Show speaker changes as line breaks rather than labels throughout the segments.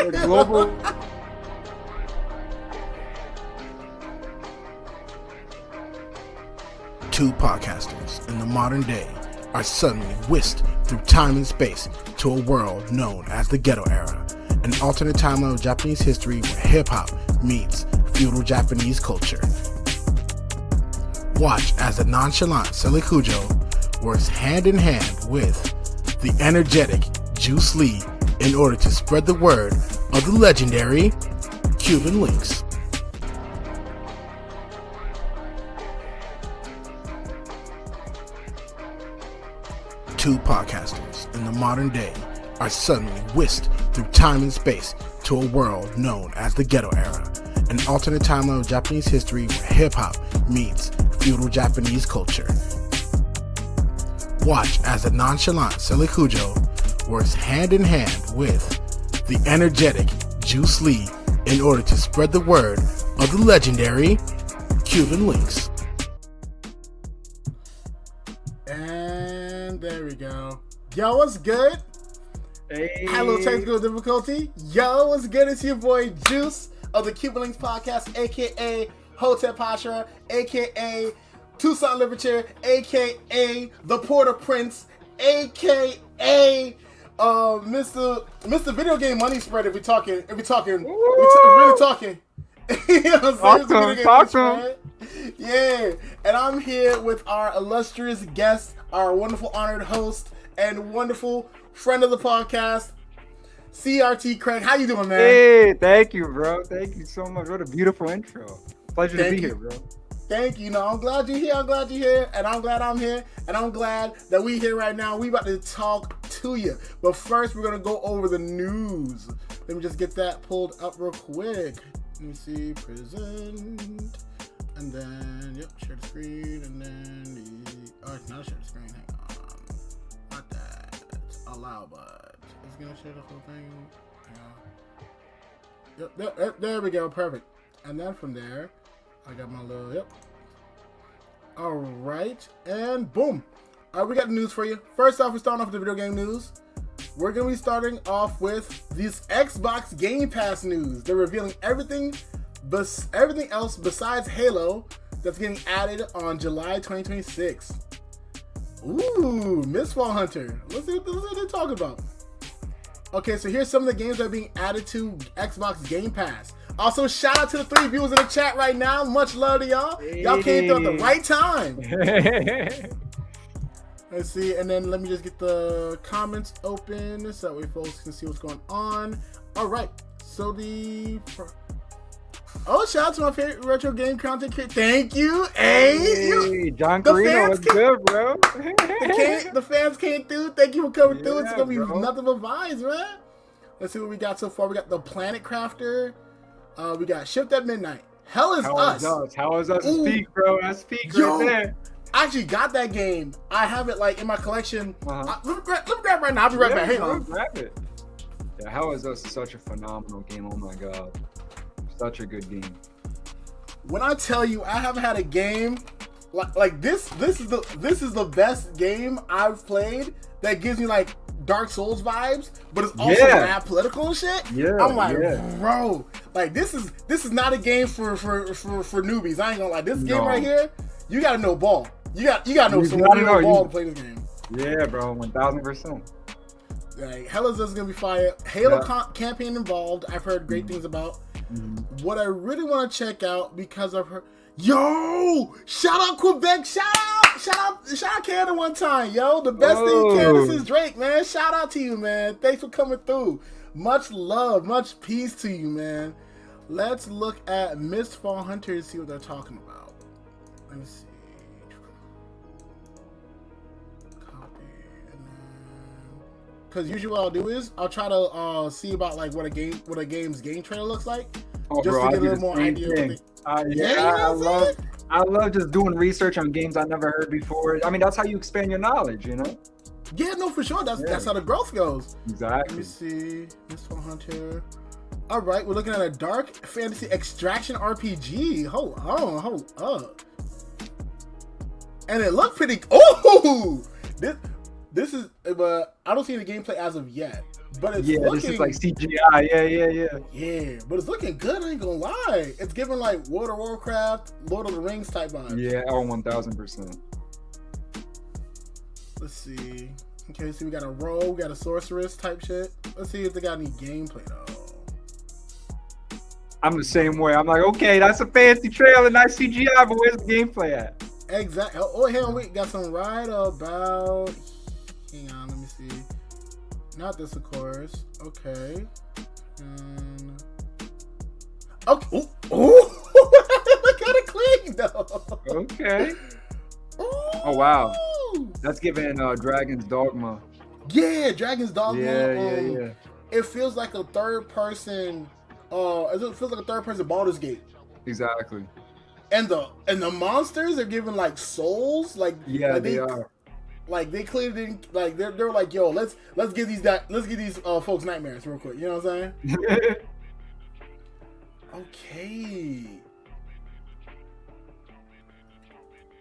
Global.
Two podcasters in the modern day are suddenly whisked through time and space to a world known as the Ghetto Era, an alternate timeline of Japanese history where hip-hop meets feudal Japanese culture. Watch as the nonchalant Selikujo works hand in hand with the energetic Juice Lee in order to spread the word of the legendary Cuban Links. Two podcasters in the modern day are suddenly whisked through time and space to a world known as the Ghetto Era, an alternate timeline of Japanese history where hip-hop meets feudal Japanese culture. Watch as the nonchalant Selikujo works hand in hand with the energetic Juice Lee in order to spread the word of the legendary Cuban Links. And there we go. Yo, what's good?
Hey.
Had a little technical difficulty. Yo, what's good? It's your boy Juice of the Cuban Links podcast, aka Hotep Pashra, aka Tucson Literature, aka the Porter Prince, aka Mr. Video Game Money Spread. If we're talking, really talking. You know what I'm saying?
Talk to him.
Yeah, and I'm here with our illustrious guest, our wonderful honored host, and wonderful friend of the podcast, CRT Craig. How you doing, man?
Hey, thank you, bro. Thank you so much. What a beautiful intro. Pleasure to be here, bro.
Thank you. No, I'm glad you're here. I'm glad you're here. And I'm glad I'm here. And I'm glad that we're here right now. We about to talk to you. But first, we're going to go over the news. Let me just get that pulled up real quick. Let me see. Present. And then, yep, share the screen. And then, it's not share the screen. Hang on. Not that. Allow, but it's going to share the whole thing. Yep, there we go. Perfect. And then from there, I got my little, yep. All right, and boom. All right, we got the news for you. First off, we're starting off with the video game news. We're going to be starting off with this Xbox Game Pass news. They're revealing everything else besides Halo that's getting added on July 2026. Ooh, Mistfall Hunter. Let's see what they're talking about. Okay, so here's some of the games that are being added to Xbox Game Pass. Also, shout out to the 3 viewers in the chat right now. Much love to y'all. Y'all came through at the right time. Let's see, and then let me just get the comments open so that way folks can see what's going on. All right, so shout out to my favorite retro game content creator. Thank you. Hey,
John Carino, what's good, bro?
The fans came through. Thank you for coming through. It's gonna be nothing but vibes, man. Let's see what we got so far. We got the Planet Crafter. We got Shift at Midnight. Hell is Us.
How is Us? That's peak, bro. That's peak right there.
I actually got that game. I have it like in my collection. Let me grab right now. I'll be right back. Hang on.
Grab it. Yeah, How is Us is such a phenomenal game. Oh my god. Such a good game.
When I tell you I haven't had a game like this is the best game I've played that gives me like Dark Souls vibes, but it's also mad political and shit. Yeah, I'm like, bro, like this is not a game for newbies. I ain't gonna lie. This game right here, you gotta know ball. You gotta know some real ball to play this game.
Yeah, bro, 1000%.
Like, Hell's is gonna be fire. Halo campaign involved. I've heard great things about. What I really want to check out because of her. Yo, shout out Quebec, shout out Canada one time, yo. The best thing in Canada is Drake, man. Shout out to you, man. Thanks for coming through. Much love, much peace to you, man. Let's look at Mistfall Hunter and see what they're talking about. Let me see. Copy, and then because usually what I'll do is I'll try to see about like what a game's game trailer looks like, just to get a little more idea.
I love just doing research on games I never heard before. I mean, that's how you expand your knowledge, you know?
Yeah, no, for sure. That's how the growth goes.
Exactly.
Let me see. Mistfall Hunter. All right, we're looking at a dark fantasy extraction RPG. Hold up. And it looked pretty. Oh, this is. But I don't see any gameplay as of yet. but it's
Yeah,
looking
this is like CGI.
yeah, but it's looking good. I ain't gonna lie. It's giving like World of Warcraft, Lord of the Rings type vibes.
Yeah, oh, 1000%.
Let's see. Okay, so we got a rogue, we got a sorceress type shit. Let's see if they got any gameplay though.
I'm the same way. I'm like, okay, that's a fancy trailer, nice CGI, but where's the gameplay at?
Exactly. Oh, hang on, we got some right about. Hang on, let me see. Not this, of course. Okay. Okay. Ooh. Look at it clean though.
Okay.
Ooh.
Oh wow, that's giving Dragon's Dogma.
Yeah, Dragon's Dogma.
Yeah.
It feels like a third person. It feels like a third person Baldur's Gate.
Exactly.
And the monsters are given like souls. Like
Yeah,
like
they are.
Like they clearly didn't like they're like, yo, let's give these folks nightmares real quick. You know what I'm saying? Okay.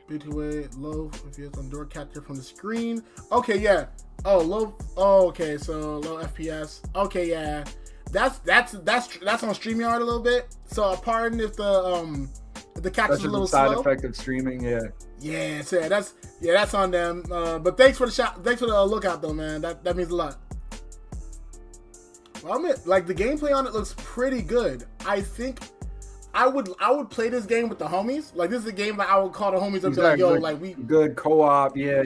Big away low if you on door capture from the screen. Okay, yeah. Oh, low. Oh, okay. So low FPS. Okay, yeah. That's on StreamYard a little bit. So pardon if the capture's a little
side
slow.
effect of streaming. Yeah.
Yeah. So that's on them. But thanks for the shot. Thanks for the lookout though, man. That means a lot. Well, I mean, like the gameplay on it looks pretty good. I think I would play this game with the homies. Like this is a game that I would call the homies up to like, yo, like we
good co-op. Yeah.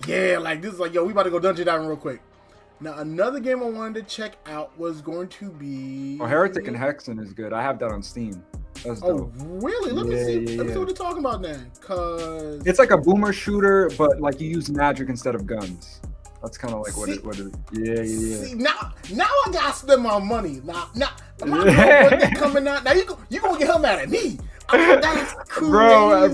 Yeah, like this is like, yo, we about to go dungeon diving real quick. Now another game I wanted to check out was going to be
Heretic and Hexen is good. I have that on Steam. That's dope.
Really? Let me see. Let me see what they're talking about then. Cause
it's like a boomer shooter, but like you use magic instead of guns. That's kind of like what it. Yeah.
See, now I gotta spend my money. Now, my birthday coming out. Now you gonna get her mad at me. That's crazy.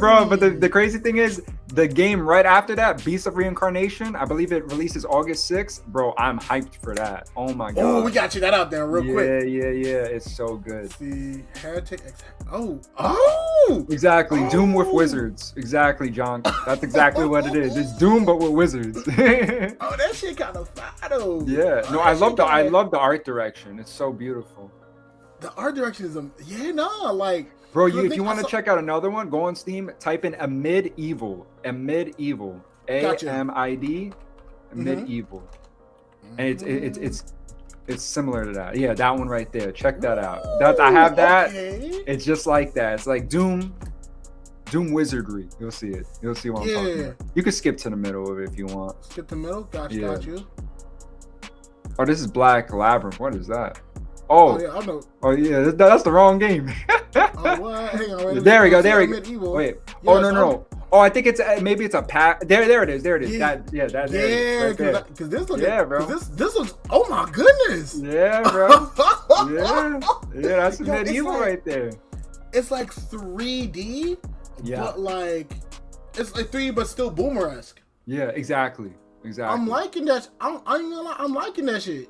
Bro. But the crazy thing is, the game right after that, Beast of Reincarnation, I believe it releases August 6th. Bro, I'm hyped for that. Oh my god.
Oh, we got you that out there real quick.
Yeah. It's so good.
The Heretic. Oh.
Exactly. Doom with wizards. Exactly, John. That's exactly what it is. It's Doom but with wizards.
Oh, that shit kind of fire though.
Yeah. No, I love the art direction. It's so beautiful.
The art direction is like.
Bro, if you want to check out another one, go on Steam, type in Amid Evil. Amid Evil. AMID Medieval. And it's similar to that. Yeah, that one right there. Check that out. I have that. Okay. It's just like that. It's like Doom wizardry. You'll see it. You'll see what I'm talking about. You can skip to the middle of it if you want.
Skip the middle? Got you.
Oh, this is Black Labyrinth. What is that? Oh
yeah, I know.
Oh yeah, that's the wrong game.
Oh, what? Hang on,
there we go. Wait. Oh no. Oh, I think it's maybe it's a pack. There it is.
Yeah.
Because
this looks.
Yeah, bro.
This looks. Oh my goodness.
Yeah, bro. yeah, that's medieval right there.
It's like 3D.
Yeah.
But like, it's like 3D, but still boomer-esque.
Yeah, exactly.
I'm liking that. I'm liking that shit.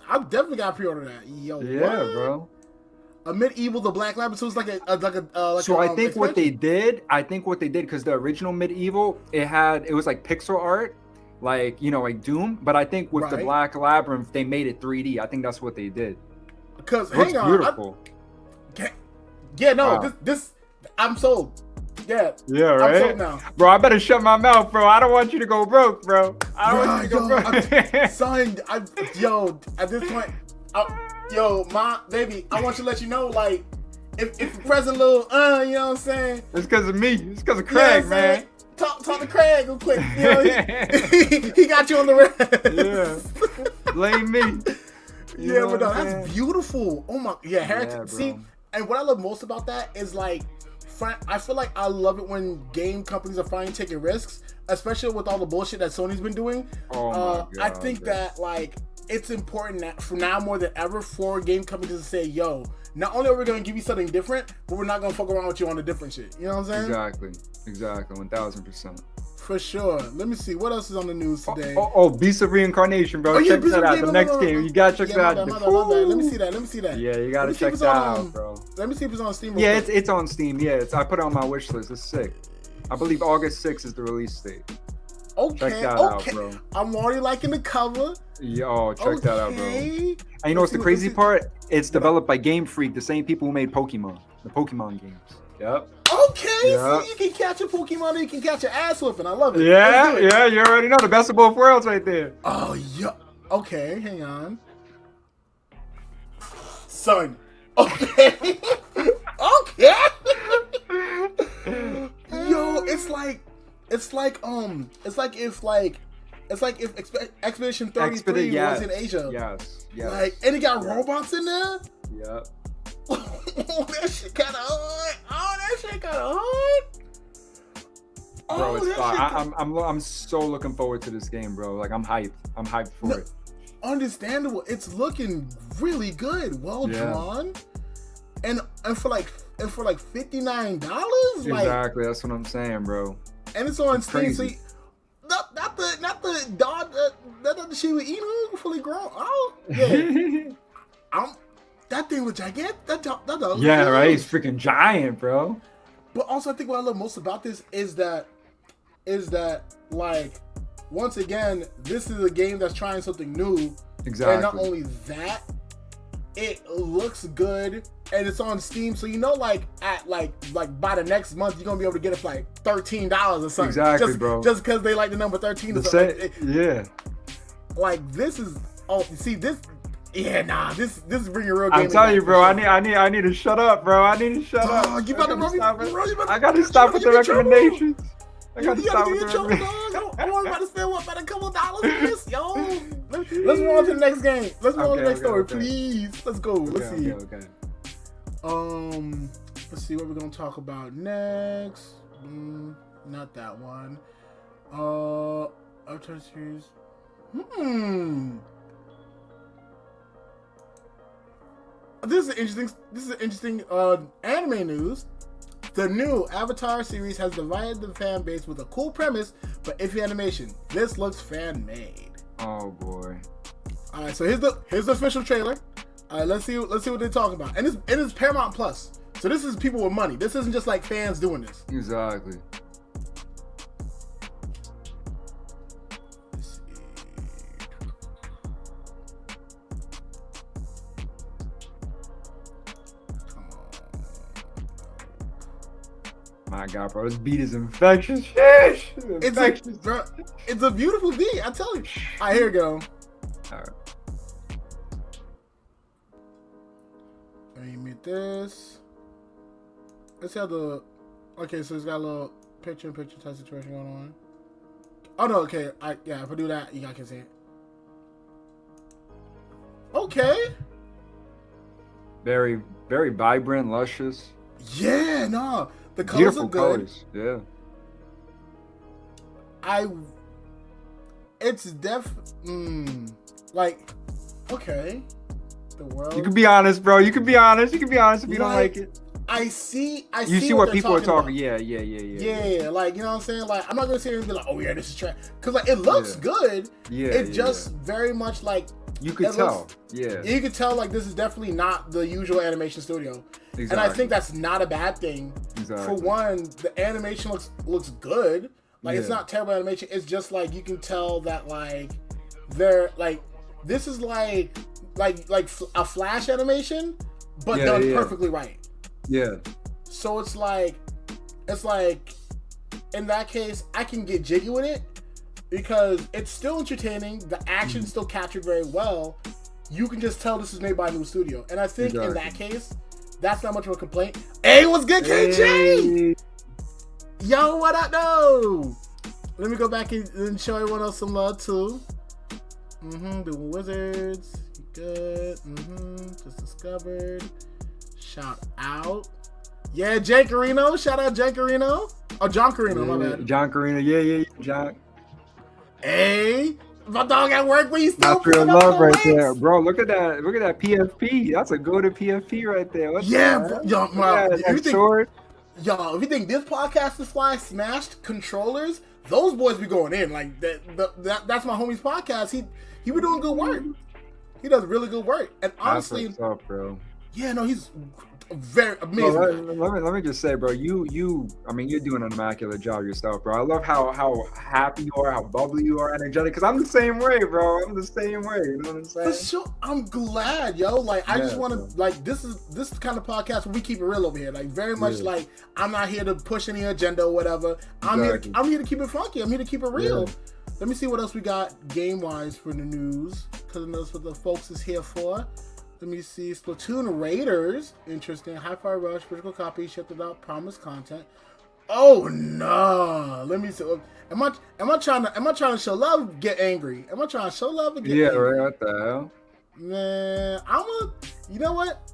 I definitely got pre-order that. Yo,
yeah,
what?
bro.
A Medieval, the Black Labyrinth, so it's like
so I think what they did, because the original Medieval, it was like pixel art, like like Doom. But I think with the Black Labyrinth, they made it 3D. I think that's what they did.
Because hang on, beautiful. This I'm sold. Yeah.
Yeah, right?
I'm sold now.
Bro, I better shut my mouth, bro. I don't want you to go broke, bro. I don't want you to go broke.
Son, at this point, my baby, I want to let you know, like, if you press a little, you know what I'm saying?
It's because of me. It's because of Craig, man.
Talk to Craig real quick. You know, he got you on the rest.
Yeah. Blame me.
Yeah, but no, that's beautiful. Oh my, Heretic. See, and what I love most about that is like, I feel like I love it when game companies are finally taking risks, especially with all the bullshit that Sony's been doing.
Oh my God,
I think that like it's important that for now more than ever for game companies to say, yo, not only are we going to give you something different, but we're not going to fuck around with you on the different shit. You know what I'm saying?
Exactly. 1000%.
For sure. Let me see. What else is on the news today?
Beast of Reincarnation, bro. Check that out. The next game. You got to check that out.
My bad. Let me see that.
Yeah, you got to check that out, bro.
Let me see if it's on Steam.
Yeah, it's on Steam. Yeah, I put it on my wish list. It's sick. I believe August 6th is the release date.
Okay,
check that
okay.
out, bro.
I'm already liking the cover.
Yo, check that out, bro. And you know
Let's
what's the
see
crazy part? It's developed by Game Freak, the same people who made Pokemon, the Pokemon games. Yep.
Okay,
Yep.
so you can catch a Pokemon and you can catch your ass whipping. I love it.
Yeah, yeah, you already know the best of both worlds right there.
Oh, yeah. Okay, hang on. Son. Okay. Okay. Yo, it's like if Expedition 33 was in Asia.
Yes.
Like, and it got robots in there.
Yep.
Oh, that shit kind of hard. Oh, that shit kind of hard.
Bro, it's fine. I'm so looking forward to this game, bro. Like, I'm hyped. I'm hyped for it.
Understandable. It's looking really good. Well drawn. And for like $59,
exactly. That's what I'm saying, bro.
And it's on Steam. So not the dog that the Shiba Inu fully grown. Oh yeah. That thing was gigantic. That dog
yeah, right. He's freaking giant, bro.
But also, I think what I love most about this is that like, once again, this is a game that's trying something new.
Exactly.
And not only that, it looks good, and it's on Steam. So you know, like by the next month, you're gonna be able to get it for like $13 or something.
Exactly, bro.
Just because they like the number 13 or something.
Yeah.
Like, this is. Oh, you see this. Yeah, nah, this is bringing real game.
I'm telling you, bro. Sure. I need to shut up, bro. I need to shut up.
You about to stop it?
I gotta stop with the recommendations. I gotta stop with the
recommendations. I'm about to spend about a couple dollars on this, yo. Let's move on to the next game. Let's move on to the next story, please. Let's go. Let's see.
Okay.
Let's see what we're gonna talk about next. Not that one. Avatar series. This is interesting anime news. The new Avatar series has divided the fan base with a cool premise but iffy animation. This looks fan made.
Oh boy.
Alright, so here's the official trailer. Alright, let's see what they're talking about. And it's Paramount Plus. So this is people with money. This isn't just like fans doing this.
Exactly. My God, bro, this beat is infectious. Sheesh.
It's infectious, bro. It's a beautiful beat, I tell you. All right, here we go.
All right.
Let me mute this. Let's have the. Okay, so it's got a little picture-in-picture type situation going on. Oh no, okay. If I do that, you guys can see it. Okay.
Very, very vibrant, luscious.
Yeah, no. The colors
beautiful
are good.
Colors. Yeah.
It's like, okay. The world.
You can be honest, bro. You can be honest. You can be honest if you don't like it.
I see
you see what people are talking.
Yeah, like, you know what I'm saying? Like, I'm not gonna sit here and be like, oh yeah, this is trash. Cause like, it looks good. Yeah. It just very much like,
you could tell.
You could tell like this is definitely not the usual animation studio. Exactly. And I think that's not a bad thing. Exactly. For one, the animation looks good. Like, it's not terrible animation. It's just like, you can tell that like they're like, this is like a Flash animation, but done perfectly right. Yeah. So it's like in that case, I can get jiggy with it because it's still entertaining. The action's still captured very well. You can just tell this is made by a new studio, and I think in that case, that's not much of a complaint. Hey, what's good, KJ? Hey. Yo, what up, though? Let me go back and show everyone else some love too. The Wizards, good. Just discovered. Shout out. Yeah, Jake Carino. Shout out Jake Carino. Oh, John Carino, my bad.
John Carino, yeah, John.
Hey, my dog at work, but he's still
putting up love right there, bro. Look at that PFP. That's a go to PFP right there. What's that?
Yo, if you think this podcast is fly smashed controllers, those boys be going in like that's my homie's podcast. He be doing good work. He does really good work, and honestly,
that's what's up, bro.
Yeah, no, he's very amazing.
Bro, let me just say, bro, I mean, you're doing an immaculate job yourself, bro. I love how happy you are, how bubbly you are, energetic. Cause I'm the same way, bro. I'm the same way. You know what I'm saying?
For sure, I'm glad, yo. Like, I just want to, like, this is the kind of podcast where we keep it real over here. Like, very much like, I'm not here to push any agenda or whatever. I'm here to keep it funky. I'm here to keep it real. Yeah. Let me see what else we got game wise for the news, because I know that's what the folks is here for. Let me see. Splatoon Raiders. Interesting. Hi-Fi Rush. Physical copy. Shipped without promised content. Oh no. Let me see. Am I trying to show love? Get angry. Am I trying to show love and get angry?
Yeah, right. What the hell?
Man, you know what?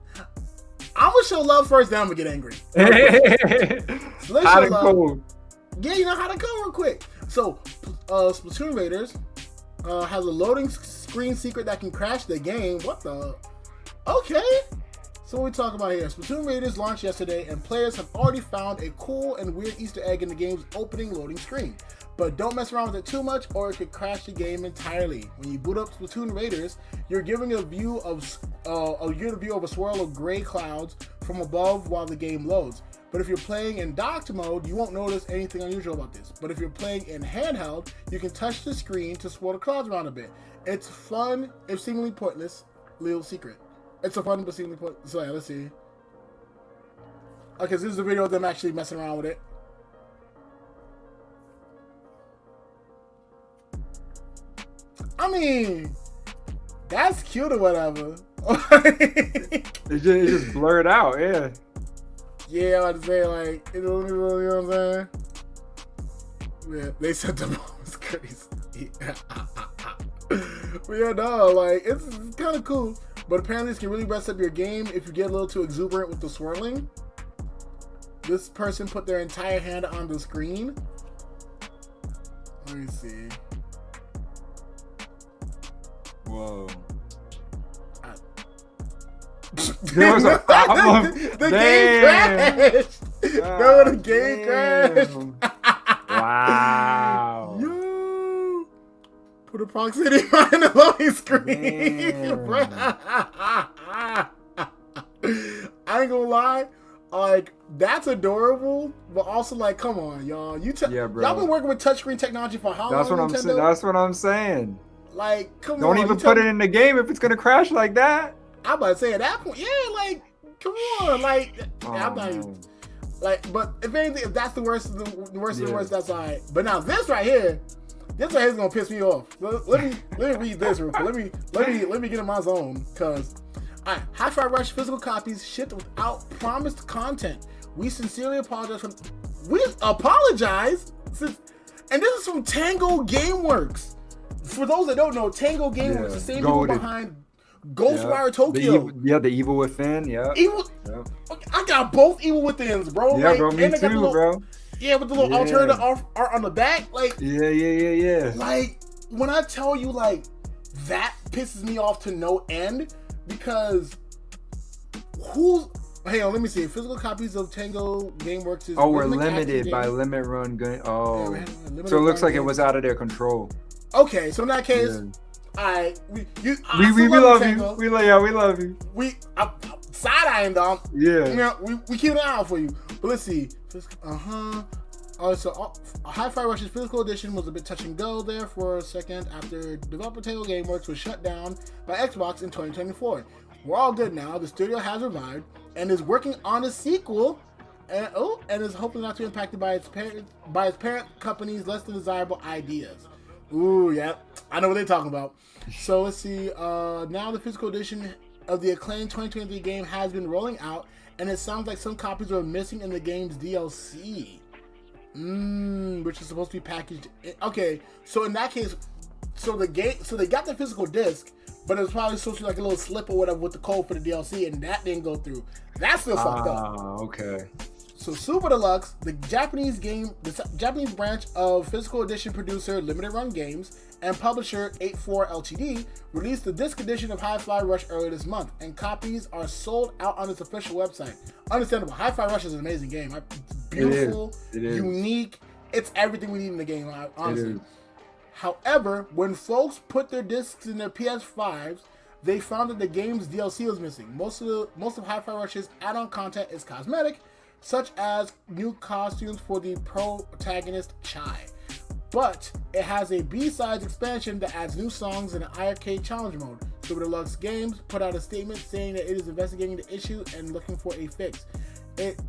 I'm gonna show love first, then I'm gonna get angry. So let's show love. Cool. Yeah, you know how to go real quick. So, Splatoon Raiders has a loading screen secret that can crash the game. What the? Okay. So what we talking about here? Splatoon Raiders launched yesterday, and players have already found a cool and weird Easter egg in the game's opening loading screen. But don't mess around with it too much, or it could crash the game entirely. When you boot up Splatoon Raiders, you're given a view of a swirl of gray clouds from above while the game loads. But if you're playing in docked mode, you won't notice anything unusual about this. But if you're playing in handheld, you can touch the screen to swirl the clouds around a bit. It's fun, if seemingly pointless, little secret. It's a fun but seemingly pointless. So yeah, let's see. Okay, so this is a video of them actually messing around with it. I mean, that's cute or whatever.
it just blurred out, yeah.
Yeah, I was say like, you know what I'm saying? Yeah, they said the ball was crazy. But yeah, no, like it's kind of cool. But apparently, this can really mess up your game if you get a little too exuberant with the swirling. This person put their entire hand on the screen. Let me see.
Whoa. There was a problem.
The game crashed. Bro, the game crashed. Wow. Yo. Put a proximity behind the loading screen. I ain't gonna lie. Like, that's adorable, but also like, come on, y'all. Y'all been working with touchscreen technology for how long?
That's what I'm saying.
Like, come on.
Don't even put it in the game if it's gonna crash like that.
I'm about to say at that point, yeah, like, come on, like, I'm not even, like, but if anything, if that's the worst of the worst, that's all right. But now this right here is gonna piss me off. Let me read this real quick. Let me get in my zone, cause. All right, Hi-Fi Rush physical copies shipped without promised content. We sincerely apologize. And this is from Tango Gameworks. For those that don't know, Tango Gameworks is the same people behind Ghostwire Tokyo.
The Evil Within. Yeah.
I got both Evil Withins, bro.
Yeah, like, bro. Me too, bro.
Yeah, with the little alternative art on the back, like.
Yeah.
Like, when I tell you, like, that pisses me off to no end. Because hang on, let me see. Physical copies of Tango Gameworks is
we're limited by limit run gun. Oh, yeah, so it looks like it was out of their control.
Okay, so in that case, alright, we
love you. We love you.
We side eyeing them.
Yeah.
You know, we keep an eye out for you. But let's see. So Hi-Fi Rush's physical edition was a bit touch and go there for a second after developer Tango Gameworks was shut down by Xbox in 2024. We're all good now. The studio has revived and is working on a sequel, and is hopefully not too impacted by its parent company's less than desirable ideas. Ooh, yeah, I know what they're talking about. So let's see. Now the physical edition of the acclaimed 2023 game has been rolling out, and it sounds like some copies are missing in the game's DLC. Which is supposed to be packaged. Okay, so in that case, so they got the physical disc, but it was probably supposed to be like a little slip or whatever with the code for the DLC, and that didn't go through. That's still fucked up.
Okay.
So Super Deluxe, the Japanese branch of physical edition producer Limited Run Games and publisher 84 Ltd, released the disc edition of Hi-Fi Rush earlier this month, and copies are sold out on its official website. Understandable. Hi-Fi Rush is an amazing game. Beautiful, unique. It's everything we need in the game, honestly. However, when folks put their discs in their PS5s, they found that the game's DLC was missing. Most of Hi-Fi Rush's add-on content is cosmetic, such as new costumes for the protagonist Chai. But it has a B-sides expansion that adds new songs in an arcade challenge mode. Super Deluxe Games put out a statement saying that it is investigating the issue and looking for a fix. It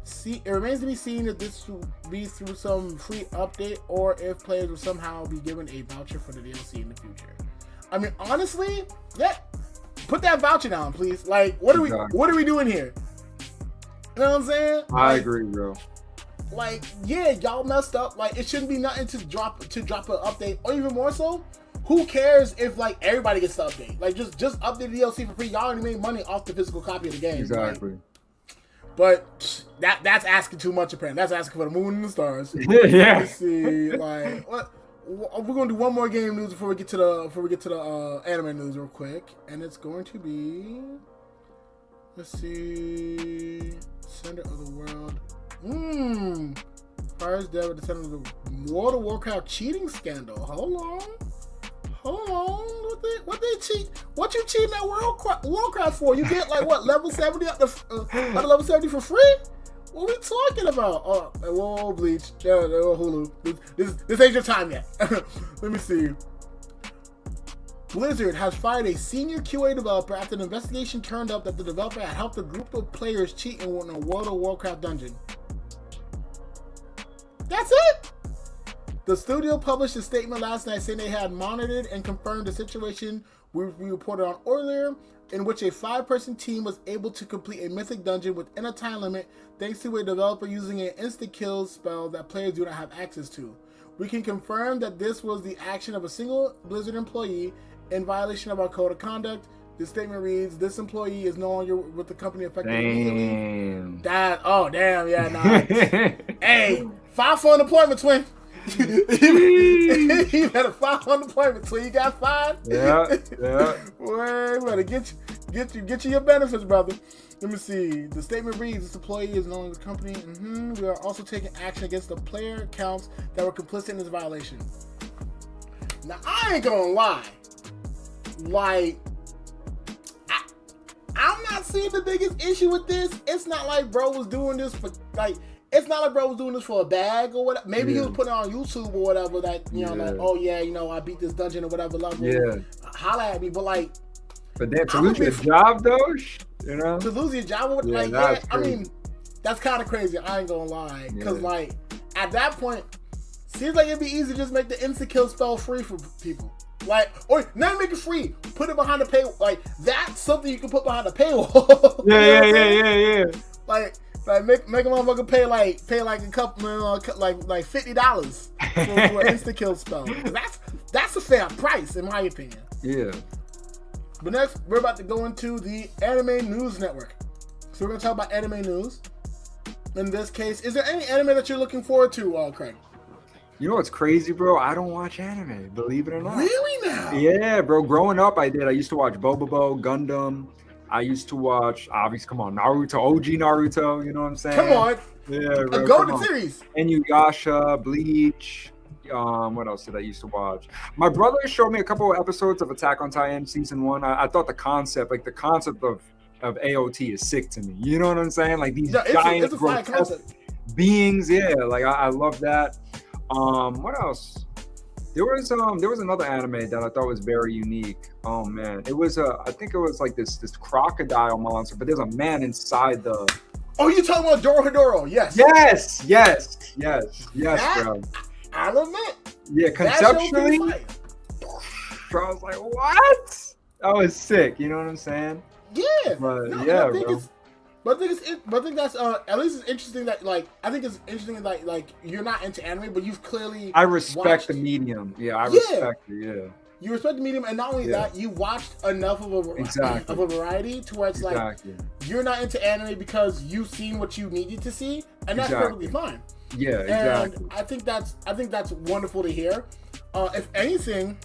remains to be seen if this will be through some free update or if players will somehow be given a voucher for the DLC in the future. I mean, honestly, yeah, put that voucher down, please. Like, what are we doing here? You know what I'm saying?
I agree, bro.
Like, yeah, y'all messed up. Like, it shouldn't be nothing to drop an update, or even more so, who cares if like everybody gets the update? Like, just update the DLC for free. Y'all already made money off the physical copy of the game.
Exactly.
Right? But that's asking too much, apparently. That's asking for the moon and the stars.
Yeah.
Let's see, like, what we're gonna do one more game news before we get to the anime news real quick, and it's going to be, let's see, Center of the World. Fires dead at the center of the World of Warcraft cheating scandal. Hold on. What they cheat? What you cheating at Warcraft for? You get like what, level 70 up to level 70 for free? What are we talking about? Oh, whoa, Bleach. Hulu. This ain't your time yet. Let me see. Blizzard has fired a senior QA developer after an investigation turned up that the developer had helped a group of players cheat in a World of Warcraft dungeon. That's it. The studio published a statement last night saying they had monitored and confirmed the situation we reported on earlier, in which a 5-person team was able to complete a mythic dungeon within a time limit thanks to a developer using an insta-kill spell that players do not have access to. We can confirm that this was the action of a single Blizzard employee in violation of our code of conduct. The statement reads, this employee is no longer with the company effective immediately. Damn, yeah, nah. Hey, file for unemployment, twin. You better file for unemployment, twin. You got 5?
Yeah.
Boy, better get you your benefits, brother. Let me see. The statement reads, this employee is no longer with the company. We are also taking action against the player accounts that were complicit in this violation. Now, I ain't gonna lie. Like, I'm not seeing the biggest issue with this. It's not like bro was doing this for a bag or whatever. Maybe he was putting it on YouTube or whatever. That like, oh yeah, I beat this dungeon or whatever level. Yeah, holla at me. But like,
then to lose your job though,
to lose your job, I mean, that's kind of crazy. I ain't gonna lie, because like at that point, seems like it'd be easy to just make the insta kill spell free for people. Like, or not make it free. Put it behind the paywall. Like, that's something you can put behind the paywall.
Yeah.
Like make a motherfucker pay like a couple, like $50 for an insta kill spell. That's a fair price in my opinion.
Yeah.
But next, we're about to go into the Anime News Network. So we're gonna talk about anime news. In this case, is there any anime that you're looking forward to, Craig?
You know what's crazy, bro? I don't watch anime, believe it or not.
Really now?
Yeah, bro. Growing up, I did. I used to watch Bobobo, Gundam. I used to watch, obviously, come on, Naruto, OG Naruto, you know what I'm saying?
Come on.
Yeah, bro.
A golden series.
Inuyasha, Bleach. What else did I used to watch? My brother showed me a couple of episodes of Attack on Titan season 1. I thought the concept of AOT is sick to me. You know what I'm saying? Like these giant grotesque beings. Yeah, like I love that. What else? There was another anime that I thought was very unique. Oh man, it was I think it was like this crocodile monster, but there's a man inside the.
Oh, you talking about Dorohedoro? Yes.
Yes, bro.
I'll admit.
Yeah, conceptually, bro, I was like, what? That was sick. You know what I'm saying?
Yeah.
But
no,
yeah,
bro.
But
I think that's at least it's interesting that like you're not into anime, but you've clearly
I respect the medium. Yeah, I respect it. Yeah.
You respect the medium, and not only that, you watched enough of a variety to where it's like you're not into anime because you've seen what you needed to see, and that's perfectly fine.
Yeah, exactly.
And I think that's wonderful to hear. If anything,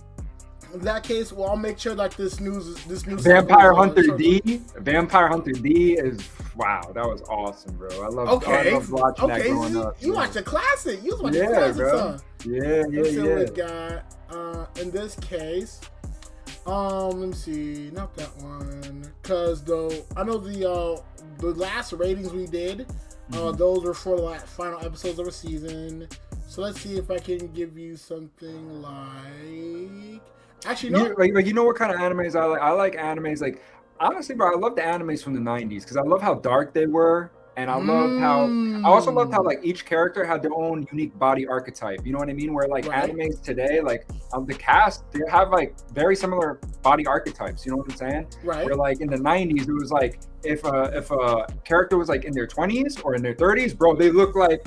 in that case, well, I'll make sure like this news.
Vampire Hunter D. Vampire Hunter D is wow. That was awesome, bro. I love watching that growing up.
You watched a classic. You was watching a classic,
bro.
Son.
Yeah.
We got in this case, Let me see. Not that one. Cause though I know the last ratings we did, those were for the final episodes of a season. So let's see if I can give you something like. Actually, no.
You know what kind of animes I like? I like animes like, honestly, bro, I love the animes from the 90s because I love how dark they were. And I also loved how like each character had their own unique body archetype. You know what I mean? Where like animes today, like the cast, they have like very similar body archetypes. You know what I'm saying?
Right.
Where like in the 90s, it was like if a character was like in their 20s or in their 30s, bro, they look like,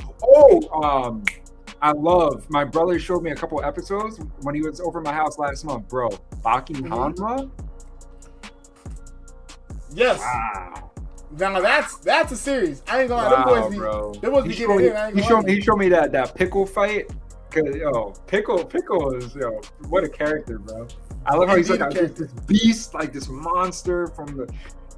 I love, my brother showed me a couple episodes when he was over my house last month, bro. Baki Hanma?
Yes.
Wow.
Now that's a series. I ain't gonna lie. Them boys be getting in.
He showed me that pickle fight. Cause pickle is what a character, bro. I love how he's like this beast, like this monster from the.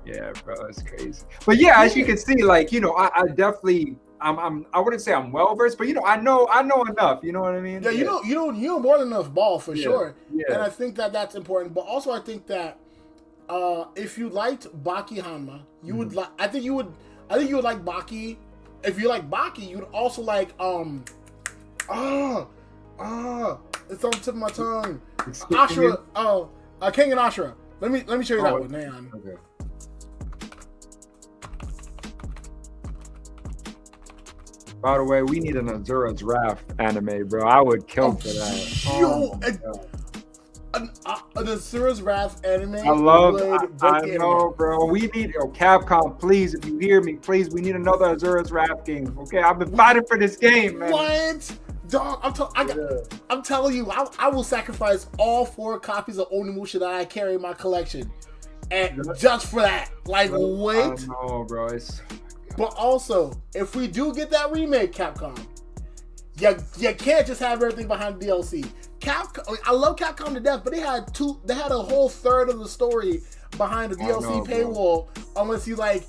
Yeah, bro, it's crazy. But yeah, as you can see, like I definitely. I wouldn't say I'm well versed, but I know enough. You know what I mean?
Yeah, you know more than enough ball for sure.
Yeah.
And I think that's important. But also, I think that if you liked Baki Hanma, you would like. I think you would like Baki. If you like Baki, you'd also like it's on the tip of my tongue. Ashura. King and Ashura. Let me show you that one. Man.
Okay. By the way, we need an Azura's Wrath anime, bro. I would kill for that.
An Azura's Wrath anime.
I know, bro. We need Capcom, please. If you hear me, please. We need another Azura's Wrath game. Okay, I've been fighting for this game, man.
What, dog? I'm telling you, I will sacrifice all 4 copies of Onimusha that I carry in my collection, and just for that. Like, wait.
I know, bro.
But also, if we do get that remake, Capcom, you can't just have everything behind the DLC. Capcom, I love Capcom to death, but they had a whole third of the story behind the DLC paywall, unless you got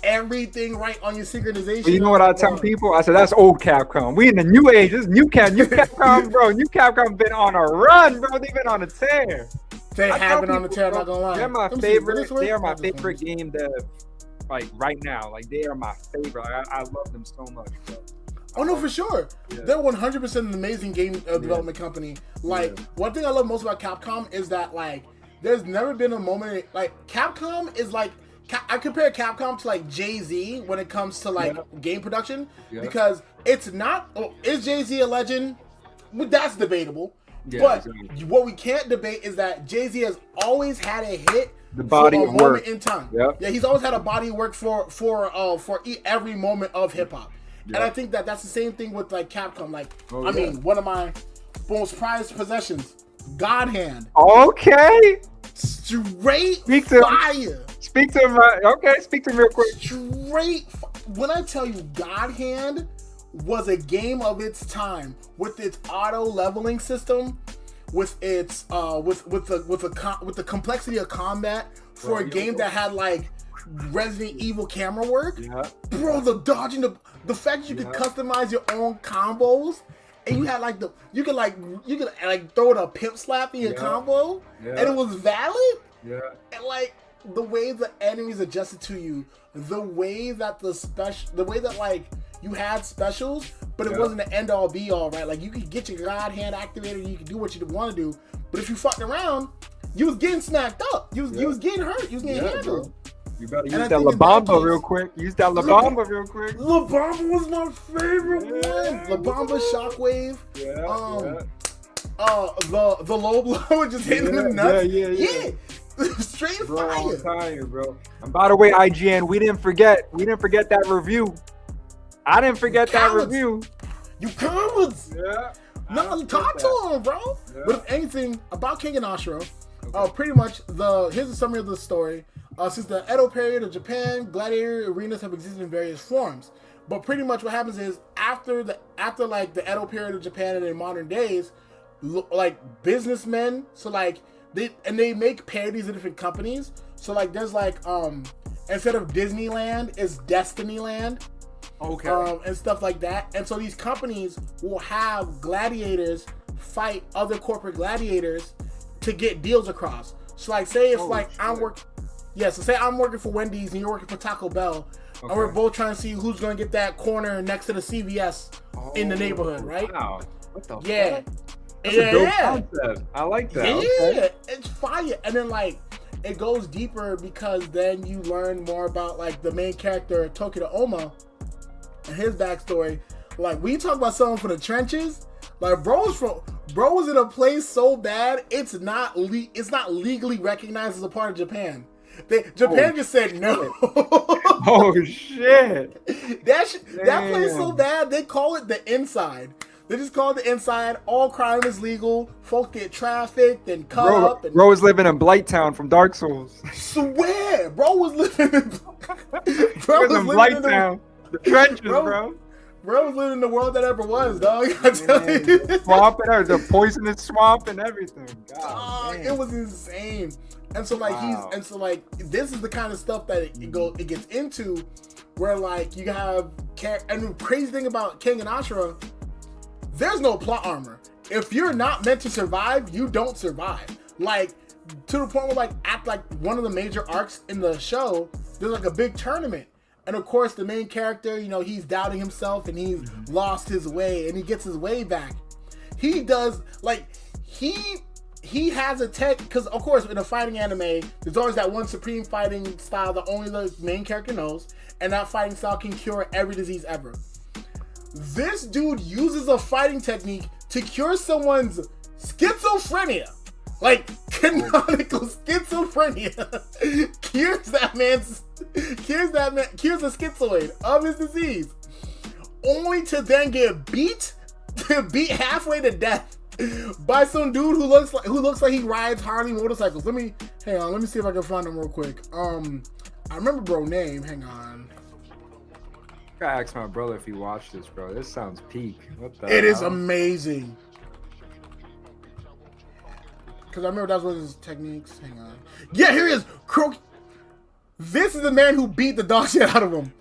everything right on your synchronization.
But you know what I tell people? I said that's old Capcom. We in the new age. This is new Capcom, bro. New Capcom been on a run, bro. They've been on a tear.
They have been on a tear. Not gonna lie.
They're my favorite. They are my favorite game to. Like right now, like they are my favorite. I love them so much, bro.
Oh no, for sure. Yeah. They're 100% an amazing game development company. Like one thing I love most about Capcom is that like there's never been a moment like Capcom is like I compare Capcom to like Jay-Z when it comes to like game production because it's not. Is Jay-Z a legend? That's debatable. Yeah, but what we can't debate is that Jay-Z has always had a hit.
The body of work.
Moment in time. Yeah, he's always had a body of work for every moment of hip hop. And I think that's the same thing with like Capcom. Like, I mean, one of my most prized possessions, God Hand.
Okay.
Straight fire.
Speak to him. Okay, speak to him real quick.
When I tell you, God Hand was a game of its time with its auto leveling system. With its with the complexity of combat for a game that had like Resident Evil camera work, bro, the dodging, the fact that you could customize your own combos, and you had like you could throw a pimp slap in your combo, and it was valid, and like the way the enemies adjusted to you, the way that like you had specials, but it wasn't the end all be all, right? Like you could get your God Hand activated, you could do what you want to do, but if you fucked around, you was getting smacked up. You was getting hurt. You was getting handled.
You better use that La Bamba real quick. Use that La Bamba real quick.
La Bamba was my favorite one. La Bamba Shockwave. The low blow just hitting the nuts. Yeah. Straight fire.
Fire, bro. And by the way, IGN, we didn't forget that review. I didn't forget that review.
You cowards.
Yeah.
No, talk to him, bro. Yeah. But if anything about King and Ashura, pretty much here's a summary of the story. Since the Edo period of Japan, gladiator arenas have existed in various forms. But pretty much what happens is after the Edo period of Japan and in modern days, like businessmen, so like they make parodies of different companies. So like there's like instead of Disneyland, it's Destinyland.
Okay.
And stuff like that. And so these companies will have gladiators fight other corporate gladiators to get deals across. So like, say if I'm working, so say I'm working for Wendy's and you're working for Taco Bell, and we're both trying to see who's gonna get that corner next to the CVS in the neighborhood, right?
Wow. What the
yeah.
fuck? That's a dope concept. I like that.
Yeah, it's fire. And then like it goes deeper because then you learn more about like the main character Tokyo Oma and his backstory. Like we talk about someone from the trenches. Like bro was in a place so bad it's not legally recognized as a part of Japan. Japan just said no.
Oh shit!
That place so bad they call it the inside. They just call it the inside. All crime is legal. Folk get trafficked and cut up. And
bro was living in Blighttown from Dark Souls.
Swear, bro was living in
Blighttown. The trenches, bro.
Bro was living in the world that ever was, dog. I tell you.
Swamp and everything, the poisonous swamp and everything. God,
it was insane. And so like this is the kind of stuff that it gets into, where like you have and the crazy thing about King and Ashura, there's no plot armor. If you're not meant to survive, you don't survive. Like to the point where like at like one of the major arcs in the show, there's like a big tournament. And of course, the main character, you know, he's doubting himself and he's lost his way and he gets his way back. He does, like, he has a tech, because of course, in a fighting anime, there's always that one supreme fighting style that only the main character knows, and that fighting style can cure every disease ever. This dude uses a fighting technique to cure someone's schizophrenia. Like, canonical schizophrenia cures the schizoid of his disease, only to then get beat halfway to death by some dude who looks like he rides Harley motorcycles. Let me see if I can find him real quick. I remember bro name. Hang on.
I gotta ask my brother if he watched this, bro. This sounds peak. What the hell?
It is amazing. Because I remember that's one of his techniques. Hang on. Yeah, here he is. This is the man who beat the dog shit out of him.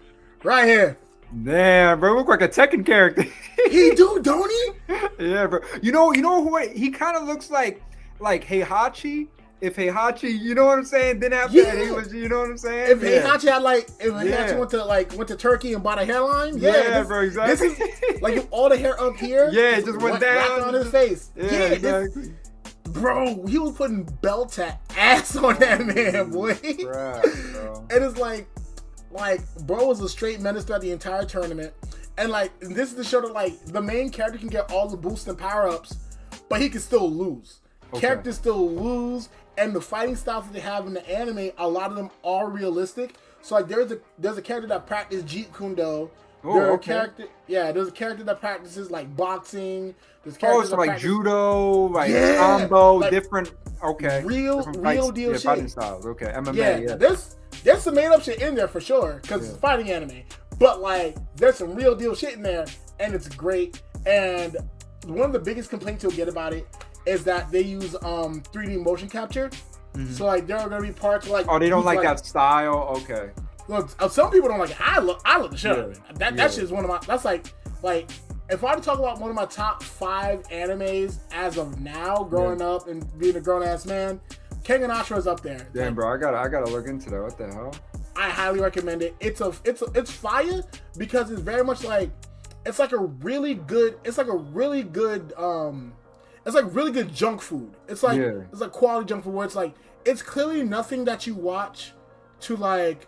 Right here.
Damn, bro. Look like a Tekken character.
He do, don't he?
Yeah, bro. You know who he kind of looks like Heihachi. If Heihachi, you know what I'm saying? Then after that, he was, you know what I'm saying?
If Heihachi had Heihachi went to Turkey and bought a hairline,
bro, exactly.
This is like all the hair up here.
Yeah, it just went down
on his face.
Yeah, exactly.
Bro, he was putting belt to ass on that man, boy. Bro. And it's like, bro was a straight menace throughout the entire tournament. And like, this is to show that like the main character can get all the boosts and power ups, but he can still lose. Characters still lose, and the fighting styles that they have in the anime, a lot of them are realistic. So like, there's a character that practices Jeet Kune Do. There's a character that practices like boxing. There's characters that
like judo, like combo, like, different.
Real deal shit.
Fighting styles. Okay, MMA. Yeah.
There's some made up shit in there for sure because it's a fighting anime. But like, there's some real deal shit in there, and it's great. And one of the biggest complaints you'll get about it is that they use 3D motion capture. So like, there are gonna be parts like
they don't like that style. Okay.
Look, some people don't like it. I love the shit out of it. That shit is one of my. That's like if I were to talk about one of my top 5 animes as of now, growing up and being a grown ass man, King and Ashura is up there.
Damn, bro, I gotta look into that. What the hell?
I highly recommend it. It's fire because it's very much like it's like really good junk food. It's like quality junk food where it's like it's clearly nothing that you watch to like.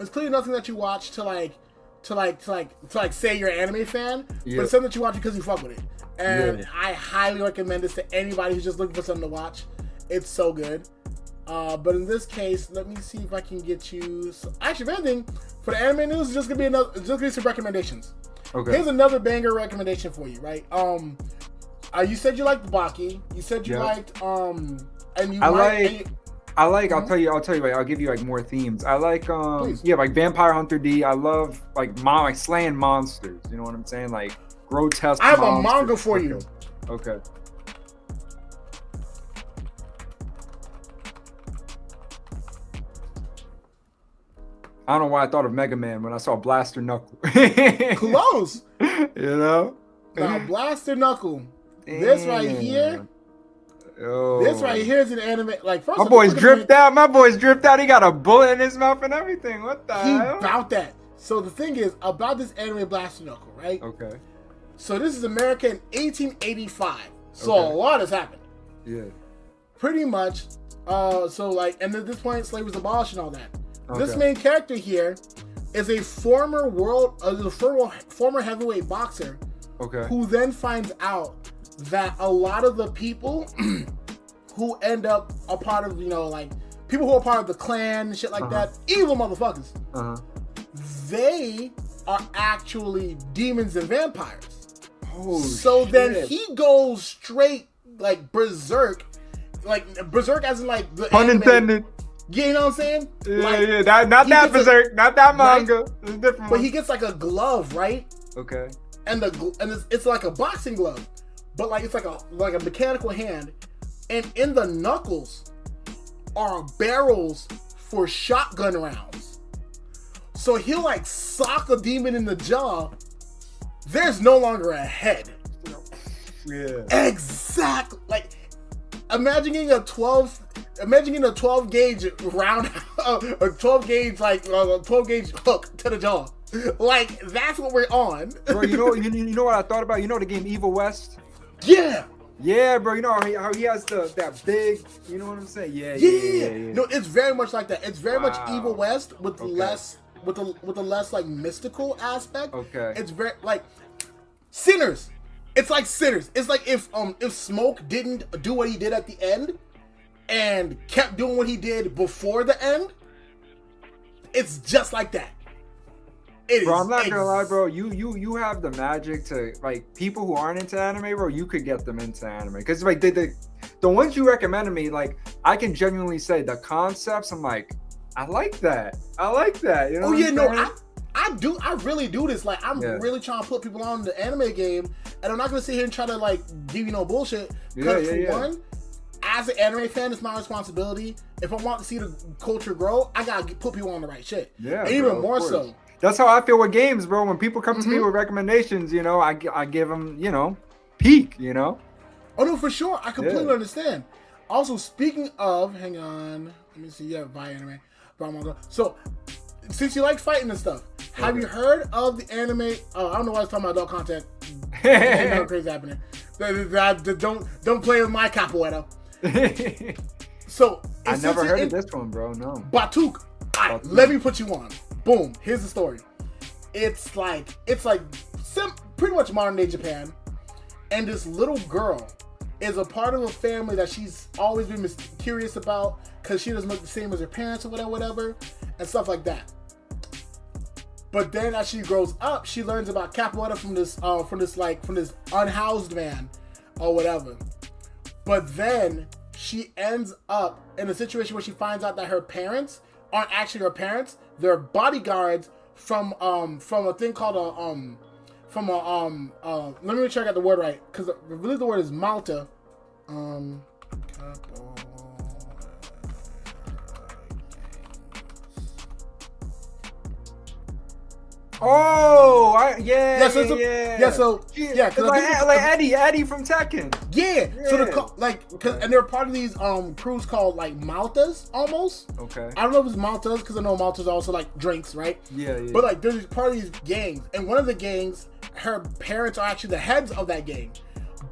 It's clearly nothing that you watch to say you're an anime fan, but it's something that you watch because you fuck with it. And I highly recommend this to anybody who's just looking for something to watch. It's so good. But in this case, let me see if I can get you. Actually, if anything, for the anime news, it's just gonna be some recommendations. Okay. Here's another banger recommendation for you, right? You said you liked Baki. You said you liked
I'll tell you, like, I'll give you like more themes. I like, like Vampire Hunter D. I love like slaying monsters. You know what I'm saying? Like grotesque.
I have a manga for you.
Okay. I don't know why I thought of Mega Man when I saw Blaster Knuckle.
Close.
You know?
Now Blaster Knuckle. Damn. This right here. This right here is an anime. Like first,
my boy's dripped out. My boy's dripped out. He got a bullet in his mouth and everything. What the hell?
About that. So the thing is about this anime Blaster Knuckle, right?
Okay.
So this is America in 1885. So a lot has happened.
Yeah.
Pretty much. So like, and at this point, slavery was abolished and all that. Okay. This main character here is a former former heavyweight boxer.
Okay.
Who then finds out that a lot of the people who end up a part of, like people who are part of the Klan and shit like that, evil motherfuckers. They are actually demons and vampires.
Oh,
so
shit.
Then he goes straight like berserk as in like the
pun
anime.
Intended.
Yeah, you know what I'm saying?
Yeah,
like,
yeah. Not that berserk, not that manga.
Right?
It's a different
but
one.
he gets like a glove, right?
Okay.
And it's like a boxing glove, but like it's like a mechanical hand, and in the knuckles are barrels for shotgun rounds. So he'll like sock a demon in the jaw. There's no longer a head.
Yeah.
Exactly. Like imagining a 12 gauge round, a 12 gauge hook to the jaw. Like that's what we're on.
Bro, you know what I thought about? You know the game Evil West?
Yeah.
Yeah, bro. You know how he has that big. You know what I'm saying? Yeah.
No, it's very much like that. It's very much Evil West with less with a less like mystical aspect.
Okay.
It's very like Sinners. It's like Sinners. It's like if Smoke didn't do what he did at the end and kept doing what he did before the end. It's just like that.
Bro, I'm not gonna lie, bro. You have the magic to like people who aren't into anime, bro. You could get them into anime because like the ones you recommended me, like I can genuinely say the concepts. I'm like, I like that. You know?
Oh yeah, no, I do. I really do this. Like I'm really trying to put people on the anime game, and I'm not gonna sit here and try to like give you no bullshit. Because one, as an anime fan, it's my responsibility. If I want to see the culture grow, I gotta put people on the right shit.
Yeah,
and even more so.
That's how I feel with games, bro. When people come to me with recommendations, I give them, peak,
Oh no, for sure. I completely understand. Also, speaking of, hang on, let me see. Yeah, buy anime. So, since you like fighting and stuff, have you heard of the anime? Oh, I don't know why I was talking about adult content. Ain't crazy happening. Don't play with my capoeira. So,
I never heard of this one, bro. No.
Batuk. Alright, let me put you on. Boom. Here's the story. It's like pretty much modern day Japan, and this little girl is a part of a family that she's always been curious about because she doesn't look the same as her parents or whatever, and stuff like that. But then as she grows up, she learns about capoeira from this unhoused man or whatever. But then she ends up in a situation where she finds out that her parents aren't actually her parents. They're bodyguards from a thing called let me make sure I got the word right, because I believe the word is Malta.
Oh,
yeah. So
like Eddie from Tekken.
Yeah. So and they're part of these crews called like Maltas almost.
Okay.
I don't know if it's Maltas because I know Maltas also like drinks, right?
Yeah.
But like there's part of these gangs, and one of the gangs, her parents are actually the heads of that gang.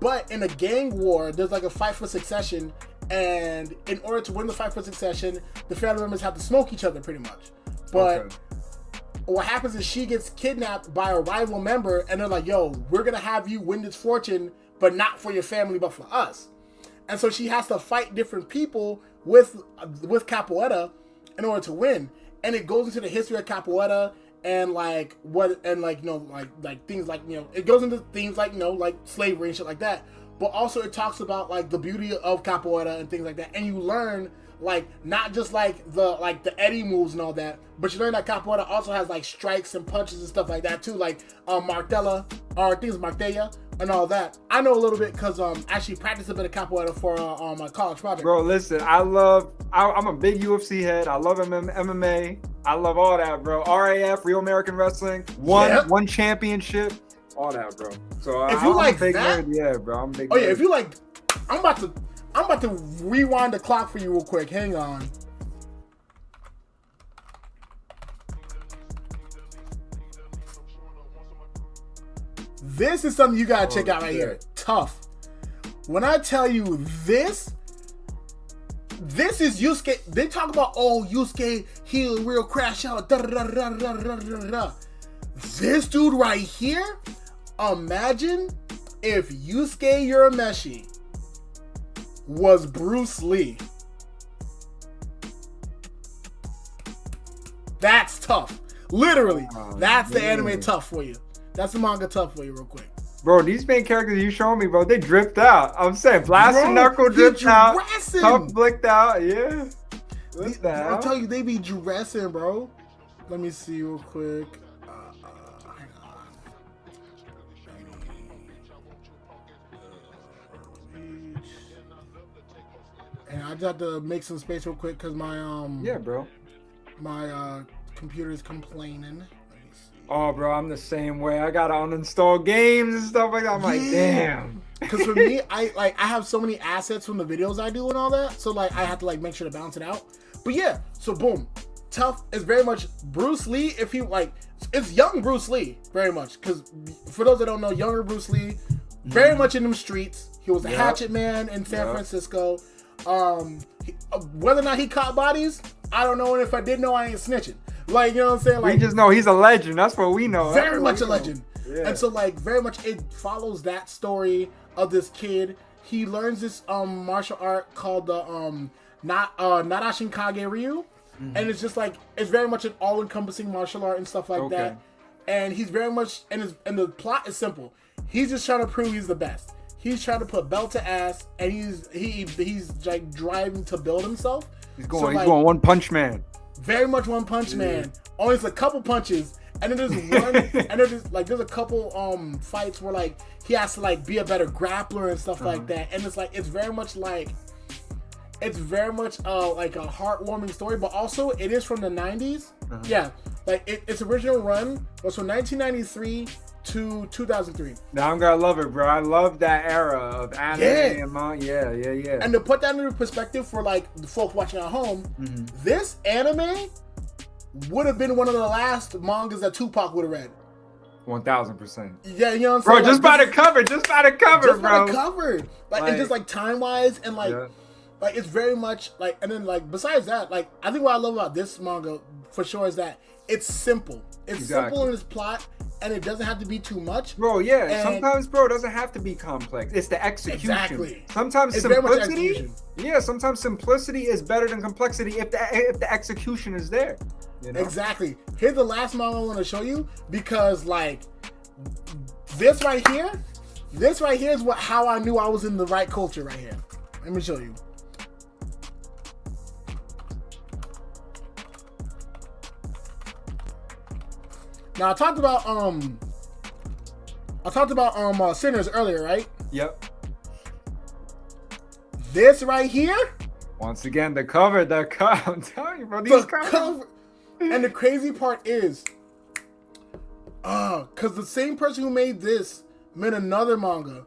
But in a gang war, there's like a fight for succession, and in order to win the fight for succession, the family members have to smoke each other pretty much. But what happens is she gets kidnapped by a rival member, and they're like, yo, we're gonna have you win this fortune, but not for your family, but for us. And so she has to fight different people with capoeira in order to win. And it goes into the history of capoeira and things like, it goes into things like, like slavery and shit like that. But also it talks about like the beauty of capoeira and things like that. And you learn like not just like the Eddie moves and all that, but you learn that capoeira also has like strikes and punches and stuff like that too, like martella or things martella and all that. I know a little bit because actually practiced a bit of capoeira for my college project.
Bro, listen, I'm a big UFC head. I love MMA. I love all that, bro. RAF, Real American Wrestling, one championship, all that, bro. So
if you
I'm
like
a big
that,
nerd. Yeah, bro, I'm a big.
Oh
nerd.
yeah, if you like, I'm about to I'm about to rewind the clock for you real quick. Hang on. This is something you gotta check out right here. Tough. When I tell you this is Yusuke. They talk about, oh, Yusuke, he a real crash out. Da, da, da, da, da, da, da. This dude right here, imagine if Yusuke Urameshi was Bruce Lee. That's tough. Literally, that's the anime tough for you. That's the manga tough for you real quick.
Bro, these main characters you showing me, bro, they dripped out. I'm saying, Blast and Knuckle dripped out. Tough blicked out, yeah.
I'll tell you, they be dressing, bro. Let me see real quick. Hang on. And I just have to make some space real quick because my
yeah, bro.
My computer is complaining.
Oh, bro, I'm the same way. I gotta uninstall games and stuff like that. I'm like, damn.
Because for me, I have so many assets from the videos I do and all that, so like I have to like make sure to balance it out. But yeah, so boom, tough is very much Bruce Lee. If he like, it's young Bruce Lee very much. Because for those that don't know, younger Bruce Lee, very much in them streets. He was a hatchet man in San Francisco. Whether or not he caught bodies, I don't know. And if I did know, I ain't snitching. Like, you know what I'm saying? Like,
we just know he's a legend. That's what we know.
Very much a legend. Yeah. And so, like, very much it follows that story of this kid. He learns this martial art called the Narashin Kage Ryu. And it's just like, it's very much an all-encompassing martial art and stuff like that. And he's very much, and the plot is simple. He's just trying to prove he's the best. He's trying to put belt to ass, and he's like driving to build himself.
He's going one punch man.
Very much one punch man. Only it's a couple punches, and then there's one, and there's a couple fights where like he has to like be a better grappler and stuff like that. And it's like it's very much like a heartwarming story, but also it is from the 90s. Yeah, like its original run was from 1993 to 2003.
Now I'm gonna love it, bro. I love that era of anime and manga. Yeah.
And to put that into perspective for like the folks watching at home, this anime would have been one of the last mangas that Tupac would have read.
1000%.
Yeah, you know what I'm saying?
Bro, like, just by the cover, bro.
Like it's just like time wise and like like it's very much like, and then like besides that, like I think what I love about this manga for sure is that it's simple. It's simple in its plot. And it doesn't have to be too much.
Bro, yeah. And sometimes, bro, it doesn't have to be complex. It's the execution.
Exactly.
Sometimes simplicity. Yeah, sometimes simplicity is better than complexity if the execution is there. You know?
Exactly. Here's the last manga I want to show you because like this right here is how I knew I was in the right culture right here. Let me show you. Now I talked about Sinners earlier, right?
Yep.
This right here.
Once again, the cover. I'm telling you, bro. These covers.
And the crazy part is, because the same person who made this made another manga,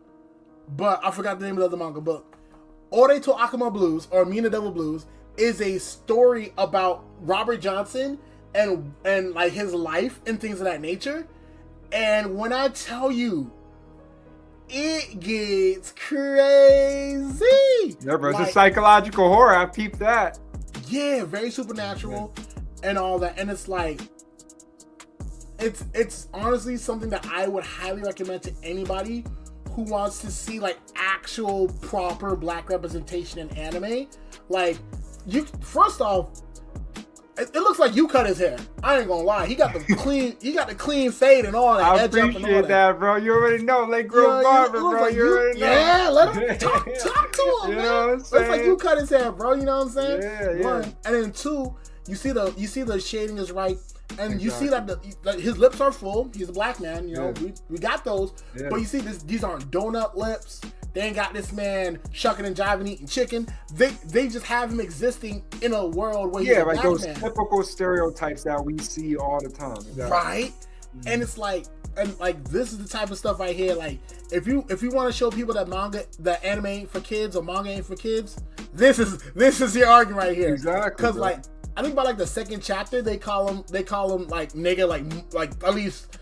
but I forgot the name of the other manga. But Ore to Akuma Blues or Mina Devil Blues is a story about Robert Johnson and like his life and things of that nature. And when I tell you, it gets crazy.
Yeah, bro, it's a psychological horror. I peeped that.
Yeah, very supernatural and all that. And it's like, it's honestly something that I would highly recommend to anybody who wants to see like actual proper black representation in anime. Like, first off, it looks like you cut his hair. I ain't gonna lie. He got the clean fade and all that.
I appreciate that, bro. You already know, like Grove Barber, bro.
Like
you already know.
Yeah, let him talk to him,
you
man.
Know what I'm
Looks like
saying?
you cut his hair, bro. You know what I'm saying?
Yeah.
One, and then two, you see the shading is right, and you see that his lips are full. He's a black man, you know. We got those, but you see these aren't donut lips. They ain't got this man shucking and jiving, eating chicken. They just have him existing in a world where he's a black
those
man.
typical stereotypes that we see all the time.
Right. and it's like, and like this is the type of stuff right here. Like if you want to show people that anime ain't for kids or manga ain't for kids, this is your argument right here.
Exactly.
Because like I think by like the second chapter they call him like nigga like at least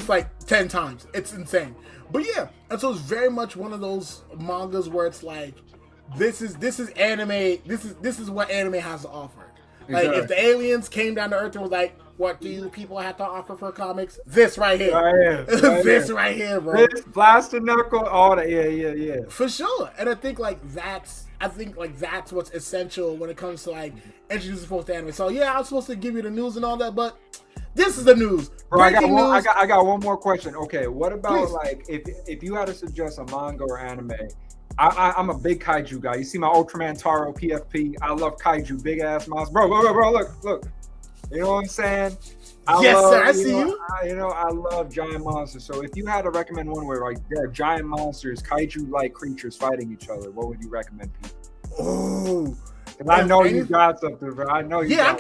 like 10 times. It's insane. But yeah, and so it's very much one of those mangas where it's like this is anime. This is what anime has to offer. Like if the aliens came down to Earth and was like, what do you people have to offer for comics? This right here. Right here, bro.
This Blaster Knuckle, all that. Yeah.
For sure. And I think that's what's essential when it comes to like introducing folks to anime. So yeah, I was supposed to give you the news and all that, but this is the news.
Bro, I got one more question. Okay, what about like if you had to suggest a manga or anime? I'm a big kaiju guy. You see my Ultraman Taro PFP. I love kaiju, big ass monsters. Bro, look. You know what I'm saying?
I see you.
I love giant monsters. So if you had to recommend one where like there are giant monsters, kaiju-like creatures fighting each other, what would you recommend people?
Oh,
I know you got something, bro. I know you.
Yeah,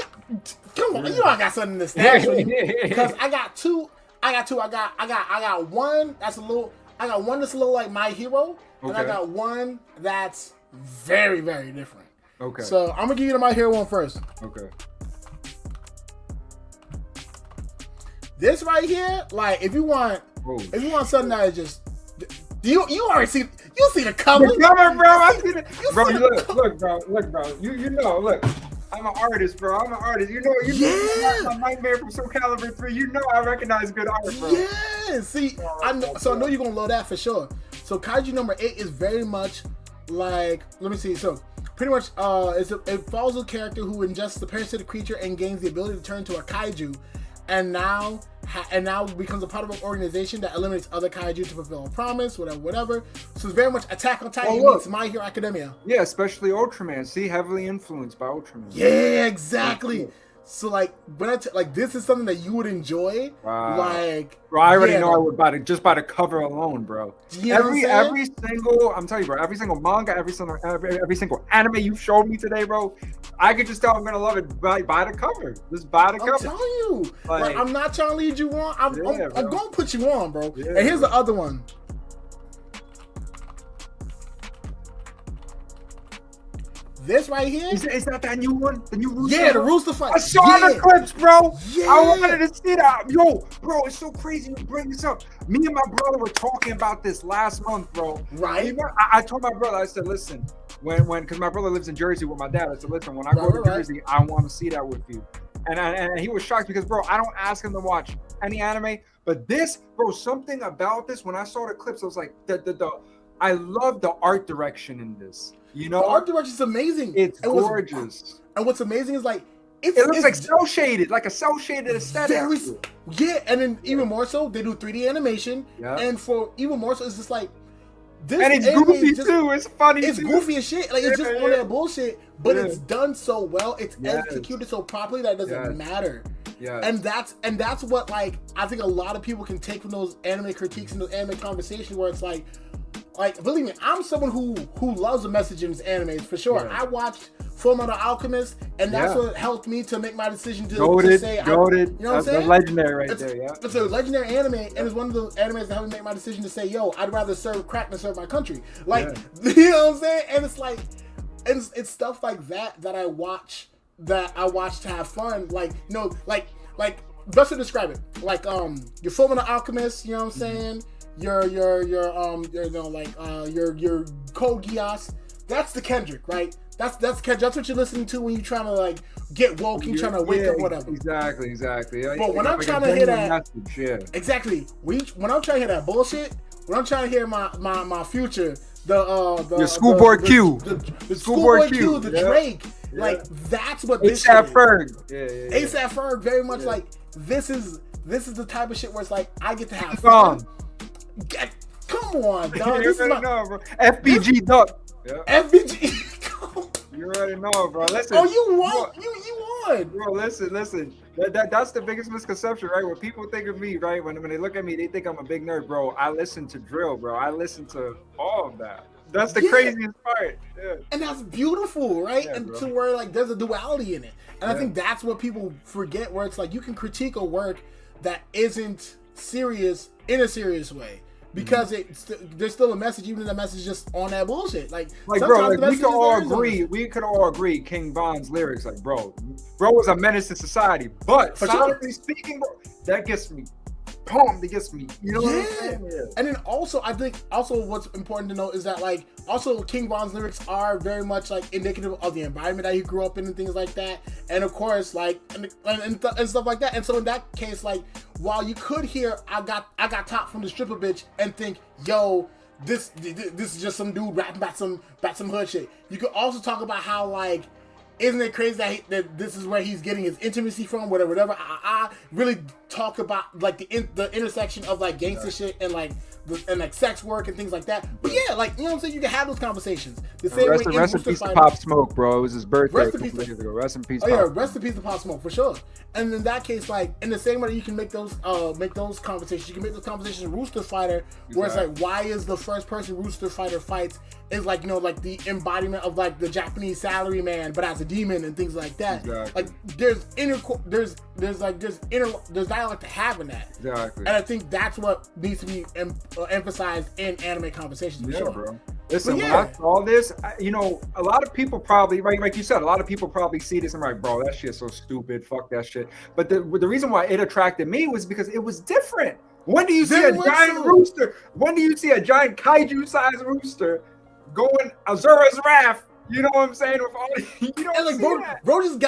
come on. You know I got something in the stash because I got two. I got one that's a little. I got one that's a little like My Hero, and I got one that's very, very different.
Okay.
So I'm gonna give you the My Hero one first.
Okay.
This right here, like if you want something that is just, you already see the cover.
The cover, bro. I see it. Bro, look, bro. You know, look. I'm an artist, bro. You know my Nightmare from Soul Calibur 3. You know I recognize good art, bro.
Yeah. See, I know you're gonna love that for sure. So Kaiju number 8 is very much like, let me see. So pretty much, it follows a character who ingests the parasitic creature and gains the ability to turn into a kaiju, and now becomes a part of an organization that eliminates other kaiju to fulfill a promise, whatever. So it's very much Attack on Titan meets My Hero Academia.
Yeah, especially Ultraman. See, heavily influenced by Ultraman.
Yeah, exactly. So like when this is something that you would enjoy.
Wow.
Like,
bro, I already know I would buy it just by the cover alone, bro.
You know
every single, I'm telling you, bro, every single manga, every single anime you showed me today, bro, I could just tell I'm gonna love it by the cover. Just buy the cover.
I'm telling you, like I'm not trying to lead you on. I'm gonna put you on, bro. Yeah, and here's the other one. This right here
is that new one? The new Rooster?
Yeah, the Rooster fight.
I saw the clips, bro. Yeah. I wanted to see that. Yo, bro, it's so crazy you bring this up. Me and my brother were talking about this last month, bro.
Right.
I told my brother, I said, listen, because my brother lives in Jersey with my dad, I said, listen, when I go to Jersey, I want to see that with you. And he was shocked because, bro, I don't ask him to watch any anime, but this, bro, something about this, when I saw the clips, I was like, I love the art direction in this. You know,
the art direction is amazing.
It's gorgeous.
And what's amazing is like
it looks like cell shaded, like a cell shaded aesthetic.
And then even more so, they do 3D animation. Yeah. And for even more so, it's just like
this. And it's goofy too. It's funny.
It's goofy as shit. Like it's just all that bullshit, but it's done so well. It's executed so properly that it doesn't matter. Yeah. And that's what like I think a lot of people can take from those anime critiques and those anime conversations where it's like believe me, I'm someone who loves a message in his animes for sure. Yeah. I watched Fullmetal Alchemist, and that's what helped me to make my decision to say,
you know what I'm saying? That's legendary there, yeah.
It's a legendary anime, and it's one of the animes that helped me make my decision to say, yo, I'd rather serve crack than serve my country. Like, you know what I'm saying? And it's like, it's stuff like that I watch to have fun. Like, you know, like best to describe it. Like, your Fullmetal Alchemist, you know what I'm saying? Your Code Geass, that's the Kendrick, right? That's Kendrick. That's what you're listening to when you're trying to like get woke, you're trying to wake up, whatever.
Exactly.
But when I'm trying to hear that, exactly. When I'm trying to hear that bullshit, when I'm trying to hear my future, the
Schoolboy Q,
the Schoolboy Q, the Drake, like that's what this
A$AP Ferg.
A$AP Ferg, very much like this is the type of shit where it's like I get to have fun. Come on, dog. This is
bro. FBG Duck. Yeah.
FBG.
You already know, bro. Listen.
Oh, you won. You won.
Bro, listen. That's the biggest misconception, right? When people think of me, right? When they look at me, they think I'm a big nerd, bro. I listen to drill, bro. I listen to all of that. That's the craziest part. Yeah.
And that's beautiful, right?
Yeah,
and
bro.
to where like there's a duality in it. And I think that's what people forget, where it's like you can critique a work that isn't serious in a serious way. Because there's still a message, even if the message is just on that bullshit. Like
bro, like we could all agree King Von's lyrics, like bro was a menace to society. But sonically speaking, bro, that gets me pumped. It gets me, you know what I'm saying? Yeah.
And then also, I think what's important to note is that like also King Von's lyrics are very much like indicative of the environment that he grew up in and things like that. And of course, like and stuff like that. And so in that case, like while you could hear I got top from the stripper bitch and think, yo, this is just some dude rapping about some hood shit. You could also talk about how like, isn't it crazy that this is where he's getting his intimacy from, whatever. I really talk about like the intersection of like gangster shit and like sex work and things like that. But yeah, like, you know what I'm saying, you can have those conversations. The same
rest in peace to Pop Smoke, bro. It was his birthday. Rest in peace
to Pop Smoke, for sure. And in that case, like in the same way you can make those conversations, you can make those conversations Rooster Fighter, where it's like, why is the first person Rooster Fighter fights is like, you know, like the embodiment of like the Japanese salary man, but as a demon and things like that.
Exactly.
Like there's dialogue to have in that.
Exactly.
And I think that's what needs to be emphasized in anime conversations. For sure.
Bro. Listen, when I saw this, you know, a lot of people probably, right, like you said, a lot of people probably see this and like, bro, that shit's so stupid. Fuck that shit. But the reason why it attracted me was because it was different. When do you see a giant rooster? When do you see a giant kaiju-sized rooster going Azura's Wrath? You know what I'm saying? With all, you don't and like, see that.
Bro just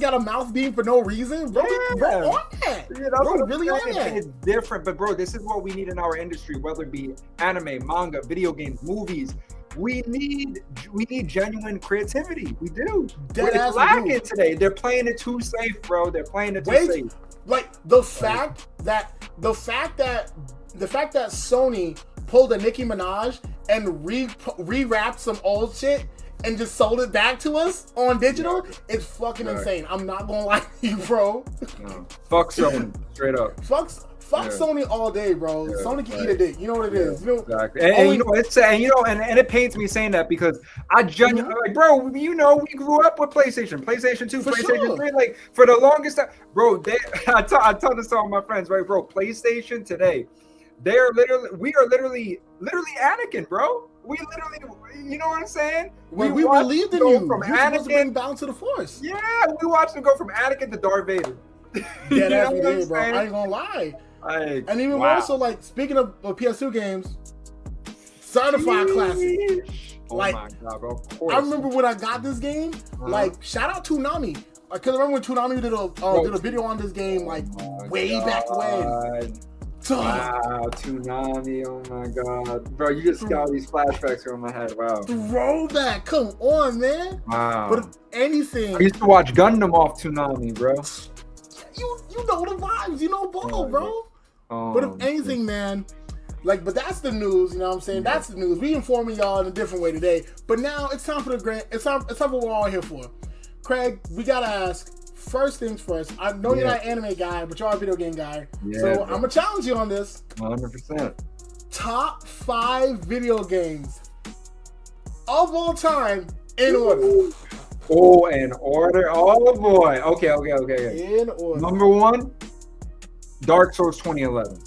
got a mouth beam for no reason. Bro on that.
Yeah, bro, really on that. It's different, but bro, this is what we need in our industry, whether it be anime, manga, video games, movies. We need genuine creativity. We do. It's lacking today. They're playing it too safe, bro. They're playing it too safe.
Like the fact that Sony pulled a Nicki Minaj and re-rapped some old shit and just sold it back to us on digital, it's fucking insane. I'm not gonna lie to you, bro.
No. Fuck Sony, straight up.
Fuck Sony all day, bro. Yeah, Sony can eat a dick. You know what it is. You know,
exactly. And you know, it's and it pains me saying that because I genuinely like, bro. You know, we grew up with PlayStation 2, PlayStation 3. Like for the longest time, bro. I tell this to all my friends, right, bro? PlayStation today, we are literally Anakin, bro. We literally, you know what I'm saying?
When we believed in you, from Anakin bring Bound to the Force.
Yeah, we watched him go from Anakin to Darth Vader.
Yeah, that's what it is, bro. I ain't gonna lie. And even more so, like, speaking of PS2 games, Certified Classic.
Oh
like,
my God, bro. Of course.
I remember when I got this game, like, shout out Toonami. Because I remember when Toonami did a video on this game, like, way back when.
Wow, Toonami, oh my God. Bro, you just got all these flashbacks going in my head. Wow.
Throwback, come on, man.
Wow.
But if anything,
I used to watch Gundam off Toonami, bro.
You know the vibes, you know ball, bro. But if anything, man, like, but that's the news, you know what I'm saying? That's the news. We informing y'all in a different way today. But now it's time for it's time for what we're all here for. Craig, we gotta ask. First things first, I know you're not an anime guy, but you're a video game guy. So I'm going to challenge you on this.
100%.
Top 5 video games of all time in order.
Oh, in order? Oh, boy. Okay.
In order.
Number 1, Dark Souls 2011.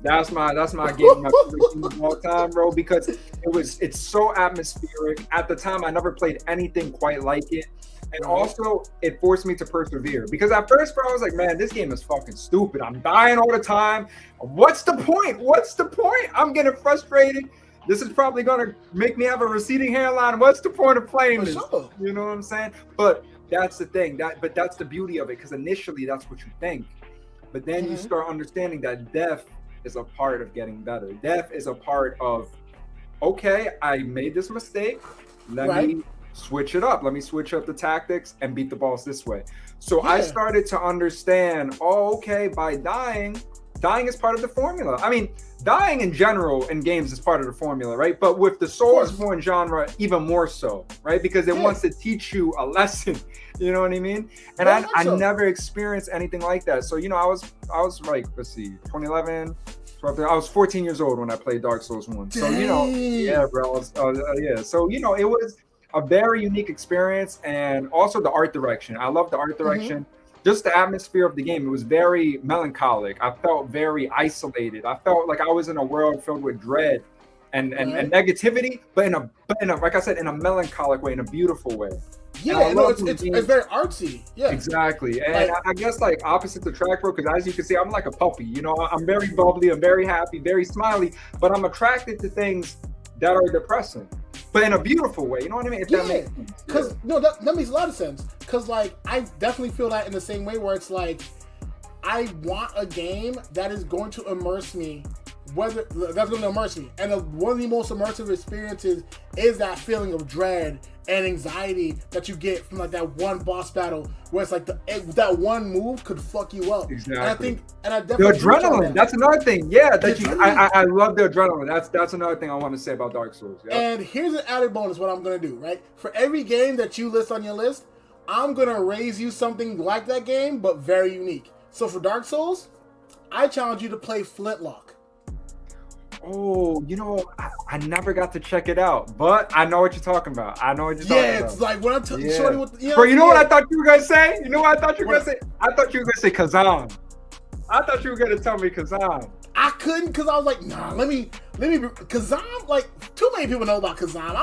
That's my game, my favorite game of all time, bro, because it's so atmospheric. At the time, I never played anything quite like it. And also, it forced me to persevere. Because at first, bro, I was like, man, this game is fucking stupid. I'm dying all the time. What's the point? I'm getting frustrated. This is probably going to make me have a receding hairline. What's the point of playing this?
Sure.
You know what I'm saying? But that's the thing. But that's the beauty of it. Because initially, that's what you think. But then you start understanding that death is a part of getting better. Death is a part of, okay, I made this mistake. Let me switch it up. Let me switch up the tactics and beat the boss this way. So I started to understand, by dying is part of the formula. I mean, dying in general in games is part of the formula, right? But with the Soulsborne genre, even more so, right? Because it wants to teach you a lesson. You know what I mean? And I never experienced anything like that. So, you know, I was like, let's see, 2011, I was 14 years old when I played Dark Souls 1. So,
Dang.
you know, yeah, bro. Yeah. So, you know, it was a very unique experience, and also the art direction. I love the art direction. Just the atmosphere of the game. It was very melancholic. I felt very isolated. I felt like I was in a world filled with dread and negativity, but in a like I said, in a melancholic way, in a beautiful way.
Yeah, no, it's very artsy. Yeah,
exactly. And like, I guess like opposite the track, bro, because as you can see, I'm like a puppy. You know, I'm very bubbly, I'm very happy, very smiley, but I'm attracted to things that are depressing, but in a beautiful way. You know what I mean? If that makes sense.
Because no, that makes a lot of sense. Because like I definitely feel that in the same way, where it's like I want a game that is going to immerse me. That's going to immerse me, and one of the most immersive experiences is that feeling of dread and anxiety that you get from like that one boss battle, where it's like that one move could fuck you up.
Exactly.
And I definitely
the adrenaline. That's another thing. Yeah, I love the adrenaline. That's another thing I want to say about Dark Souls. Yep.
And here's an added bonus. What I'm going to do, right? For every game that you list on your list, I'm going to raise you something like that game, but very unique. So for Dark Souls, I challenge you to play Flintlock.
Oh, you know, I never got to check it out, but I know what you're talking about.
Yeah, it's like when I'm shorty with the,
bro, you know what I thought you were gonna say? You know what I thought you were gonna say? I thought you were gonna say Kazan. I thought you were gonna tell me Kazan.
I couldn't, because I was like, nah, let me Kazan, like too many people know about Kazan.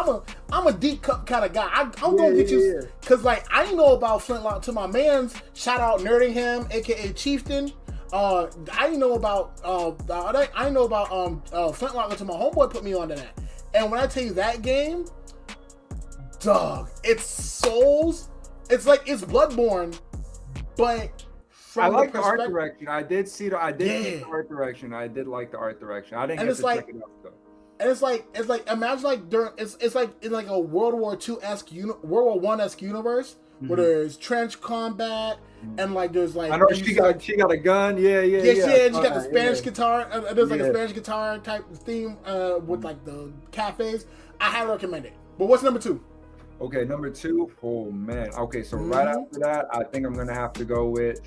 I'm a deep cut kind of guy. I'm gonna get you, because like I didn't know about Flintlock to my man's. Shout out Nerdingham, aka Chieftain. I didn't know about Flintlock until my homeboy put me onto that. And when I tell you that game, dog, it's Souls. It's like it's Bloodborne, but from
I like the art direction. I did see the art direction. I did like the art direction. I didn't get to check it out though. And
it's like imagine like during it's like in like a World War II-esque World War I-esque universe where there's trench combat. And like there's like
I know she got a gun. Yeah.
She got the Spanish guitar. There's like a Spanish guitar type theme with like the cafes. I highly recommend it. But what's number 2?
Okay, number 2. Oh man. Okay, so right after that, I think I'm gonna have to go with.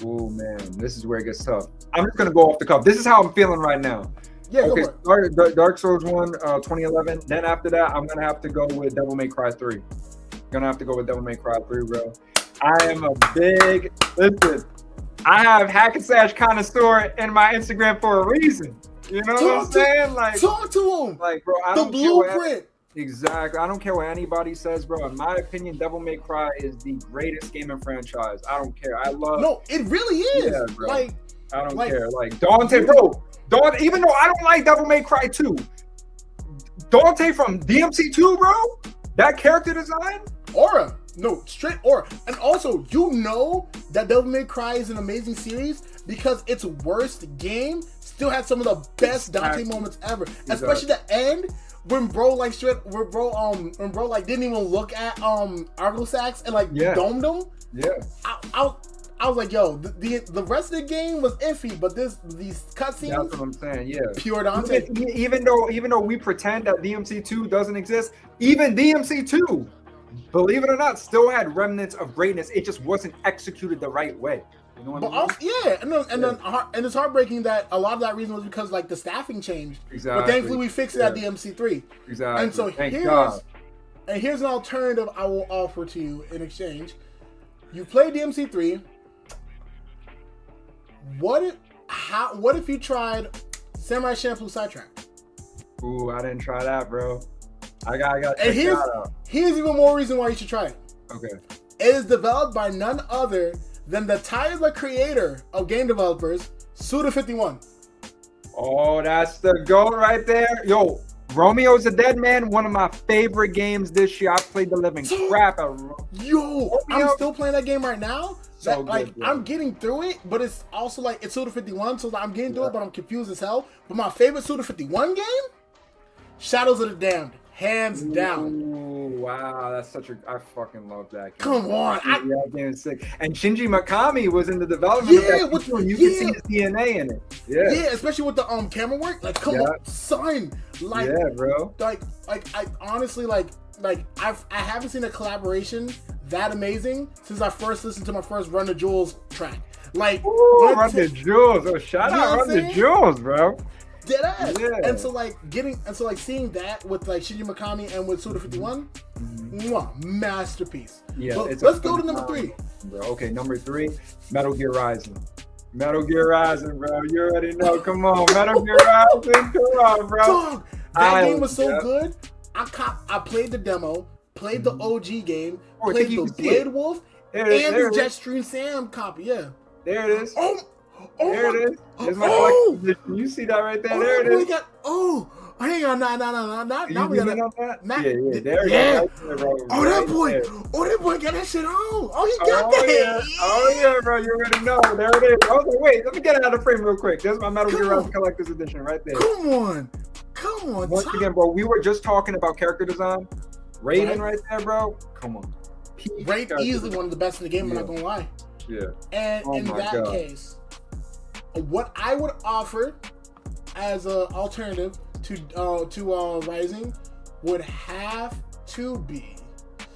Oh man, this is where it gets tough. I'm just gonna go off the cuff. This is how I'm feeling right now.
Yeah.
Okay. Dark Souls 1, 2011. Then after that, I'm gonna have to go with Devil May Cry 3. Gonna have to go with Devil May Cry 3, bro. I am a big listen. I have hack and slash connoisseur in my Instagram for a reason. You know what I'm saying? Like,
talk to him.
Like, bro, I don't care what exactly. I don't care what anybody says, bro. In my opinion, Devil May Cry is the greatest game in franchise. I don't care. I love.
No, it really is.
Yeah, bro.
Like,
I don't care. Like Dante, bro. Dante. Even though I don't like Devil May Cry 2, Dante from DMC2, bro. That character design.
Aura. No, straight Aura. And also, you know that Devil May Cry is an amazing series because its worst game still had some of the best Dante moments ever. Especially the end when bro like didn't even look at Argosax and like domed him.
Yeah.
I was like, yo, the rest of the game was iffy, but these cutscenes.
That's what I'm saying. Yeah.
Pure Dante.
Even though we pretend that DMC2 doesn't exist, even DMC2, believe it or not, still had remnants of greatness. It just wasn't executed the right way. You know what I mean?
And it's heartbreaking that a lot of that reason was because like the staffing changed.
Exactly.
But thankfully we fixed it at DMC3.
Exactly.
And so here's an alternative I will offer to you in exchange. You play DMC3. What if you tried Samurai Champloo Sidetrack?
Ooh, I didn't try that, bro. I got.
And here's even more reason why you should try it.
Okay.
It is developed by none other than the Tyler creator of game developers, Suda51.
Oh, that's the GOAT right there. Yo, Romeo's a Dead Man, one of my favorite games this year. I played the living crap out of
Yo, I'm still playing that game right now. So good, I'm getting through it, but it's also like it's Suda51, so I'm getting through it, but I'm confused as hell. But my favorite Suda51 game, Shadows of the Damned, hands down.
Ooh, wow, that's I fucking love that game.
Come on,
that game is sick. And Shinji Mikami was in the development of that too, and you can see his DNA in it. Yeah,
especially with the camera work. Like, come on, son. Like,
yeah, bro.
Like I honestly like I haven't seen a collaboration that amazing since I first listened to my first Run the Jewels track. Like,
Run the Jewels. Oh, shout out Run the Jewels, bro.
Deadass. Yeah. And so seeing that with like Shinji Mikami and with Suda 51, masterpiece. Yeah. But let's go to number 3.
Bro. Okay, number 3, Metal Gear Rising. Metal Gear Rising, bro. You already know. Come on, Metal Gear Rising. Come on, bro.
Dog, that game was so good. I played the demo, played the OG game, played the Blade Wolf, and the Jetstream Sam copy. Yeah.
There it is.
Oh
there it is. There's my collection edition. You see that right there? There it is.
Hang on, now we got
that. Yeah, there we go.
Oh, that boy got that shit on. Oh, he got that.
Yeah. Oh yeah, bro, you already know. There it is. I was like, wait, let me get it out of the frame real quick. There's my Metal Gear Rising Collector's Edition right there.
Come on.
Once again, bro, we were just talking about character design. Raiden right there, bro. Come on.
Raiden easily one of the best in the game. I'm not gonna lie.
Yeah.
And in that case, what I would offer as an alternative to Rising would have to be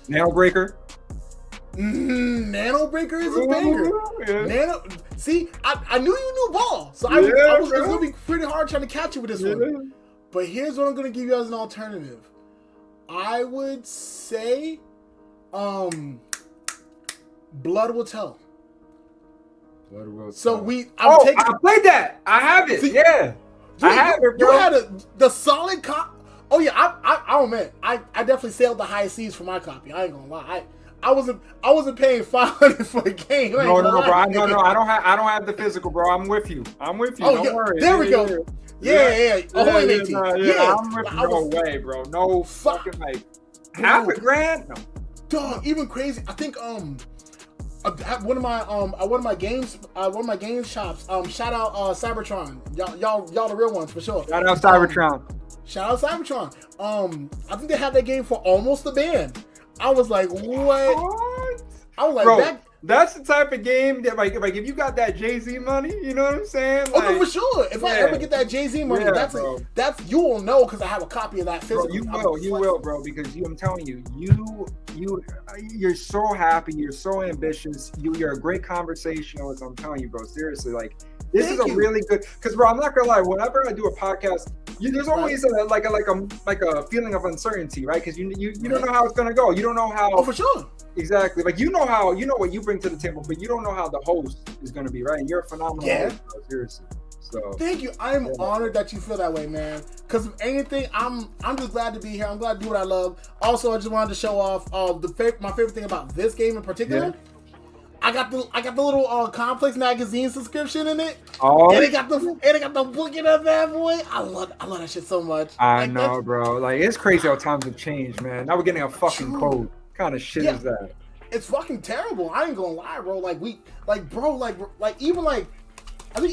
Nano Breaker.
Nano Breaker is a banger. Yeah. See, I knew you knew ball, so it was gonna be pretty hard trying to catch you with this one. But here's what I'm gonna give you as an alternative. I would say, Blood Will Tell. So I
played that. I have it. Yeah. I have it, bro.
You had the solid cop. Oh yeah, I definitely sailed the high seas for my copy. I ain't gonna lie. I wasn't paying $500 for a game.
No, bro. I don't have the physical, bro. I'm with you. Don't worry.
There we go. Yeah. I'm with you.
No way, bro. No fucking like $500. No.
Dog, even crazy. I think one of my games shops. Shout out Cybertron. Y'all the real ones for sure.
Shout out Cybertron.
I think they had that game for almost a band. I was like, what? I was like,
bro, that's the type of game that like if you got that Jay-Z money, you know what I'm saying?
Like, no, for sure. If I ever get that Jay-Z money, that's you will know because I have a copy of that physical.
Bro, you will, bro, because I'm telling you, you're so happy, you're so ambitious, you're a great conversationalist. I'm telling you, bro, seriously, like this is a really good. Because, bro, I'm not gonna lie. Whenever I do a podcast, there's always a feeling of uncertainty, right? Because you don't know how it's gonna go. You don't know how.
Oh, for sure.
Exactly. Like you know what you bring to the table, but you don't know how the host is gonna be, right? And you're a phenomenal host, bro, seriously. So
thank you. I'm honored that you feel that way, man. Because if anything, I'm just glad to be here. I'm glad to do what I love. Also, I just wanted to show off my favorite thing about this game in particular. Yeah. I got the little Complex magazine subscription in it.
Oh,
and it got the book in that bad boy. I love that shit so much.
I know, bro. Like it's crazy how times have changed, man. Now we're getting a fucking code. What kind of shit is that?
It's fucking terrible. I ain't gonna lie, bro. I think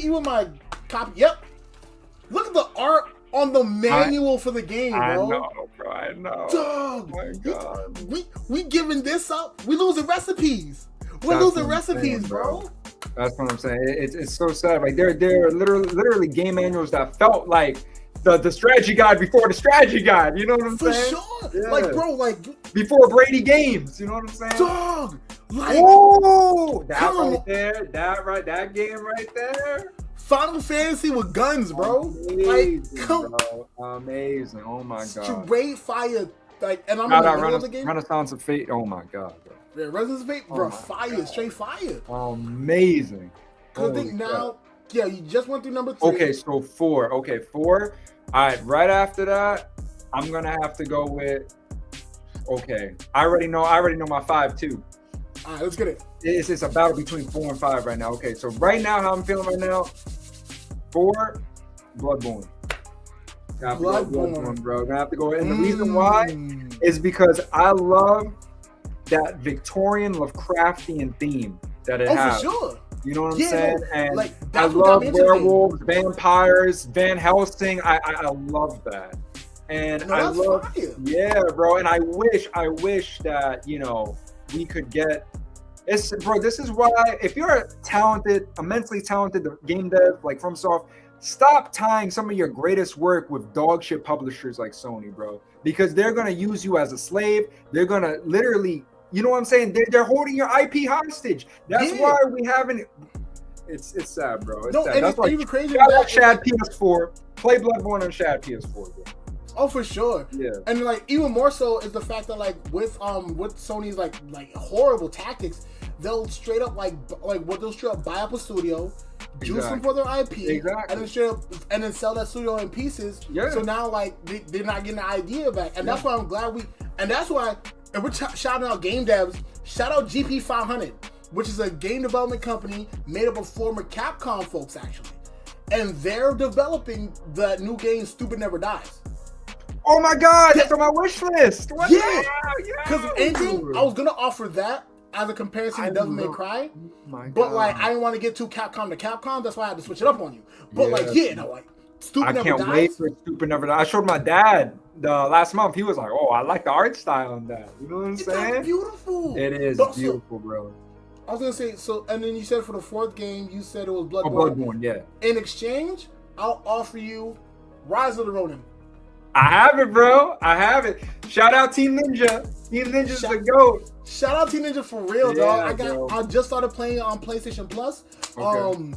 even my copy. Yep. Look at the art on the manual for the game, bro.
I know, bro. I know.
Dog.
Oh my God.
We giving this up. We losing recipes. We're losing recipes, bro.
That's what I'm saying. It's so sad. Like there are literally game manuals that felt like the strategy guide before the strategy guide. You know what I'm saying?
For sure. Yeah. Like, bro,
before Brady games. You know what I'm saying?
Dog. Like,
that game right there.
Final Fantasy with guns, bro.
Amazing, bro. Amazing. Oh my God.
Straight fire. Like, and I'm in the middle of the game.
Renaissance of Fate. Oh my God, bro.
Yeah, Residence of Fate, bro, fire, straight fire.
Amazing.
Because I think now, you just went through number 3.
Okay, so 4. Okay, 4. All right, right after that, I'm gonna have to go with. Okay, I already know my 5 too.
All right, let's get it.
It's a battle between 4 and 5 right now. Okay, so right now, how I'm feeling right now, 4, Bloodborne. Bloodborne, bro. Gonna have to go. And the reason why is because I love that Victorian Lovecraftian theme that it has.
For sure.
You know what I'm saying? And I love werewolves, vampires, Van Helsing. I love that. And I love fire. Yeah, bro. And I wish that, we could get bro, this is why if you're a talented, immensely talented game dev like FromSoft, stop tying some of your greatest work with dog shit publishers like Sony, bro. Because they're gonna use you as a slave. They're gonna literally You know what I'm saying? They're holding your IP hostage. That's why we haven't. It's sad, bro. It's sad. That's why
even crazy.
Shad PS4. Play Bloodborne on Shad PS4, bro.
Oh, for sure.
Yeah.
And like even more so is the fact that like with Sony's like horrible tactics, they'll straight up they'll straight up buy up a studio, juice them for their IP, and then sell that studio in pieces. Yeah. So now like they're not getting the idea back, and that's why I'm glad and we're shouting out game devs. Shout out GP500, which is a game development company made up of former Capcom folks actually, and they're developing the new game Stupid Never Dies.
Oh my God, that's on my wish list.
What? Yeah, because if anything, I was gonna offer that as a comparison to Devil May Cry, but like I didn't want to get too Capcom to Capcom. That's why I had to switch it up on you. But Stupid Never Dies. I can't wait for Stupid Never Dies.
I showed my dad the last month. He was like, "Oh, I like the art style on that." You know what I'm saying?
It's beautiful.
It is beautiful, bro.
I was gonna say so, and then you said for the fourth game, you said it was Bloodborne.
Oh, Bloodborne, yeah.
In exchange, I'll offer you Rise of the Ronin.
I have it, bro. I have it. Shout out Team Ninja. Team Ninja's the GOAT.
Shout out Team Ninja for real, dog. I just started playing on PlayStation Plus.
Okay.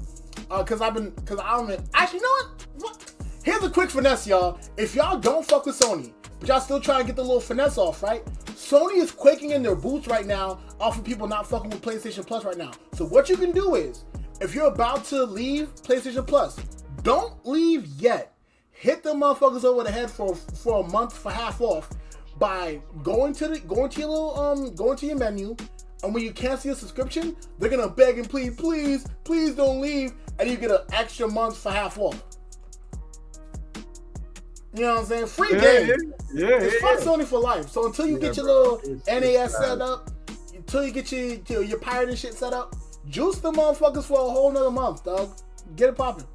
Actually, you know what? Here's a quick finesse, y'all. If y'all don't fuck with Sony, but y'all still trying to get the little finesse off, right? Sony is quaking in their boots right now off of people not fucking with PlayStation Plus right now. So what you can do is, if you're about to leave PlayStation Plus, don't leave yet. Hit the motherfuckers over the head for a month for half off by going to your menu, and when you cancel your subscription, they're gonna beg and plead, please don't leave, and you get an extra month for half off. You know what I'm saying? Free game. It's fuck Sony for life. So until you get your little NAS set up, until you get your pirating shit set up, juice the motherfuckers for a whole nother month, dog. Get it popping.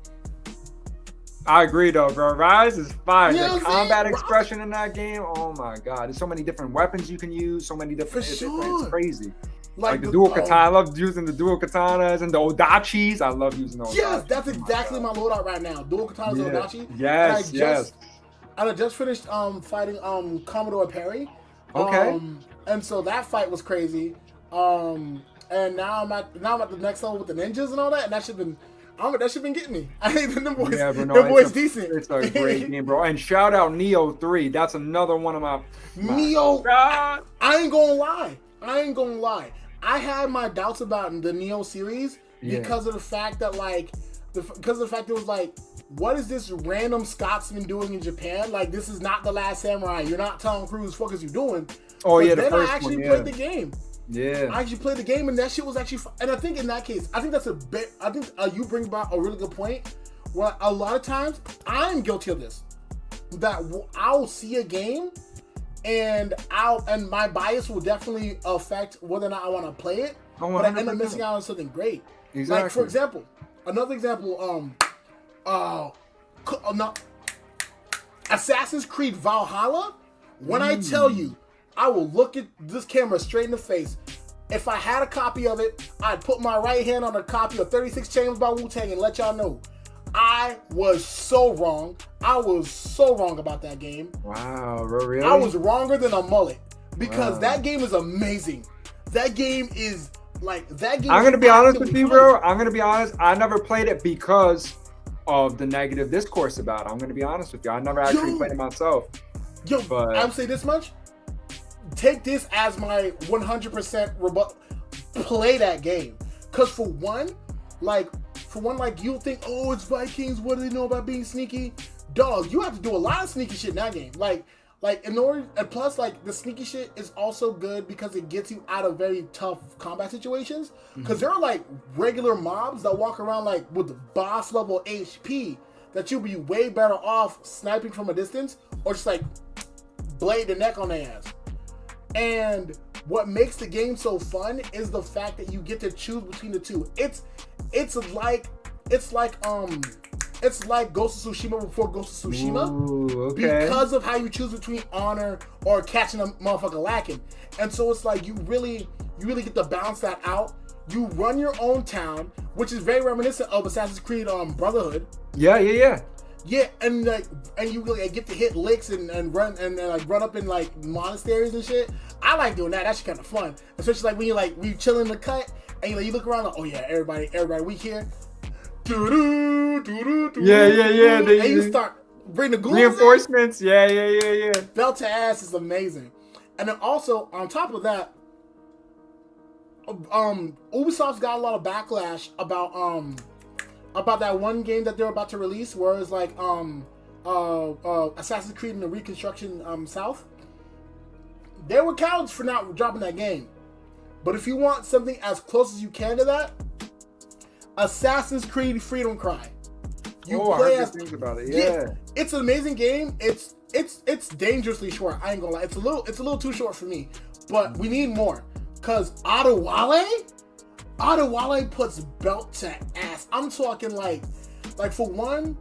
I agree though, bro. Rise is fire. The combat expression in that game, oh my God. There's so many different weapons you can use, so many different, it's crazy. Like the dual katana. I love using the dual katanas and the odachis. I love using those.
Yes, that's exactly my loadout right now. Dual katanas and odachi.
Yes.
I just finished fighting Commodore Perry.
Okay.
And so that fight was crazy. And now I'm at the next level with the ninjas and all that, and that shit been getting me. I think them boys, boys decent.
It's a great game, bro. And shout out Neo 3. That's another one of my
Neo. God. I ain't gonna lie. I had my doubts about the Neo series because of the fact that it was like, what is this random Scotsman doing in Japan? Like, this is not The Last Samurai. You're not Tom Cruise. Fuck is you doing?
Oh,
but then I actually played the game.
Yeah.
I actually played the game, and that shit was actually fun. And I think in that case, I think that's a bit, you bring about a really good point, where a lot of times, I'm guilty of this, that I'll see a game, and my bias will definitely affect whether or not I want to play it, but I end up missing out on something great.
Exactly.
Like, for example, another example, Assassin's Creed Valhalla, when I tell you, I will look at this camera straight in the face. If I had a copy of it, I'd put my right hand on a copy of 36 Chambers by Wu-Tang and let y'all know. I was so wrong. I was so wrong about that game.
Wow, really?
I was wronger than a mullet. Because that game is amazing. That game is
I'm going to be honest with you, bro. I'm going to be honest. I never played it because of the negative discourse about it. I'm going to be honest with you. I never actually played it myself.
But I would say this much. Take this as my 100% rebuttal. Play that game. Because for one, you'll think, oh, it's Vikings. What do they know about being sneaky? Dog, you have to do a lot of sneaky shit in that game. And plus, the sneaky shit is also good because it gets you out of very tough combat situations. Because there are, regular mobs that walk around, with the boss level HP that you'll be way better off sniping from a distance or just, blade the neck on their ass. And what makes the game so fun is the fact that you get to choose between the two. It's like Ghost of Tsushima before Ghost of Tsushima.
Ooh, okay.
Because of how you choose between honor or catching a motherfucker lacking. And so it's like you really get to balance that out. You run your own town, which is very reminiscent of Assassin's Creed Brotherhood.
Yeah.
Yeah, and you like get to hit licks and run and like run up in like monasteries and shit. I like doing that. That's kind of fun, especially like when you chill in the cut and you look around like, oh yeah, everybody we here.
Yeah.
And you start bring the ghouls
reinforcements. Yeah.
Belt to ass is amazing, and then also on top of that, Ubisoft's got a lot of backlash about that one game that they're about to release, where it's like Assassin's Creed in the Reconstruction South. They were cowards for not dropping that game, but if you want something as close as you can to that, Assassin's Creed Freedom Cry.
I heard good things about it. Yeah,
it's an amazing game. It's dangerously short. I ain't gonna lie. It's a little too short for me, but we need more. Cause Adewale puts belt to ass. I'm talking like for one,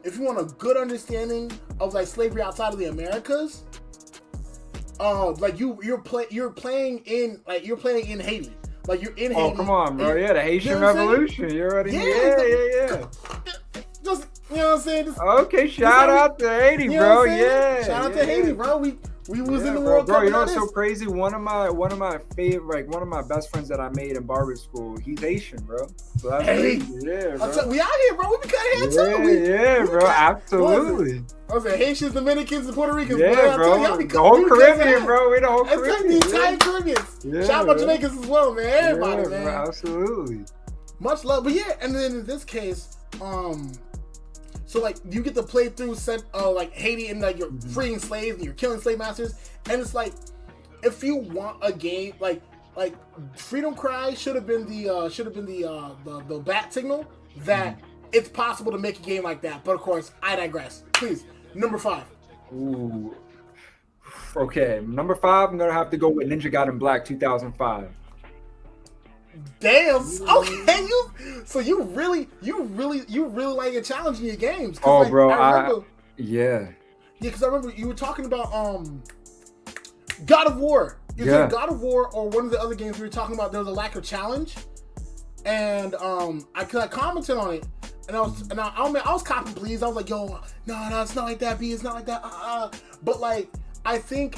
if you want a good understanding of like slavery outside of the Americas, like you're playing in Haiti. Like you're in Haiti.
Oh come on, bro! Yeah, the Haitian Revolution. You're already yeah.
Just you know what I'm saying.
Okay, shout out to Haiti, bro. Yeah,
shout out to Haiti, bro. We was in the World Cup.
Bro, you know what's so crazy? One of my favorite, like one of my best friends that I made in barber school, he's Haitian, bro. So that's crazy. Yeah, bro.
We out here, bro. We be cutting hair too.
Yeah, bro. Absolutely.
I was like Haitians, Dominicans, and Puerto Ricans.
Yeah, bro. The whole Caribbean, bro. We the whole Caribbean.
It's like the entire Caribbean. Shout out to Jamaicans as well, man. Everybody, man.
Bro, absolutely.
Much love, but yeah. And then in this case, so like you get to play through like Haiti and like you're freeing slaves and you're killing slave masters, and it's like if you want a game like Freedom Cry should have been the bat signal that it's possible to make a game like that. But of course, I digress. Please, number 5.
Ooh. Okay, number 5. I'm gonna have to go with Ninja Gaiden Black 2005.
Damn. Okay, you really like a challenge in your games.
Oh,
like,
bro,
yeah, because I remember you were talking about God of War. Either God of War or one of the other games we were talking about. There was a lack of challenge, and I commented on it, and I was copping please. I was like, yo, no, it's not like that. B, it's not like that. But like, I think,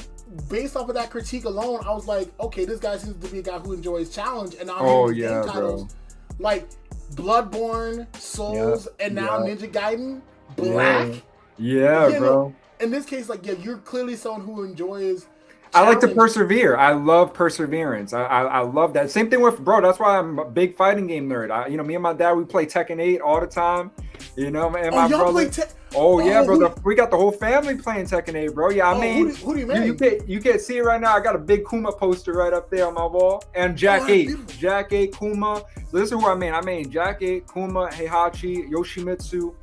based off of that critique alone, I was like, okay, this guy seems to be a guy who enjoys challenge, and now game titles like Bloodborne, Souls, and now Ninja Gaiden Black.
Yeah, bro.
No, in this case, like, you're clearly someone who enjoys challenge.
I like to persevere. I love perseverance. I love that. Same thing with, bro, that's why I'm a big fighting game nerd. Me and my dad, we play Tekken 8 all the time. And my brother. Bro. We got the whole family playing Tekken 8, bro. Yeah, I mean,
who do you mean?
You can't see it right now. I got a big Kuma poster right up there on my wall. And Jack 8. Beautiful. Jack 8, Kuma. So this is who I mean. I mean Jack 8, Kuma, Heihachi, Yoshimitsu.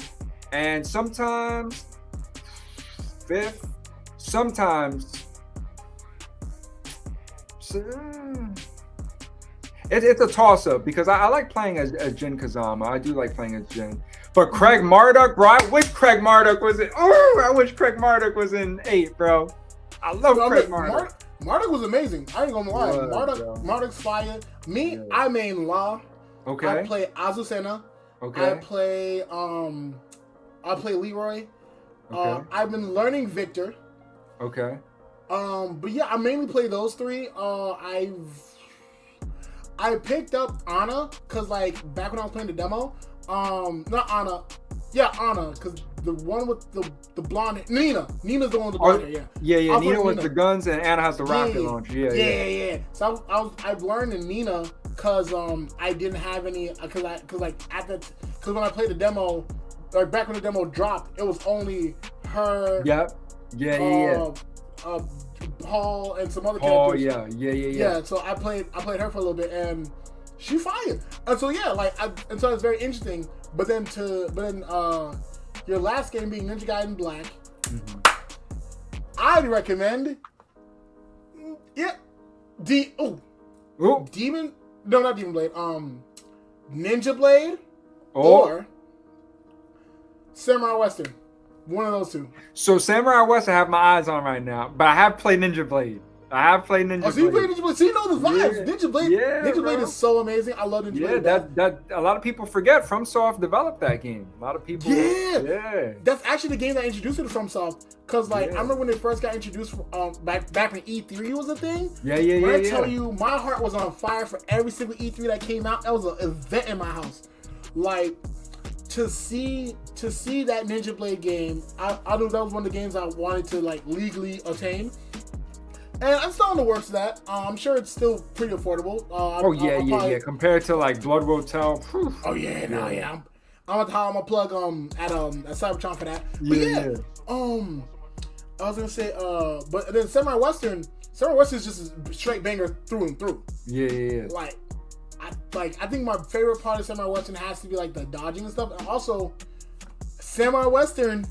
And sometimes 5th. Sometimes it's a toss-up because I like playing as Jin Kazama. I do like playing as Jin. But Craig Marduk, bro, I wish Craig Marduk was in 8, bro. I love Craig Marduk.
Marduk was amazing. I ain't gonna lie. Marduk's fire. Me, yeah. I main La.
Okay.
I play Azucena.
Okay.
I play Leroy. Okay. I've been learning Victor.
Okay.
But yeah, I mainly play those 3. I picked up Ana because like back when I was playing the demo. Not Ana. Yeah, Ana, because the one with the blonde Nina. Nina's the one with the blonde hair, yeah. Yeah,
Nina with the guns and Ana has the rocket launcher. Yeah.
So I've learned in Nina because I didn't have any because when I played the demo, like back when the demo dropped, it was only her.
Yep. Yeah.
Paul and some other characters.
Yeah.
Yeah, so I played her for a little bit and she fired. And so so it's very interesting. But then your last game being Ninja Gaiden Black, I'd recommend Demon Blade. Ninja Blade or Samurai Western. One of those 2.
So Samurai West I have my eyes on right now, but I have played Ninja Blade. I have played Ninja Blade.
So you played Ninja Blade, so you know the vibes.
Yeah.
Ninja Blade,
Yeah,
Ninja Blade
bro.
is so amazing. I love Ninja Blade.
Yeah, that a lot of people forget FromSoft developed that game. A lot of people. Yeah.
That's actually the game that introduced me to FromSoft. Cause like I remember when they first got introduced, back when E3 was a thing. When I tell you, my heart was on fire for every single E3 that came out. That was an event in my house. Like to see that Ninja Blade game, I knew that was one of the games I wanted to like legally obtain. And I'm still in the works of that. I'm sure it's still pretty affordable.
Yeah. Compared to like Blood Hotel. Whew.
Oh yeah. I'm gonna plug at Cybertron for that. But I was gonna say but then Samurai Western is just a straight banger through and through.
Yeah.
I think my favorite part of Samurai Western has to be like the dodging and stuff. And also, Samurai Western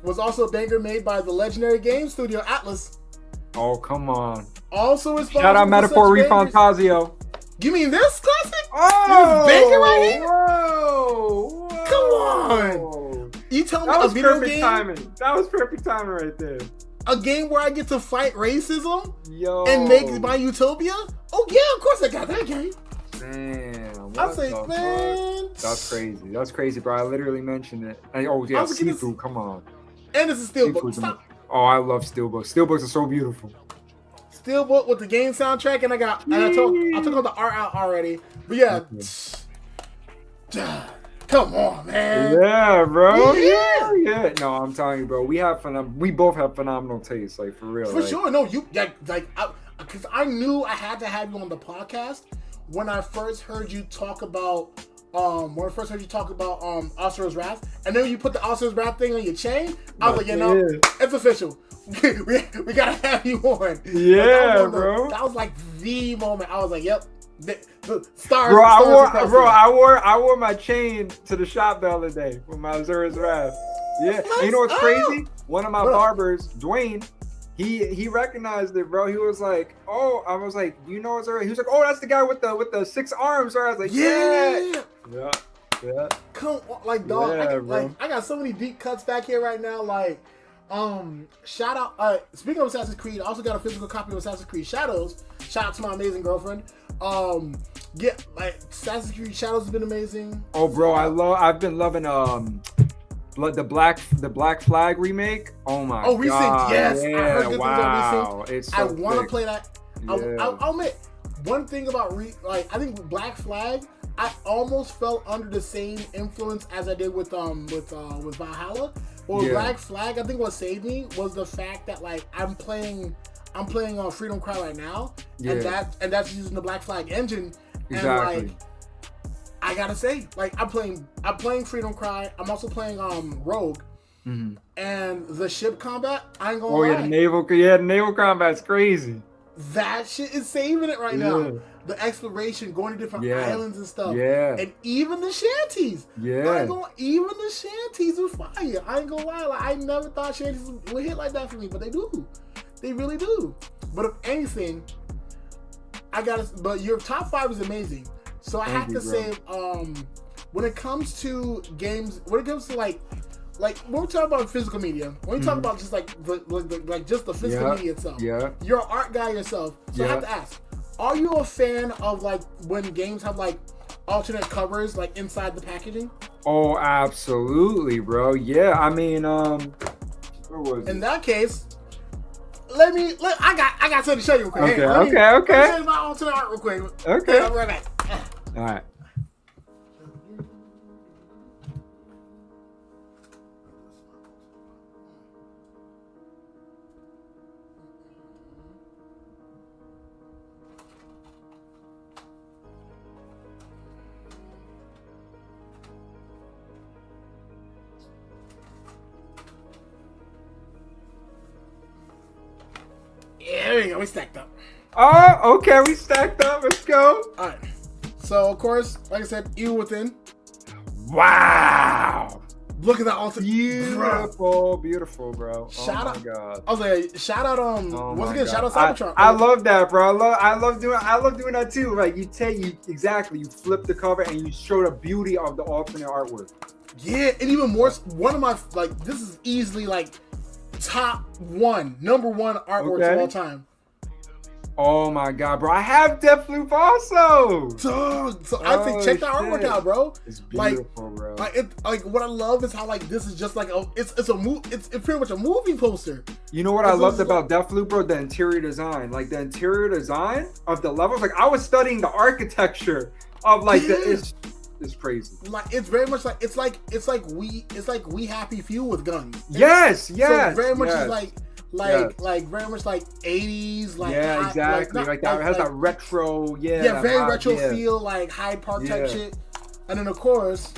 was also a banger made by the legendary game studio Atlas.
Oh, come on.
Also responsible.
Shout out Metaphor Refantazio.
You mean this classic?
Oh,
this banger right here?
Whoa.
Come on. You tell me
that
a
was
video
perfect
game?
Timing. That was perfect timing right there.
A game where I get to fight racism
and
make my utopia? Oh yeah, of course I got that game.
Damn.
I say, man.
That's crazy. That's crazy, bro. I literally mentioned it. Seafood, come on.
And it's a steelbook. Stop.
Oh, I love steelbooks. Steelbooks are so beautiful.
Steelbook with the game soundtrack, and I took all the art out already. But yeah, come on, man.
Yeah, bro. Yeah. No, I'm telling you, bro. We both have phenomenal taste, like for real.
For sure. No, you because I knew I had to have you on the podcast when I first heard you talk about Asura's Wrath, and then you put the Asura's Wrath thing on your chain. I was like, it's official. we gotta have you on.
Yeah, bro.
That was like the moment. I was like, yep. The stars.
Bro, I wore my chain to the shop the other day with my Asura's Wrath. Yeah. And you know what's crazy? One of my barbers, Dwayne, he recognized it, bro. He was like, oh, I was like, you know Azura? He was like, oh, that's the guy with the 6 arms. Or I was like, yeah. Come on, like, dog. I got so many deep cuts back here right now. Like, shout out. Speaking of Assassin's Creed, I also got a physical copy of Assassin's Creed Shadows. Shout out to my amazing girlfriend. Assassin's Creed Shadows has been amazing. Oh, bro, I've been loving the Black Flag remake. Oh my god.
Oh, Resync, yes.
Yeah,
I heard good things on Resync.
It's so
I want to
thick.
play that.
Yeah.
I'll admit one thing about I think Black Flag, I almost felt under the same influence as I did with Valhalla. But with Black Flag, I think what saved me was the fact that like I'm playing Freedom Cry right now, and that's using the Black Flag engine.
Exactly.
And like I gotta say, like I'm playing Freedom Cry. I'm also playing Rogue, and the ship combat. I ain't gonna lie.
The naval combat's crazy.
That shit is saving it right now. The exploration, going to different islands and stuff. Yeah. And even the shanties.
Yeah.
Even the shanties are fire. I ain't gonna lie. Like, I never thought shanties would hit like that for me, but they do. They really do. But if anything, but your top 5 is amazing. So I have to say, when it comes to games, when it comes to like when we're talking about physical media, when we talk about just like just the physical media itself, you're an art guy yourself. So I have to ask, are you a fan of like when games have like alternate covers like inside the packaging?
Oh, absolutely, bro. Yeah, I mean, where was it?
In that case, I got something to show you real quick.
Okay.
Let me show you my alternate art real quick.
Okay.
I'll be right back.
All right.
Yeah, there we go. We stacked up.
Oh, okay. We stacked up. Let's go.
All right. So, of course, like I said, Evil Within.
Wow.
Look at that alternate.
Beautiful, bro.
Shout out.
God.
I was like, shout out. Once again, shout out Cybertron.
I love that, bro. I love doing that too. Like you flip the cover and you show the beauty of the alternate artwork.
Yeah, and even more. One of my this is easily like number one artworks of all time.
Oh my god, bro! I have Deathloop also.
Dog. So I think check the artwork out, bro.
It's beautiful, bro.
Like what I love is how like this is just like it's pretty much a movie poster.
You know what I loved about Deathloop, bro? The interior design, like the interior design of the levels. Like I was studying the architecture of like it's crazy.
Like it's very much like it's like we Happy Few with guns.
Yes.
So very much is like very much like 80s, like
exactly, like that. It has that retro,
very retro feel, like Hyde Park type shit. And then of course,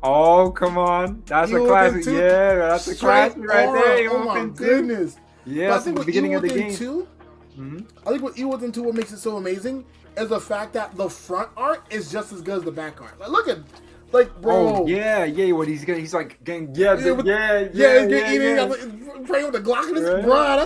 oh come on, that's a classic. That's a classic right there.
Oh my goodness.
Yeah, that's the beginning of the game.
I think what Evil Within 2, what makes it so amazing is the fact that the front art is just as good as the back art. Like look at. Like, bro.
Oh, yeah. What he's like getting,
playing with the Glock in his, bro.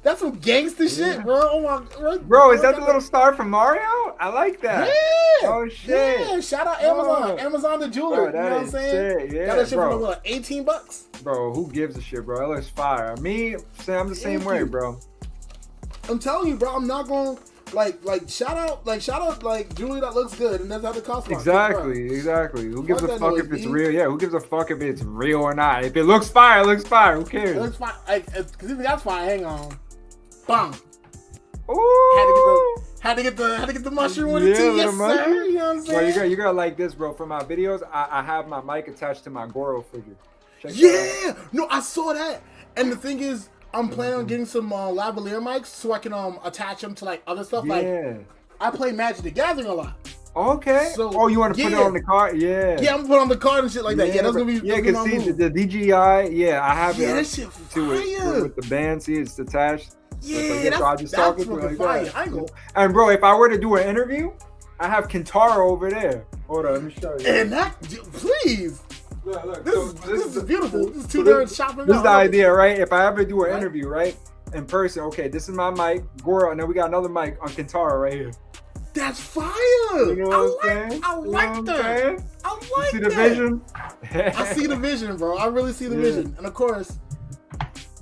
That's some gangster shit, bro. Oh my,
bro, is that the little star from Mario? I like that.
Yeah.
Oh shit.
Yeah. Shout out Amazon. Amazon the jeweler.
Bro,
you know what I'm saying?
Shit. Yeah,
got that shit
bro.
for like $18.
Bro, who gives a shit, bro? That looks fire. Me, I'm the same way, bro.
I'm telling you, bro. I'm not going. Like shout out jewelry that looks good and doesn't have the cost.
Exactly. Who gives a fuck if it's real? Yeah, who gives a fuck if it's real or not? If it looks fire, it looks fire. Who cares?
It looks fire. Cause if that's fire, hang on. Bam.
Ooh.
Had to get the mushroom with it too. Yes, sir. You know what I'm saying?
Well, you gotta like this, bro. For my videos, I have my mic attached to my Goro figure.
No, I saw that. And the thing is, I'm planning on getting some lavalier mics so I can attach them to like other stuff. Like I play Magic the Gathering a lot.
Okay. So, you want to put it on the card? Yeah.
Yeah, I'm gonna put it on the card and shit like that. Yeah, that's gonna be.
Yeah, cause see the DJI. Yeah, I have it.
That shit
to it with the band. See, it's attached.
Yeah, that's fucking fire. I go.
And bro, if I were to do an interview, I have Kintaro over there. Hold on, let me show you.
And that, please.
Look.
This is beautiful. This is two nerds shopping.
This is the idea, right? If I ever do an interview, right, in person, okay, this is my mic, Goro, and then we got another mic on Kintaro right here.
That's fire.
You know what I'm saying?
I like that.
You see the vision?
I see the vision, bro. I really see the vision. And of course,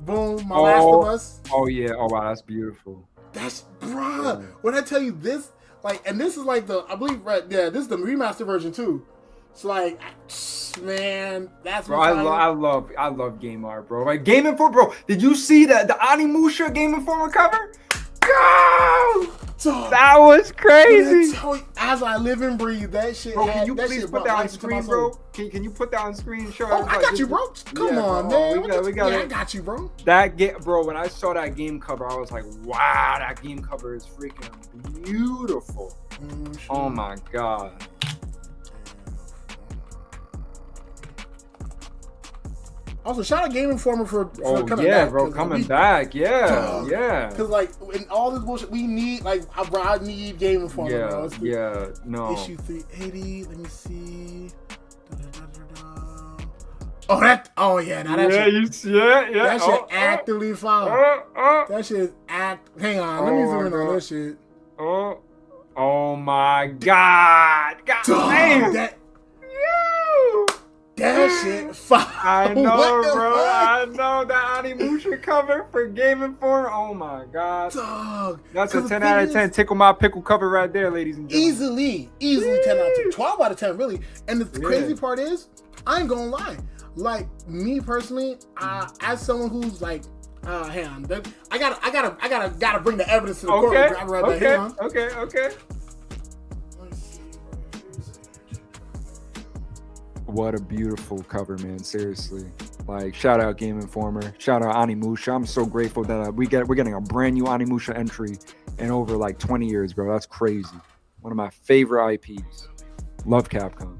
boom, my Last of Us.
Oh yeah. Oh wow, that's beautiful.
That's bruh. When I tell you this, like, and this is like I believe this is the remaster version too. So like, man, that's
bro. I love game art, bro. Like Game Informer, bro. Did you see the Animusha Game Informer cover? Yo! That was crazy.
As I live and breathe, that shit.
Bro, can you please put that on screen, bro? Can you put that on screen and show?
I got you, bro. Come on, man. I got you, bro.
Bro. When I saw that game cover, I was like, wow, that game cover is freaking beautiful. Oh my god.
Also, shout out Game Informer for coming back.
Coming back. Yeah.
Because like in all this bullshit, we need I need Game Informer.
No.
Issue 380. Let me see. Oh that. Oh yeah. Now that shit. That shit actively fire. That shit Hang on. Let me zoom in on that shit.
Oh my god. God damn.
That shit fire.
I know, bro. I know that Animusha cover for Game Informer. Oh my god.
Dog.
That's a 10 out of 10. Tickle my pickle cover right there, ladies and gentlemen.
Easily 10 out of 10. 12 out of 10, really. And the crazy part is, I ain't gonna lie. Like me personally, as someone who's like, hang on, I gotta bring the evidence to the court.
Okay. What a beautiful cover, man. Seriously. Like, shout out Game Informer. Shout out Animusha. I'm so grateful that we're getting a brand new Animusha entry in over like 20 years, bro. That's crazy. One of my favorite IPs. Love Capcom.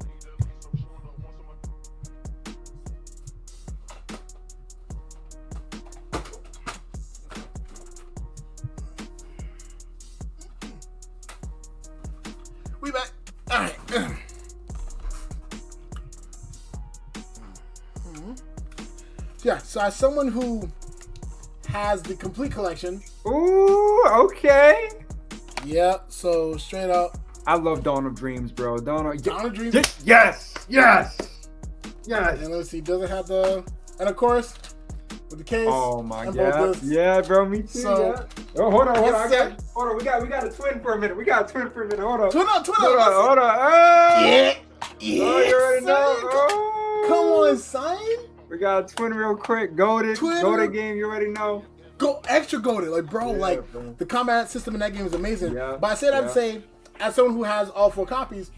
We back. All right. Yeah, so as someone who has the complete collection.
Ooh, okay.
Yeah, so straight up.
I love Dawn of Dreams, bro. Dawn of
Dreams.
Yes.
And let's see, does it have the? And of course, with the case.
Oh my
and
god.
both discs.
Yeah, bro, me too.
So,
yeah. Oh, hold on.
Yes,
Hold on. We got a twin for a minute. Hold on.
Twin up.
Hold on. Oh!
Yeah.
Oh, you already know. Oh.
Come on, son.
We got a twin real quick. Goated game. You already know.
Go extra goated, like bro.
Yeah,
like
bro.
the combat system in that game is amazing.
Yeah,
but I said I'd say, as someone who has all 4 copies,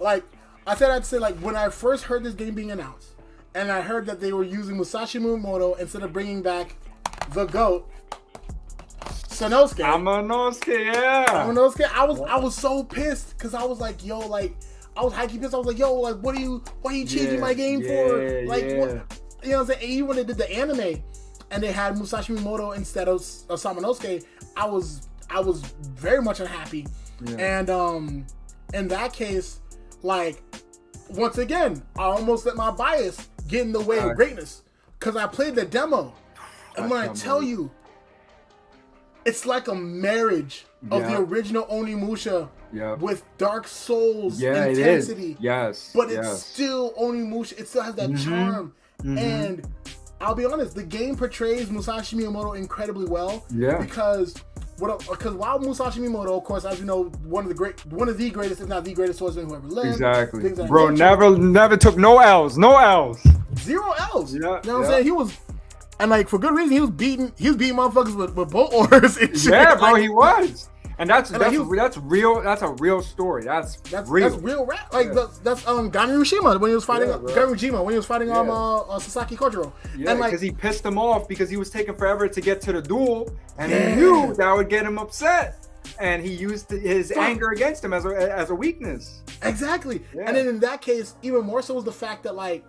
like I said I'd say, like when I first heard this game being announced, and I heard that they were using Musashi Miyamoto instead of bringing back the GOAT, Sanosuke. I was so pissed because I was like, yo, like I was highly pissed. I was like, yo, like what are you changing my game for? Like what? You know what I'm saying? And even when they did the anime and they had Musashi Miyamoto instead of Samanosuke, I was very much unhappy. And in that case, like once again, I almost let my bias get in the way of greatness because I played the demo, and when I tell you, it's like a marriage of the original Onimusha with Dark Souls intensity. But it's still Onimusha. It still has that charm. And I'll be honest, the game portrays Musashi Miyamoto incredibly well. Because while Musashi Miyamoto, of course, as you know, one of the greatest, if not the greatest swordsman who ever lived.
Exactly. Bro, never took no L's. 0 L's.
You know what I'm saying? He was, and like for good reason, he was beating motherfuckers with bolt orders and shit.
Yeah, bro,
like,
he was. And that's real. That's a real story. That's real.
That's real rap. Like that's Ganryushima when he was fighting Ganryujima when he was fighting Sasaki Kojiro.
Yeah, because he pissed him off because he was taking forever to get to the duel, and he knew that would get him upset, and he used his anger against him as a weakness.
Exactly. And then in that case, even more so was the fact that like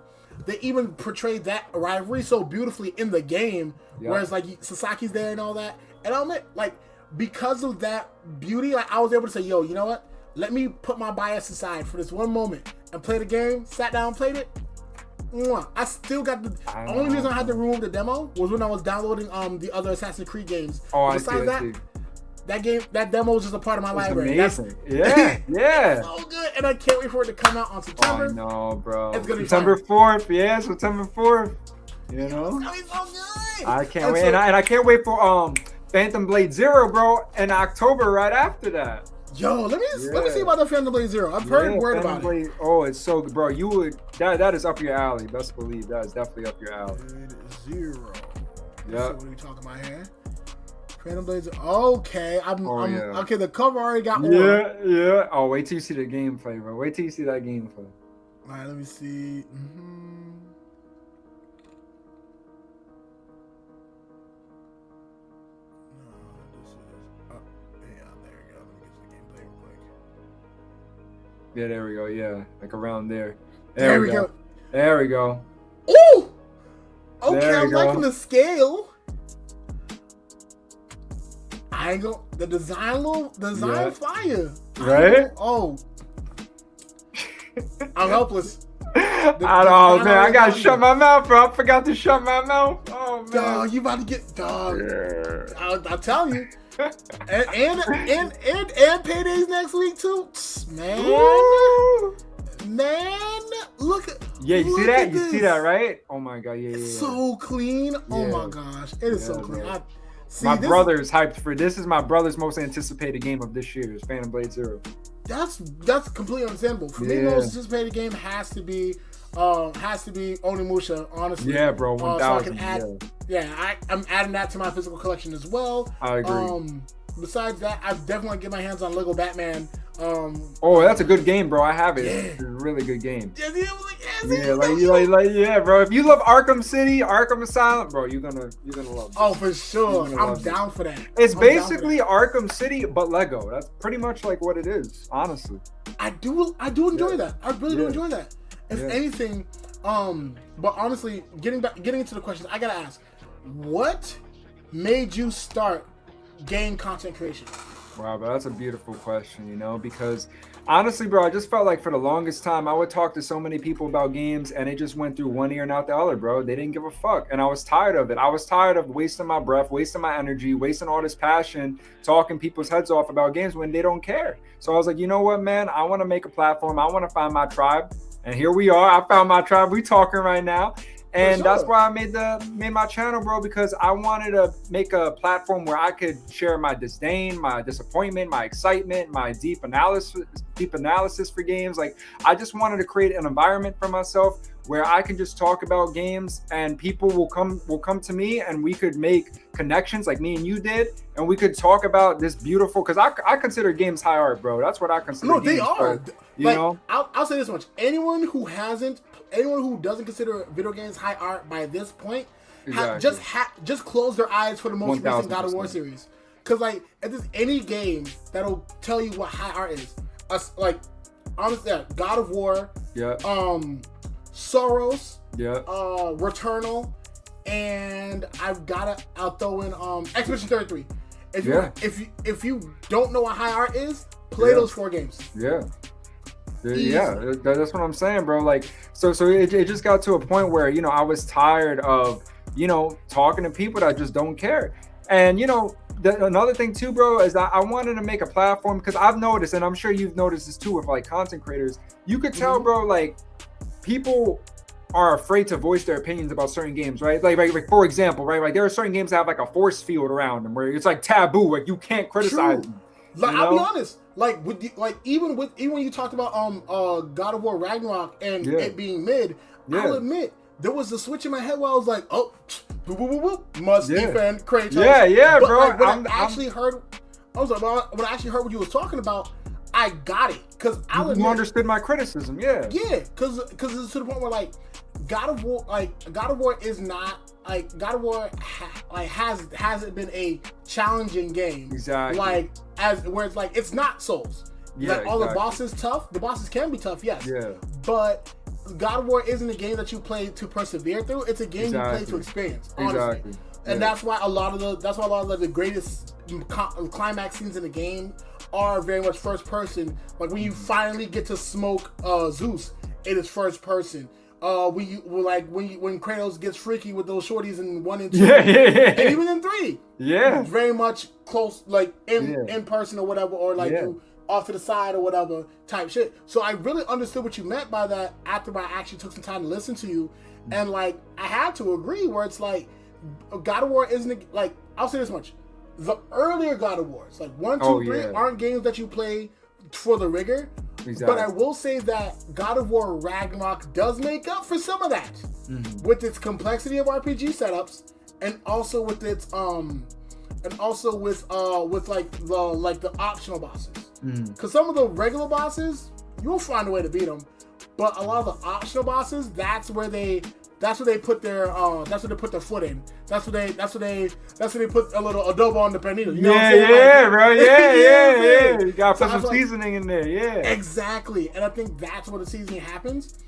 they even portrayed that rivalry so beautifully in the game, whereas like Sasaki's there and all that, and I'll admit like. Because of that beauty, like I was able to say, yo, you know what? Let me put my bias aside for this one moment and play the game. Sat down, played it. I still got the only reason I had to remove the demo was when I was downloading the other Assassin's Creed games. Besides that demo was just a part of my library.
Amazing. It's
so good, and I can't wait for it to come out on September.
I know, bro.
It's gonna be
September 4th. Yeah, September 4th. You know,
it's gonna be so good.
I can't wait, and I can't wait for Phantom Blade Zero, bro, in October right after that.
Yo, let me see about the Phantom Blade Zero. I've heard word about it.
Oh, it's so good, bro. You would that is up your alley. Best believe that is definitely up your alley.
Zero.
Yeah.
What are we talking about here? Phantom Blade Zero. Okay, okay. The cover already got one.
Yeah. Oh, wait till you see the gameplay, bro. Wait till you see that gameplay.
All right, let me see.
Yeah, there we go. Yeah, like around there.
There we go.
There we go.
Ooh! Okay, I'm liking the scale. I ain't go. The design fire.
Right?
I'm helpless.
I know, man. I gotta shut my mouth, bro. I forgot to shut my mouth. Oh man.
Dog, you about to get dog. Yeah. I'll tell you. and paydays next week too, man. Ooh. Man, look at
you see that? You see that, right? Oh my god,
it's so clean. Oh my gosh, it is so clean.
My brother's hyped for this. Is my brother's most anticipated game of this year is Phantom Blade Zero.
That's completely understandable. For me, the most anticipated game has to be Onimusha, honestly.
Yeah, bro, 1,000.
So I can add, I'm adding that to my physical collection as well.
I agree.
Besides that, I definitely want to get my hands on Lego Batman.
That's a good game, bro. I have it. Yeah. It's a really good game. Bro. If you love Arkham City, Arkham Asylum, bro, you're gonna love it.
Oh, for sure. I'm down for that.
It's basically Arkham City, but Lego. That's pretty much like what it is, honestly.
I do enjoy that. I really do enjoy that. If anything, but honestly, getting into the questions, I gotta ask, what made you start game content creation?
Wow, bro, that's a beautiful question, you know, because honestly, bro, I just felt like for the longest time, I would talk to so many people about games and it just went through one ear and out the other, bro. They didn't give a fuck. And I was tired of it. I was tired of wasting my breath, wasting my energy, wasting all this passion, talking people's heads off about games when they don't care. So I was like, you know what, man, I want to make a platform. I want to find my tribe. And here we are. I found my tribe. We talking right now. And that's why I made my channel, bro, because I wanted to make a platform where I could share my disdain, my disappointment, my excitement, my deep analysis for games. Like, I just wanted to create an environment for myself where I can just talk about games and people will come to me and we could make connections like me and you did, and we could talk about this beautiful, because I consider games high art, bro. That's what I consider.
No, they are.
You know,
I'll say this much: anyone who doesn't consider video games high art by this point, just close their eyes for the most recent God of War series. Because like, if there's any game that'll tell you what high art is, like honestly, God of War, Soros, Returnal, and I'll throw in Expedition 33. If you don't know what high art is, play those 4 games.
That's what I'm saying, bro. Like, so it just got to a point where, you know, I was tired of, you know, talking to people that just don't care. And, you know, another thing too, bro, is that I wanted to make a platform, because I've noticed, and I'm sure you've noticed this too with like content creators, you could tell, bro, like people are afraid to voice their opinions about certain games, right? Like for example, right? Like there are certain games that have like a force field around them where it's like taboo, like you can't criticize them.
Like, I'll be honest, like even when you talked about God of War Ragnarok and it being mid, I'll admit there was a switch in my head where I was like, oh, must defend Kratos. But
bro.
Like, when I actually heard what you was talking about, I got it, because
you understood my criticism,
because it's to the point where like God of War is not like God of War hasn't been a challenging game,
exactly,
like where it's like it's not Souls, like all the bosses tough. The bosses can be tough, yes, but God of War isn't a game that you play to persevere through. It's a game you play to experience, honestly. And that's why a lot of the greatest climax scenes in the game are very much first person. Like when you finally get to smoke Zeus, it is first person. When Kratos gets freaky with those shorties in 1 and 2, and even in 3, it's very much close, like in person or whatever, or like you off to the side or whatever type shit. So I really understood what you meant by that after I actually took some time to listen to you, and like I had to agree where it's like God of War isn't like, I'll say this much. The earlier God of Wars, like 1, 2, 3, aren't games that you play for the rigor. Exactly. But I will say that God of War Ragnarok does make up for some of that, with its complexity of RPG setups, and also with its with the optional bosses. Because some of the regular bosses, you'll find a way to beat them, but a lot of the optional bosses, that's where they put their foot in. That's where they put a little adobo on the panito. You know what I'm saying?
Bro. Yeah. You gotta put some seasoning in there.
Exactly. And I think that's where the seasoning happens.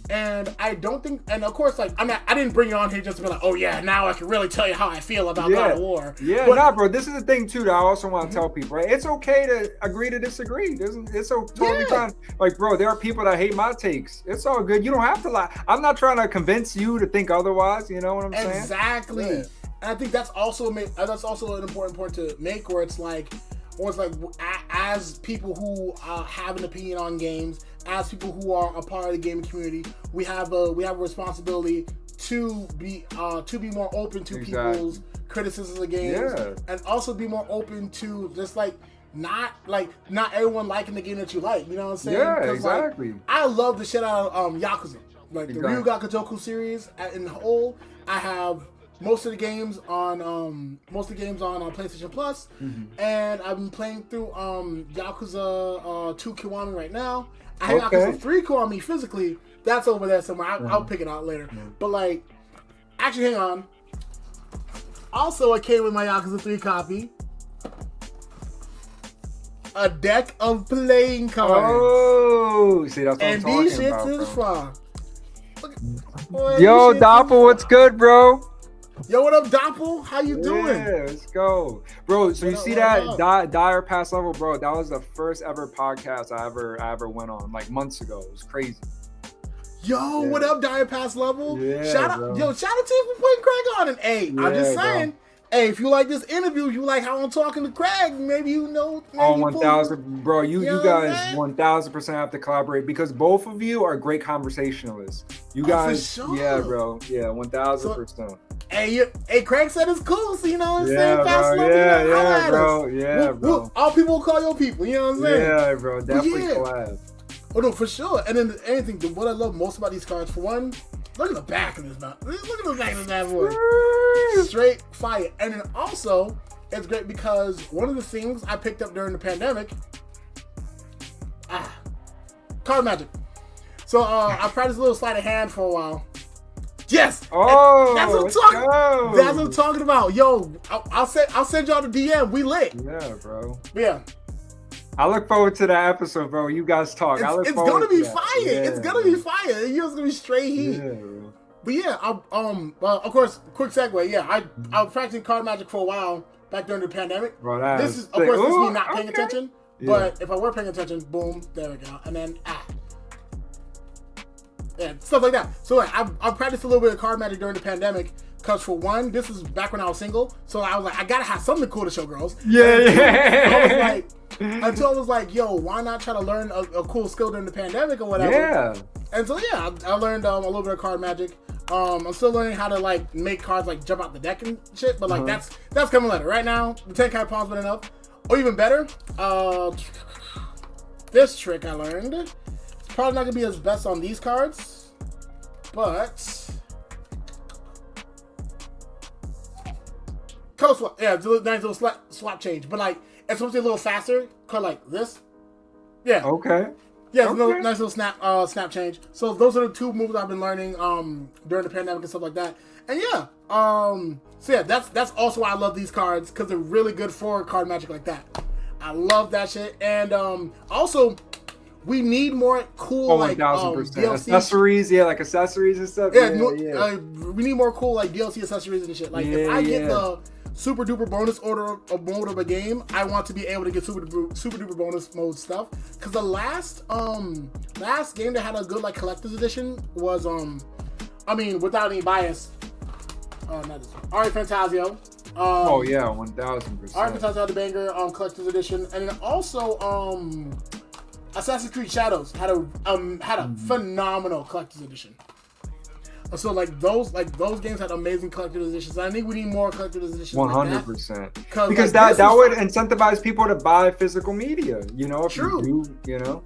And I don't think, and of course, like I didn't bring you on here just to be like, oh yeah, now I can really tell you how I feel about God of War.
Bro. This is the thing too that I also want to tell people, right? It's okay to agree to disagree. It's so totally fine. Like, bro, there are people that hate my takes. It's all good. You don't have to lie. I'm not trying to convince you to think otherwise. You know what I'm saying?
Exactly. And I think that's also an important point to make, where it's like, as people who have an opinion on games, as people who are a part of the gaming community, we have a responsibility to be more open to people's criticisms of games, and also be more open to just like not everyone liking the game that you like. You know what I'm saying?
Yeah, exactly.
Like, I love the shit out of Yakuza, like the Ryuga Kotoku series in the whole. I have most of the games on PlayStation Plus, and I've been playing through Yakuza 2 Kiwami right now. I have Yakuza 3 Kiwami physically. That's over there somewhere. I'll pick it out later. But like, actually, hang on. Also, it came with my Yakuza 3 copy. A deck of playing cards.
Oh, see, that's what I'm talking about.
And these shits is fun.
Yo, Doppel, what's good, bro?
Yo, what up, Doppel? How you doing?
Yeah, let's go, bro. So you see that Dire Pass Level, bro? That was the first ever podcast I ever went on, like months ago. It was crazy.
Yo, what up, Dire Pass Level?
Yeah,
shout out to you for putting Craig on an 8. I'm just saying, Hey, if you like this interview, you like how I'm talking to Craig, maybe you know. Maybe
Oh, 1,000, bro. You
know
guys 1,000% have to collaborate because both of you are great conversationalists. You guys,
for sure.
Yeah, bro. Yeah, 1,000%.
So, hey, Craig said it's cool, so you know what I'm saying?
Bro.
All people call your people, you know what I'm saying?
Yeah, bro. Definitely collab.
Oh, no, for sure. And then anything, what I love most about these cards, for one, look at the back of this bad. Look at the back of this bad boy. Straight fire. And then also, it's great because one of the things I picked up during the pandemic, card magic. So I practiced a little sleight of hand for a while. Yes.
Oh,
that's what I'm talking. That's what I'm talking about. Yo, I'll send y'all the DM. We lit.
Yeah, bro.
Yeah.
I look forward to that episode, bro. You guys talk.
It's gonna be fire. It's gonna be fire. It's gonna be straight heat.
Yeah, bro.
But yeah, well, of course, quick segue. Yeah, I was practicing card magic for a while back during the pandemic.
Bro,
this is, of course, this is me not paying attention. Yeah. But if I were paying attention, boom, there we go. And then yeah, stuff like that. So like, I practiced a little bit of card magic during the pandemic. Because for one, this is back when I was single, so I was like, I gotta have something cool to show girls.
Yeah.
Until I was like, yo, why not try to learn a cool skill during the pandemic or whatever?
Yeah.
And so yeah, I learned a little bit of card magic. I'm still learning how to like make cards like jump out the deck and shit, but like that's coming later. Right now, the 10 card pawn's been enough. Or even better, this trick I learned. It's probably not gonna be as best on these cards, but color swap. Yeah, it's a nice little swap change. But like, it's supposed to be a little faster. Kind of like this. Yeah.
Okay.
Yeah, it's a nice little snap change. So those are the two moves I've been learning during the pandemic and stuff like that. And yeah, so yeah, that's also why I love these cards, because they're really good for card magic like that. I love that shit. And also, we need more cool like DLC
accessories, like accessories and stuff.
Yeah, we need more cool like DLC accessories and shit. Like if I get the super duper bonus mode of a game, I want to be able to get super duper bonus mode stuff. Because the last game that had a good like collector's edition was I mean, without any bias, not this one, Ari Fantasio.
1,000%.
Ari Fantasio, the banger collector's edition, and then also Assassin's Creed Shadows had a phenomenal collector's edition. So like those games had amazing collector's editions. I think we need more collector's editions.
100%. Because that would incentivize people to buy physical media. You know, if you do, you know.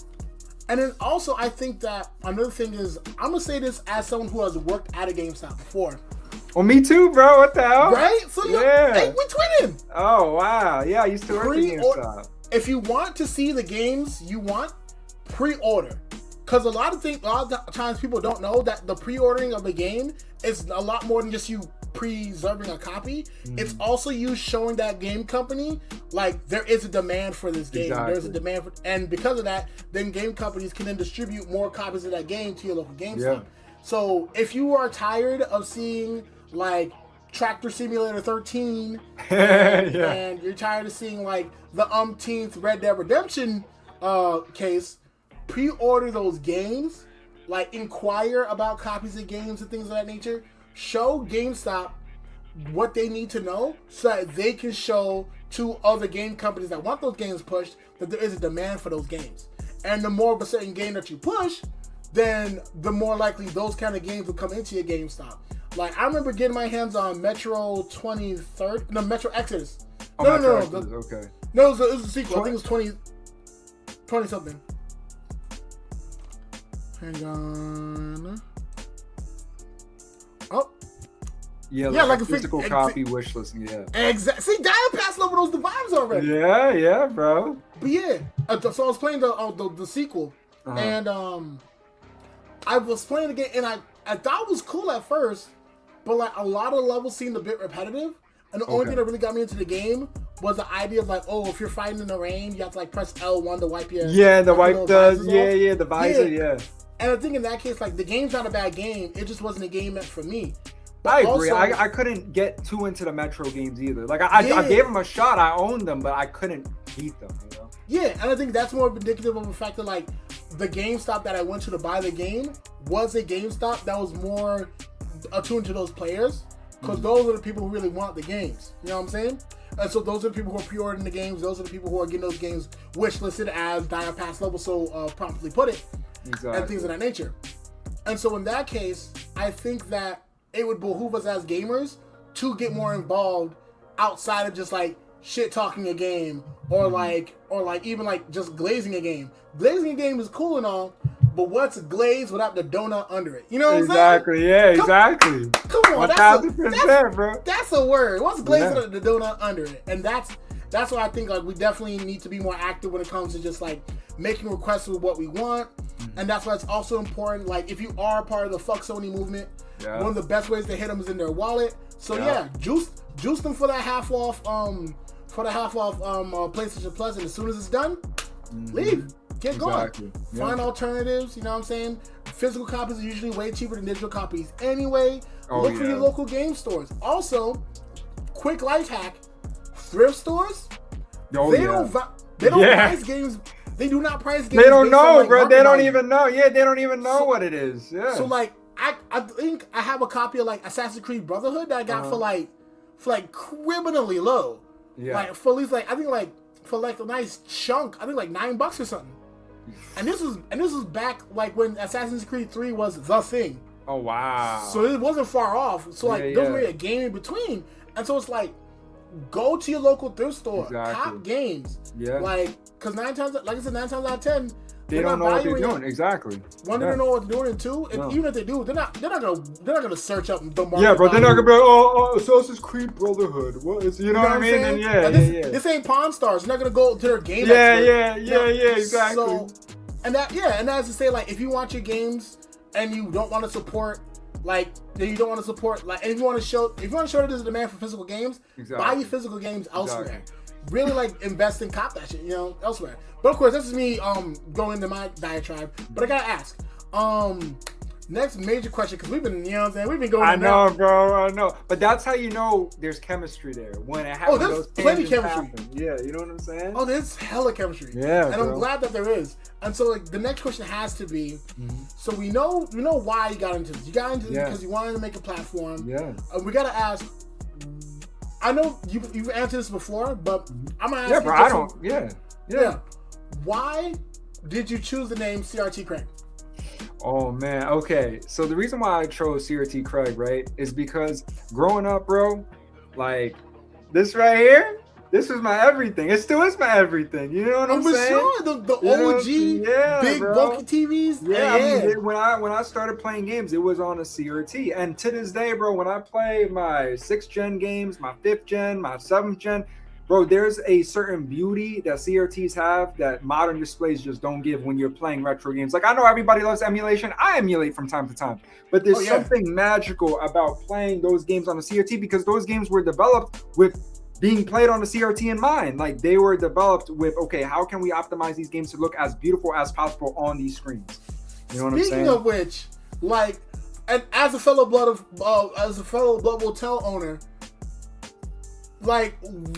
And then also, I think that another thing is, I'm gonna say this as someone who has worked at a GameStop before.
Well, me too, bro. What the hell?
Right? So hey, we twinning.
Oh wow, yeah, I used to work at GameStop.
If you want to see the games you want, pre-order. Because a lot of times people don't know that the pre-ordering of a game is a lot more than just you preserving a copy. It's also you showing that game company like there is a demand for this game.
Exactly.
There's a demand for, and because of that, then game companies can then distribute more copies of that game to your local GameStop. Yeah. So if you are tired of seeing like Tractor Simulator 13 and you're tired of seeing like the umpteenth Red Dead Redemption case, pre-order those games, like inquire about copies of games and things of that nature. Show GameStop what they need to know so that they can show to other game companies that want those games pushed that there is a demand for those games. And the more of a certain game that you push, then the more likely those kind of games will come into your GameStop. Like I remember getting my hands on Metro Exodus. No,
okay.
No, it was a sequel. I think it was 20 something. Hang on. Oh.
Yeah, like a physical copy wish list. Yeah.
Exactly. See, Dial passed over those vibes already.
Yeah, bro.
But yeah, so I was playing the sequel, and I was playing the game, and I thought it was cool at first, but like a lot of levels seemed a bit repetitive, and the only thing that really got me into the game was the idea of like, oh, if you're fighting in the rain, you have to like press L1 to wipe your
the visor, yeah.
And I think in that case, like the game's not a bad game, it just wasn't a game meant for me.
But I agree. I couldn't get too into the Metro games either. Like I gave them a shot, I owned them, but I couldn't beat them. You know?
Yeah, and I think that's more indicative of the fact that like the GameStop that I went to buy the game was a GameStop that was more attuned to those players. because those are the people who really want the games. You know what I'm saying? And so those are the people who are pre-ordering the games. Those are the people who are getting those games wish listed as Dire Pass level, so promptly put it, and things of that nature. And so in that case, I think that it would behoove us as gamers to get more involved outside of just like shit talking a game or like even like just glazing a game. Glazing a game is cool and all, but what's glazed without the donut under it? You know what I'm saying?
Exactly. Yeah. Exactly.
Come on,
1000%, bro.
That's a word. What's glazed without the donut under it? And that's why I think like we definitely need to be more active when it comes to just like making requests with what we want. And that's why it's also important. Like if you are part of the Fuck Sony movement, one of the best ways to hit them is in their wallet. So juice them for that half off PlayStation Plus, and as soon as it's done, leave. Get going. Find alternatives, you know what I'm saying? Physical copies are usually way cheaper than digital copies anyway. Look for your local game stores. Also, quick life hack, thrift stores, they don't price games. They do not price games.
They don't know, bro. They don't even know. Yeah, they don't even know what it is. Yeah.
So like I think I have a copy of like Assassin's Creed Brotherhood that I got for like criminally low. Yeah. Like for at least like I think like for like a nice chunk, I think like $9 or something. And this was back like when Assassin's Creed 3 was the thing.
Oh wow.
So it wasn't far off. So like there was really a game in between. And so it's like go to your local thrift store, top games. Yeah. Like cause 9 times out of 10
they don't know what they're doing. Exactly.
One, they don't know what they're doing, and two, and even if they do, they're not gonna search up the market.
Yeah, bro, they're not gonna be like, oh, Assassin's Creed Brotherhood. What is, you know what I mean? And
this ain't Pawn Stars. They're not gonna go to their game.
Yeah, exactly.
So, and that's to say, like, if you want your games and you don't want to support, like, and if you want to show that there's a demand for physical games, buy your physical games elsewhere. Really, like, invest and cop that shit, you know, elsewhere. But of course, this is me going into my diatribe. But I gotta ask, next major question, because we've been, you know what I'm saying, we've been going.
I know, bro, I know. But that's how you know there's chemistry there when it happens.
Oh, there's plenty of chemistry.
Happen. Yeah, you know what I'm saying?
Oh, there's hella chemistry.
Yeah,
and I'm glad that there is. And so, like, the next question has to be, so we know why you got into this. You got into this because you wanted to make a platform. Yeah. We gotta ask. I know you've answered this before, but I'm gonna ask.
Yeah, bro. I don't. Yeah.
Why did you choose the name CRT Craig?
Oh man, okay. So the reason why I chose CRT Craig, right, is because growing up, bro, like this right here, this was my everything. It still is my everything. You know what I'm saying?
Sure, the OG big bulky TVs.
Yeah, I mean, when I started playing games, it was on a CRT, and to this day, bro, when I play my 6th gen games, my 5th gen, my 7th gen. Bro, there's a certain beauty that CRTs have that modern displays just don't give when you're playing retro games. Like, I know everybody loves emulation. I emulate from time to time. But there's something magical about playing those games on a CRT because those games were developed with being played on the CRT in mind. Like, they were developed with, okay, how can we optimize these games to look as beautiful as possible on these screens? You know what I'm saying?
Speaking of which, like, and as a fellow Blood Will Tell owner, like,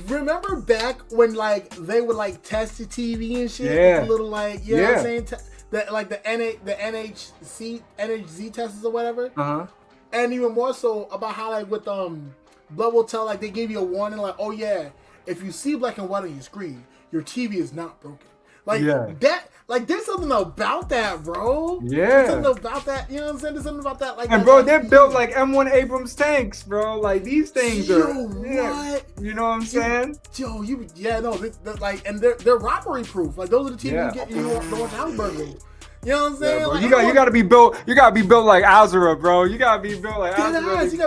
remember back when, like, they would, like, test the TV and shit?
Yeah.
With the little, like, you know what I'm saying? Like, the NHZ tests or whatever. Uh-huh. And even more so about how, like, with, Blood Will Tell, like, they gave you a warning, like, oh, yeah, if you see black and white on your screen, your TV is not broken. Like, that... Like, there's something about that, bro. Yeah. There's something about that. You know what I'm saying? There's something about that. Like,
and, bro, they're built like M1 Abrams tanks, bro. Like, these things are...
what?
You know what I'm saying?
Like, and they're robbery-proof. Like, those are the TVs you get you don't want house burglary. You know what I'm saying?
Yeah,
like,
you gotta be built like Azura, bro. You gotta be built like Azura.
You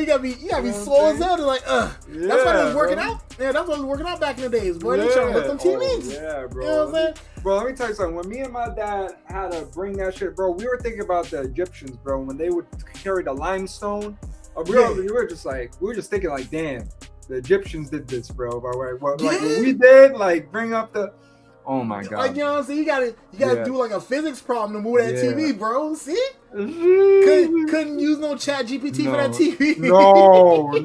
gotta be swole as hell. Like, that's why they was working out. Yeah, that's why they was working out back in the days, boy. They trying to lift them TVs.
Yeah, bro.
You know what I'm saying?
Bro, let me tell you something. When me and my dad had to bring that shit, bro, we were thinking about the Egyptians, bro, when they would carry the limestone. We were just thinking like, damn, the Egyptians did this, bro. Like what we did, like bring up the. Oh my god!
Like, you know what I'm saying? You gotta do like a physics problem to move that TV, bro. See? Couldn't use no Chat GPT for that TV.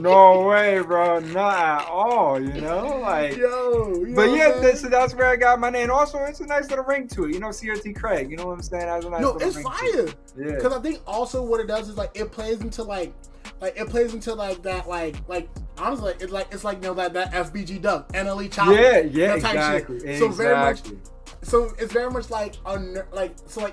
No way, bro. Not at all. You know, like. So that's where I got my name. And also, it's a nice little ring to it. You know, CRT Craig. You know what I'm saying? Has a nice little
it's
ring
fire. Because I think also what it does is like it plays into like like it plays into like that like honestly it's like that FBG duck NLE chopper.
Yeah, exactly.
So very much. So it's very much like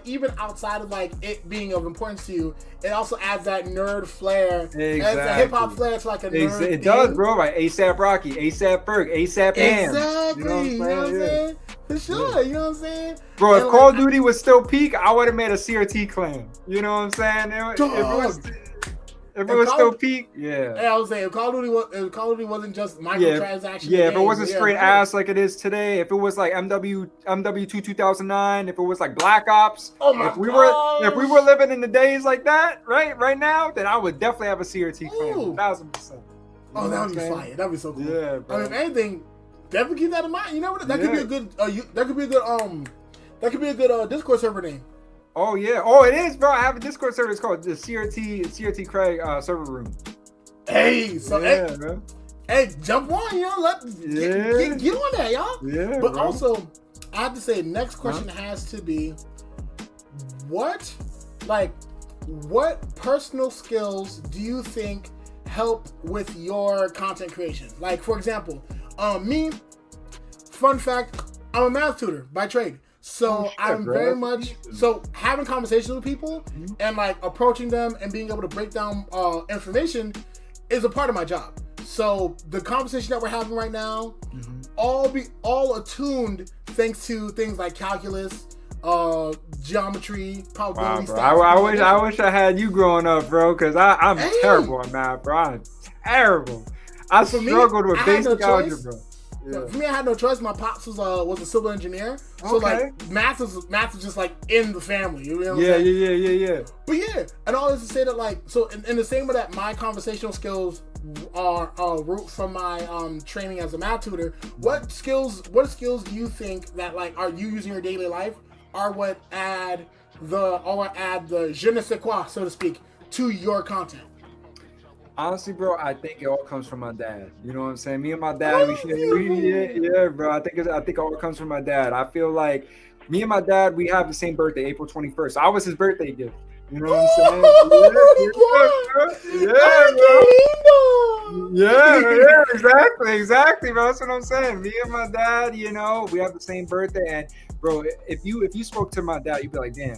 even outside of like it being of importance to you, it also adds that nerd flair. Exactly. Adds a hip hop flair to like a nerd.
It does, bro. Like ASAP Rocky, ASAP Ferg, ASAP Am.
Exactly. You know what I'm saying? For sure. You know what I'm saying?
Bro, if Call of Duty was still peak, I would have made a CRT clan. You know what I'm saying? If it was still peak, yeah.
Yeah, I was saying if Call of Duty wasn't just microtransactions.
Yeah, if it wasn't straight ass like it is today, if it was like MW2 2009, if it was like Black Ops, if we were living in the days like that, right now, then I would definitely have a CRT clan, 1000%.
Oh, that would be fire. That'd be so cool.
Yeah, bro.
I mean, if anything, definitely keep that in mind. You know what? That could be a good. That could be a good Discord server name.
Oh yeah. Oh, it is, bro. I have a Discord server. It's called the CRT Craig server room.
Hey, so hey, jump on, get on that, y'all.
Yeah.
But
bro.
also, I have to say, next question has to be, what personal skills do you think help with your content creation? Like, for example, me. Fun fact: I'm a math tutor by trade. So I'm very much having conversations with people and like approaching them and being able to break down information is a part of my job. So the conversation that we're having right now, all attuned thanks to things like calculus, geometry, probability.
Wow, bro. I wish I had you growing up, bro, because I'm terrible at math, bro. I'm terrible. I struggled with basic algebra. Yeah.
For me, I had no choice. My pops was a civil engineer, so like math is just like in the family. You know what I'm saying?
Yeah.
But yeah, and all this to say that like in the same way that my conversational skills are root from my training as a math tutor. What skills do you think that like are you using in your daily life are what add the je ne sais quoi, so to speak, to your content?
Honestly, bro, I think it all comes from my dad. You know what I'm saying? Me and my dad, yeah, bro. I think it all comes from my dad. I feel like me and my dad, we have the same birthday, April 21st. So I was his birthday gift. You know what I'm saying? Yeah, exactly, bro. That's what I'm saying. Me and my dad, we have the same birthday. And bro, if you spoke to my dad, you'd be like, damn.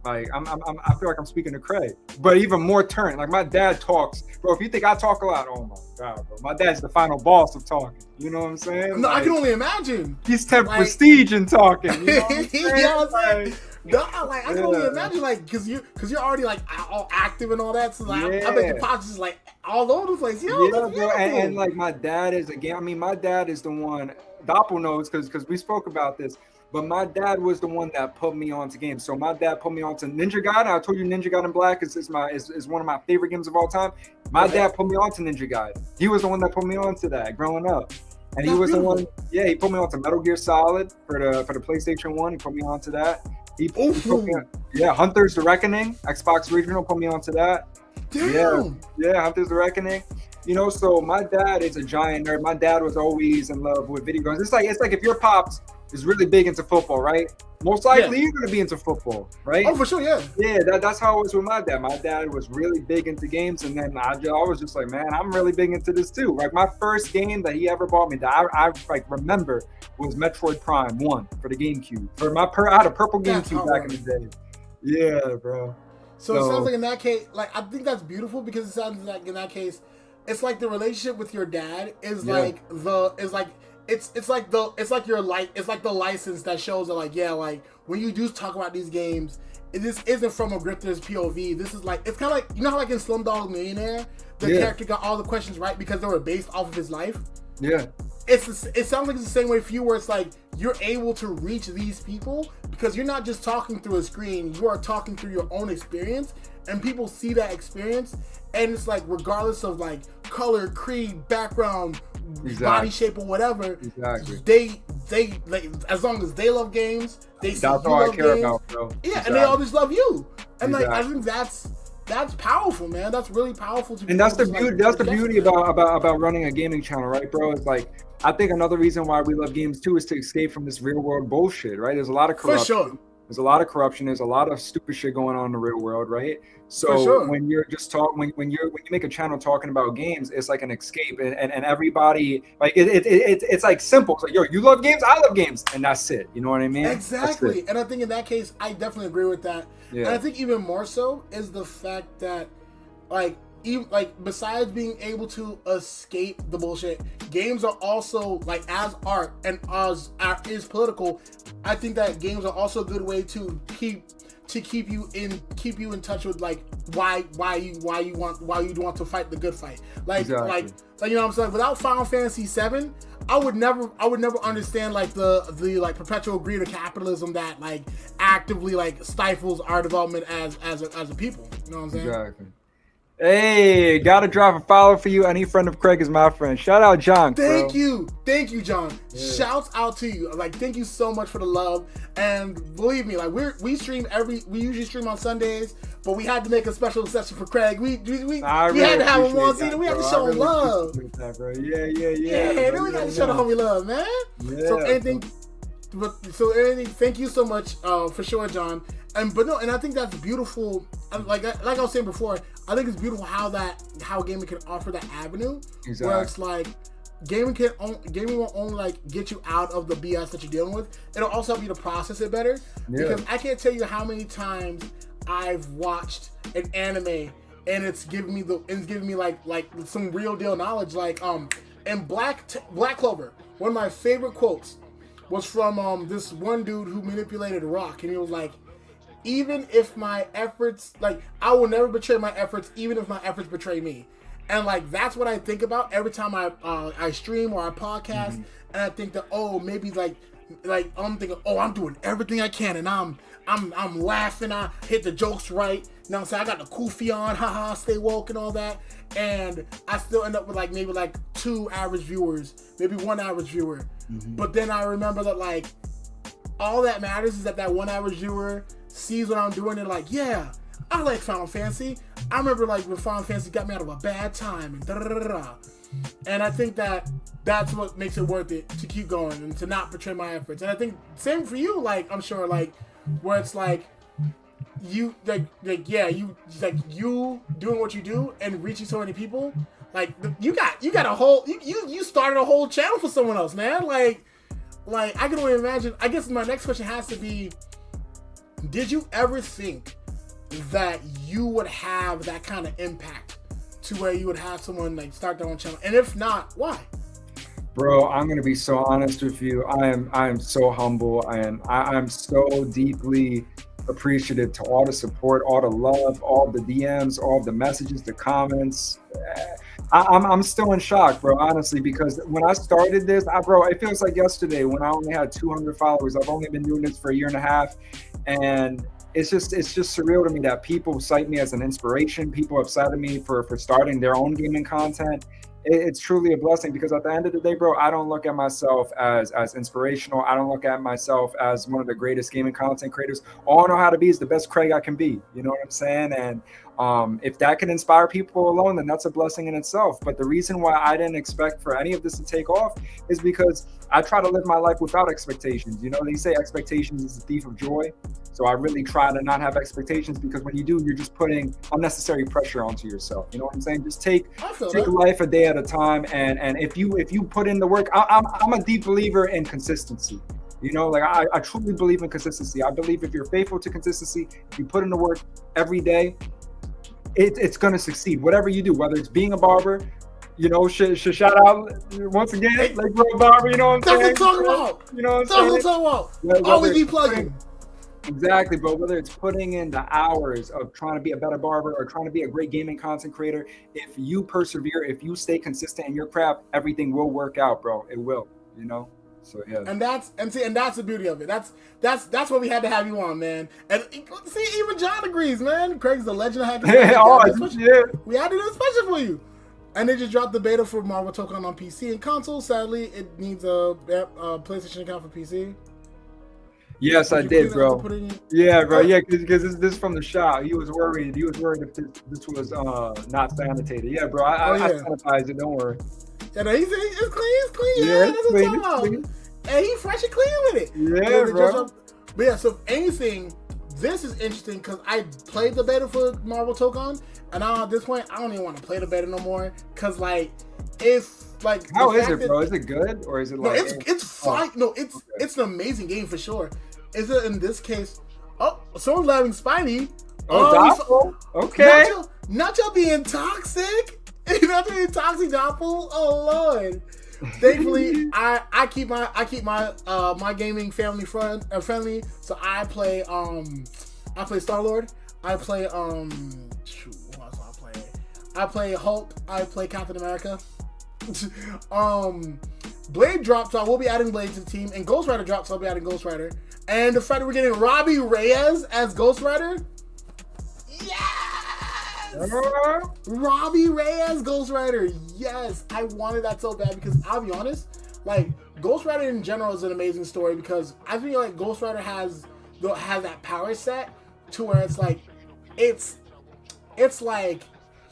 Like I feel like I'm speaking to Craig, but even more turn. Like my dad talks, bro. If you think I talk a lot, oh my god, bro. My dad's the final boss of talking. You know what I'm saying?
No, I can only imagine.
He's temp prestige in talking. You know what I'm saying?
I can only imagine, like, cause you're already like all active and all that. So like, I bet your pops is like all over the place.
Bro. And like my dad is my dad is the one. Doppel knows because we spoke about this. But my dad was the one that put me onto games. So my dad put me onto Ninja Gaiden. I told you Ninja Gaiden Black is one of my favorite games of all time. My dad put me onto Ninja Gaiden. He was the one that put me onto that growing up. And he was the one, he put me onto Metal Gear Solid for the PlayStation 1. He put me onto that. He put me on, Hunter's The Reckoning, Xbox Regional, put me onto that.
Damn.
Yeah, Hunter's The Reckoning. So my dad is a giant nerd. My dad was always in love with video games. It's like if your pops is really big into football, right? Most likely you're gonna be into football, right?
Oh, for sure, yeah.
Yeah, that's how it was with my dad. My dad was really big into games, and then I was just like, man, I'm really big into this too. Like my first game that he ever bought me that I like remember was Metroid Prime 1 for the GameCube. I had a purple GameCube back in the day. Yeah, bro.
So it sounds like in that case, like I think that's beautiful because it sounds like in that case, it's like the relationship with your dad is it's like the license that shows that like when you do talk about these games, this isn't from a grifter's POV. This is like it's kind of like how like in Slumdog Millionaire, the character got all the questions right because they were based off of his life.
Yeah.
It sounds like it's the same way for you, where it's like you're able to reach these people because you're not just talking through a screen. You are talking through your own experience, and people see that experience, and it's like regardless of like color, creed, background, body shape, or whatever.
Exactly.
They like, as long as they love games, they see
that's
you
all
love
I care
games.
about, bro.
Yeah, and they all just love you. And like I think that's powerful, man. That's really powerful.
And that's the beauty. That's the beauty about running a gaming channel, right, bro? It's like I think another reason why we love games too is to escape from this real world bullshit, right? There's a lot of corruption.
For sure.
There's a lot of corruption. There's a lot of stupid shit going on in the real world, right? So
For sure.
when you're just when you make a channel talking about games, it's like an escape, and everybody like it's like simple. It's like, yo, you love games, I love games, and that's it. You know what I mean?
Exactly. And I think in that case, I definitely agree with that.
Yeah.
And I think even more so is the fact that, like, even like besides being able to escape the bullshit, games are also like as art and as art is political. I think that games are also a good way to keep you in touch with like why you want to fight the good fight. Like
exactly.
like you know what I'm saying? Without Final Fantasy VII, I would never understand like the like perpetual greed of capitalism that like actively like stifles our development as a people. You know what I'm saying?
Exactly. Hey, gotta drop a follow for you. Any friend of Craig is my friend. Shout out John.
Thank you, John.
Yeah.
Shouts out to you. Like, thank you so much for the love. And believe me, like we usually stream on Sundays, but we had to make a special session for Craig. We
really
had to have him on scene. We had to show him love.
That, bro. Yeah.
Then we got to show the homie love, man.
Yeah.
So anything. Thank you so much for sure, John. And I think that's beautiful. Like I was saying before, I think it's beautiful how gaming can offer that avenue.
Exactly.
Where it's like gaming won't only like get you out of the BS that you're dealing with. It'll also help you to process it better.
Yeah.
Because I can't tell you how many times I've watched an anime and it's giving me like some real deal knowledge. Like in Black Clover, one of my favorite quotes was from this one dude who manipulated a rock, and he was like, even if my efforts, like, I will never betray my efforts, even if my efforts betray me. And like that's what I think about every time I stream or I podcast, and I think that maybe like I'm thinking I'm doing everything I can, and I'm laughing, I hit the jokes right. You know what I'm saying? I got the kufi on, haha, stay woke and all that, and I still end up with like maybe like 2 average viewers, maybe 1 average viewer. But then I remember that like all that matters is that 1 average viewer sees what I'm doing and like, yeah, I like Final Fantasy. I remember like when Final Fantasy got me out of a bad time and da-da-da-da-da. And I think that's what makes it worth it to keep going and to not betray my efforts. And I think same for you, like I'm sure like where it's like you you doing what you do and reaching so many people. Like you got a whole you started a whole channel for someone else, man. Like I can only imagine. I guess my next question has to be, did you ever think that you would have that kind of impact to where you would have someone like start their own channel? And if not, why?
Bro, I'm gonna be so honest with you. I am so humble, and I'm so deeply appreciative to all the support, all the love, all the DMs, all the messages, the comments. I'm still in shock, bro, honestly, because when I started this, bro, it feels like yesterday when I only had 200 followers. I've only been doing this for a year and a half, and it's just surreal to me that people cite me as an inspiration. People have cited me for starting their own gaming content. It's truly a blessing, because at the end of the day, bro, I don't look at myself as inspirational. I don't look at myself as one of the greatest gaming content creators. All I know how to be is the best Craig I can be. You know what I'm saying? And if that can inspire people alone, then that's a blessing in itself. But the reason why I didn't expect for any of this to take off is because I try to live my life without expectations. You know, they say expectations is the thief of joy. So I really try to not have expectations, because when you do, you're just putting unnecessary pressure onto yourself. You know what I'm saying? Just take life a day at a time. And if you put in the work, I'm a deep believer in consistency. You know, like I truly believe in consistency. I believe if you're faithful to consistency, if you put in the work every day, it's going to succeed. Whatever you do, whether it's being a barber, you know, shout out once again, like bro barber, you know what I'm saying?
That's what I'm talking about.
You know what I'm saying?
Always be plugging.
Exactly, bro. Whether it's putting in the hours of trying to be a better barber or trying to be a great gaming content creator, if you persevere, if you stay consistent in your craft, everything will work out, bro. It will, you know? So yeah.
And that's the beauty of it. That's what we had to have you on, man. And see, even John agrees, man. Craig's the legend of hacking. We had to do it special for you. And they just dropped the beta for Marvel Token on PC and console. Sadly, it needs a PlayStation account for PC.
Yes, I did, bro. Yeah, bro. Yeah, because this is from the shop. He was worried. If this was not sanitated. Yeah, bro. I sanitized it. Don't worry.
Yeah, no, it's clean. Yeah, that's what I'm talking about. And he fresh and clean with it.
Yeah, bro.
But yeah, so if anything, this is interesting because I played the beta for Marvel Tokon, and now at this point, I don't even want to play the beta no more because like, if like
how is it, bro? Is it good or is it like?
No, it's fine. No, it's an amazing game for sure. Is it in this case? Oh, someone's laughing Spidey.
Oh, okay.
Not y'all being toxic. Not being toxic, Doppel. Oh Lord. Thankfully, I keep my gaming family friendly. So I play Star-Lord. I play shoot, what else I play? I play Hulk. I play Captain America. Blade drops, so I will be adding Blade to the team, and Ghost Rider drops, so I'll be adding Ghost Rider. And the fact that we're getting Robbie Reyes as Ghost Rider, yes! Robbie Reyes Ghost Rider, yes! I wanted that so bad because I'll be honest, like Ghost Rider in general is an amazing story because I feel like Ghost Rider has that power set to where it's like it's like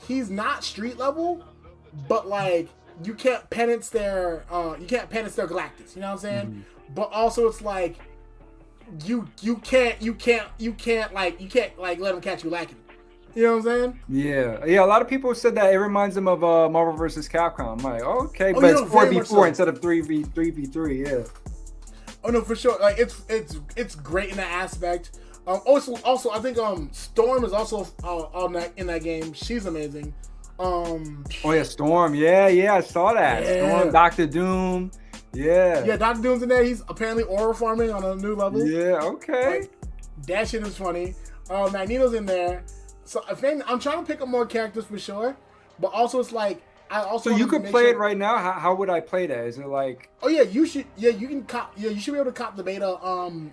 he's not street level, but like you can't penance their Galactus, you know what I'm saying? Mm-hmm. But also it's like you can't let him catch you lacking. You know what I'm saying?
Yeah. A lot of people said that it reminds them of Marvel vs. Capcom. I'm like, okay, but it's 4v4 instead of 3v3. Yeah.
Oh no, for sure. Like it's great in that aspect. Also, I think Storm is also in that game. She's amazing.
Oh yeah, Storm. Yeah, I saw that. Yeah. Storm, Dr. Doom. Yeah,
Dr. Doom's in there. He's apparently aura farming on a new level.
Yeah, okay.
Like, that shit is funny. Magneto's in there. So I think I'm trying to pick up more characters for sure, but also it's like
So you could play it right now. How would I play that? Is it like?
Oh yeah, you should. Yeah, you can cop. Yeah, you should be able to cop the beta.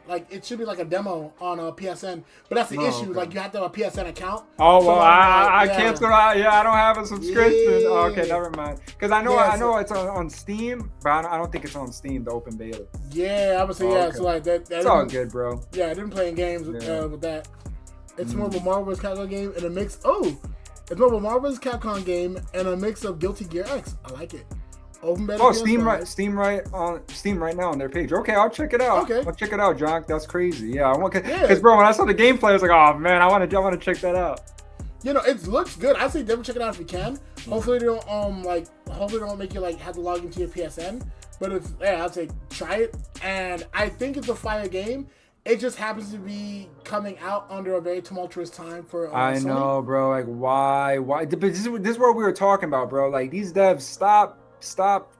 Like it should be like a demo on a PSN. But that's the issue. Okay. Like you have to have a PSN account.
Oh well, so I canceled out. Yeah, I don't have a subscription. Yeah. Oh, okay, never mind. Because I know it's on Steam, but I don't think it's on Steam. The open beta.
Yeah, I would say okay. So like that.
It's all good, bro.
Yeah, I didn't play games with that. It's more of a Marvel vs. Capcom game and a mix. It's more of a Marvel vs. Capcom game and a mix of Guilty Gear X. I like it. Open beta.
Oh, Steam right now on their page. Okay, I'll check it out.
Okay,
I'll check it out, John. That's crazy. Yeah, I want because bro, when I saw the gameplay, I was like, oh man, I want to check that out.
You know, it looks good. I say definitely check it out if you can. Hopefully they don't hopefully they don't make you like have to log into your PSN. But I'd say try it. And I think it's a fire game. It just happens to be coming out under a very tumultuous time for
I
Sony.
Know, bro. Like, why? But this is what we were talking about, bro. Like, these devs, stop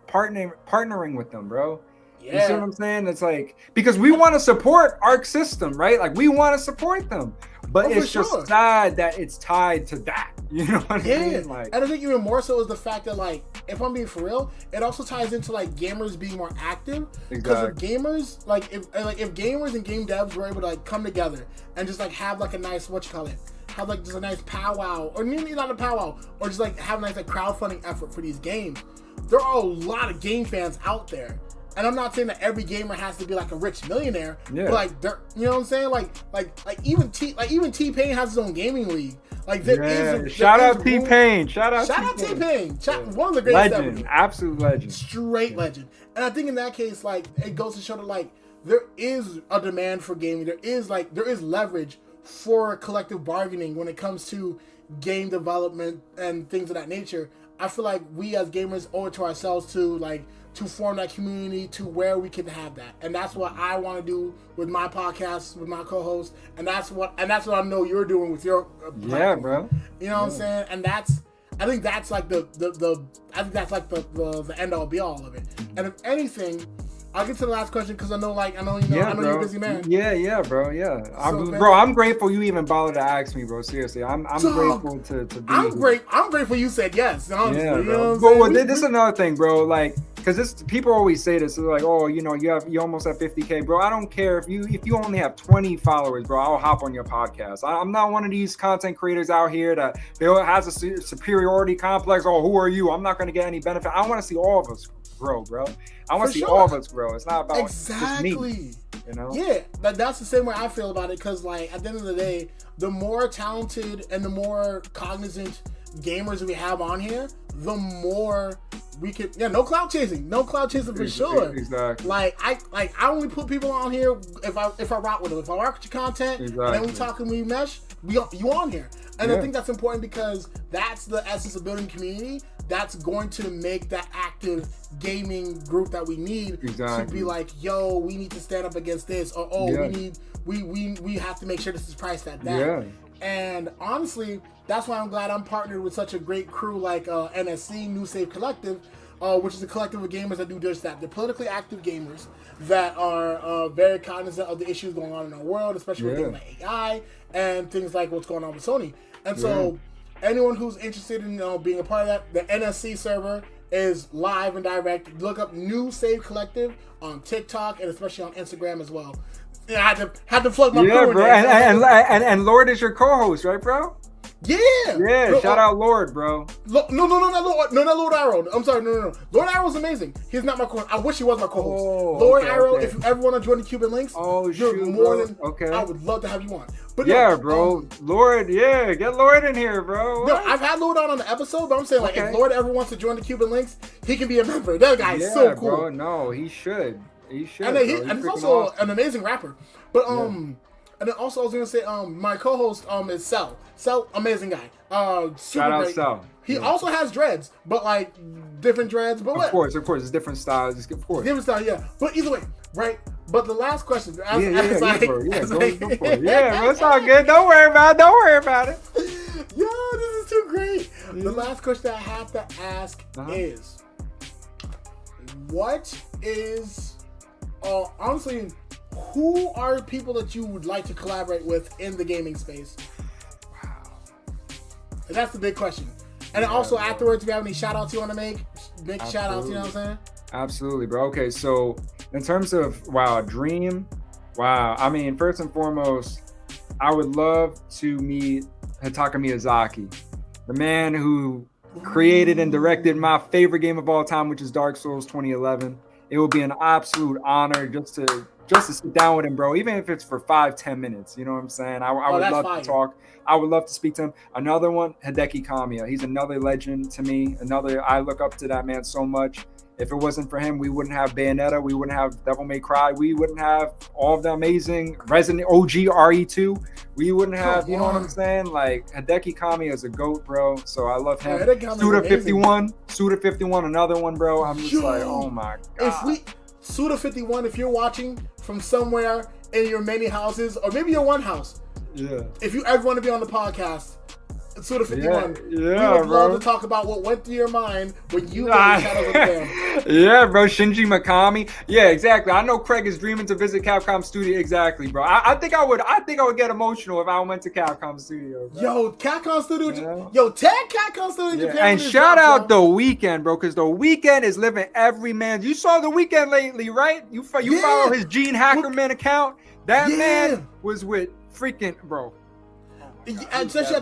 partnering with them, bro. Yeah. You see what I'm saying? It's like, because we want to support Arc System, right? Like, we want to support them. But it's just sad that it's tied to that. You know what I mean? Like,
and I think even more so is the fact that, like, if I'm being for real, it also ties into like gamers being more active. Because if gamers, if gamers and game devs were able to like come together and just like have like a nice have like just a nice powwow, or maybe not a powwow, or just like have a nice like crowdfunding effort for these games. There are a lot of game fans out there. And I'm not saying that every gamer has to be like a rich millionaire, but like, you know what I'm saying? Like even T-Pain has his own gaming league. Like
shout out T-Pain.
Shout out T-Pain. One of the greatest
legend, absolute legend,
straight legend. And I think in that case, like it goes to show that like there is a demand for gaming. There is leverage for collective bargaining when it comes to game development and things of that nature. I feel like we as gamers owe it to ourselves to form that community to where we can have that. And that's what I want to do with my podcast, with my co-host, and that's what I know you're doing with your platform.
Bro.
You know what I'm saying? And I think that's like the end all be all of it. And if anything, I'll get to the last question because I know you're a busy man.
Yeah, bro. Yeah, I'm grateful you even bothered to ask me, bro. Seriously, I'm grateful to be.
I'm grateful you said yes. Honestly,
yeah,
you know
bro. Well, this is another thing, bro. Like, because people always say this, they're like, oh, you almost have 50K, bro. I don't care if you only have 20 followers, bro. I'll hop on your podcast. I'm not one of these content creators out here that has a superiority complex. Oh, who are you? I'm not going to get any benefit. I want to see all of us grow, bro. I want to see all of us grow. It's not about just me. You know?
Yeah, that's the same way I feel about it. Because like at the end of the day, the more talented and the more cognizant gamers we have on here, the more we can. Yeah, no cloud chasing for sure.
Exactly.
Like I only put people on here if I rock with them. If I rock with your content, and then we talk and we mesh, you on here. And I think that's important because that's the essence of building community. That's going to make that active gaming group that we need to be like, yo, we need to stand up against this, or we have to make sure this is priced at that.
Yeah.
And honestly, that's why I'm glad I'm partnered with such a great crew like NSC, New Save Collective, which is a collective of gamers that do just that. They're politically active gamers that are very cognizant of the issues going on in our world, especially with things like AI and things like what's going on with Sony. And so anyone who's interested in being a part of that, the NSC server is live and direct. Look up New Save Collective on TikTok and especially on Instagram as well. Yeah, I had to plug my crew
bro. And Lord is your co-host, right, bro?
Yeah.
Yeah, shout out Lord, bro.
No, not Lord Arrow. I'm sorry, no. Lord Arrow's amazing. He's not my co-host. I wish he was my co-host. Lord Arrow, if you ever want to join the Cuban Links, you're more than I would love to have you on. But
bro. Lord, get Lord in here, bro.
No, I've had Lord on the episode, but I'm saying like if Lord ever wants to join the Cuban Links, he can be a member. That guy is so cool.
Bro, no, he should. He should.
And he's also an amazing rapper. But and then also I was gonna say my co-host is Cell. Cell, amazing guy. Shout out Cell. He also has dreads, but like different dreads. But
of course, it's different styles. Of course,
different style. Yeah, but either way, right? But the last question,
go for it. Yeah, bro, it's all good. Don't worry about it.
Yo, this is too great. The last question I have to ask is, what is honestly, who are people that you would like to collaborate with in the gaming space? Wow. And that's the big question. And then also afterwards, if you have any shout outs you want to make, big shout outs, you know what I'm saying?
Absolutely, bro. Okay, so in terms of dream, I mean, first and foremost, I would love to meet Hidetaka Miyazaki, the man who created and directed my favorite game of all time, which is Dark Souls 2011. It would be an absolute honor just to sit down with him, bro, even if it's for 5-10 minutes. You know what I'm saying? I would love to talk. I would love to speak to him. Another one, Hideki Kamiya. He's another legend to me. I look up to that man so much. If it wasn't for him, we wouldn't have Bayonetta. We wouldn't have Devil May Cry. We wouldn't have all of the amazing Resident OG RE2. We wouldn't have, you know what I'm saying? Like, Hideki Kamiya is a GOAT, bro. So I love him. Suda 51, another one, bro. I'm just like, oh my God.
Suda 51, if you're watching from somewhere in your many houses, or maybe your one house. Yeah. If you ever want to be on the podcast, Suda 51. We would love to talk about what went through your mind when you were in Shadows of the Dam.
Yeah, bro. Shinji Mikami. Yeah, exactly. I know Craig is dreaming to visit Capcom Studio. Exactly, bro. I think I would get emotional if I went to Capcom Studio. Bro.
Yo, Capcom Studio. Yo, tag Capcom Studio Japan.
And shout out The Weeknd, bro, because The Weeknd is living every man. You saw The Weeknd lately, right? You follow his Gene Hackerman account. That man was with freaking bro.
Especially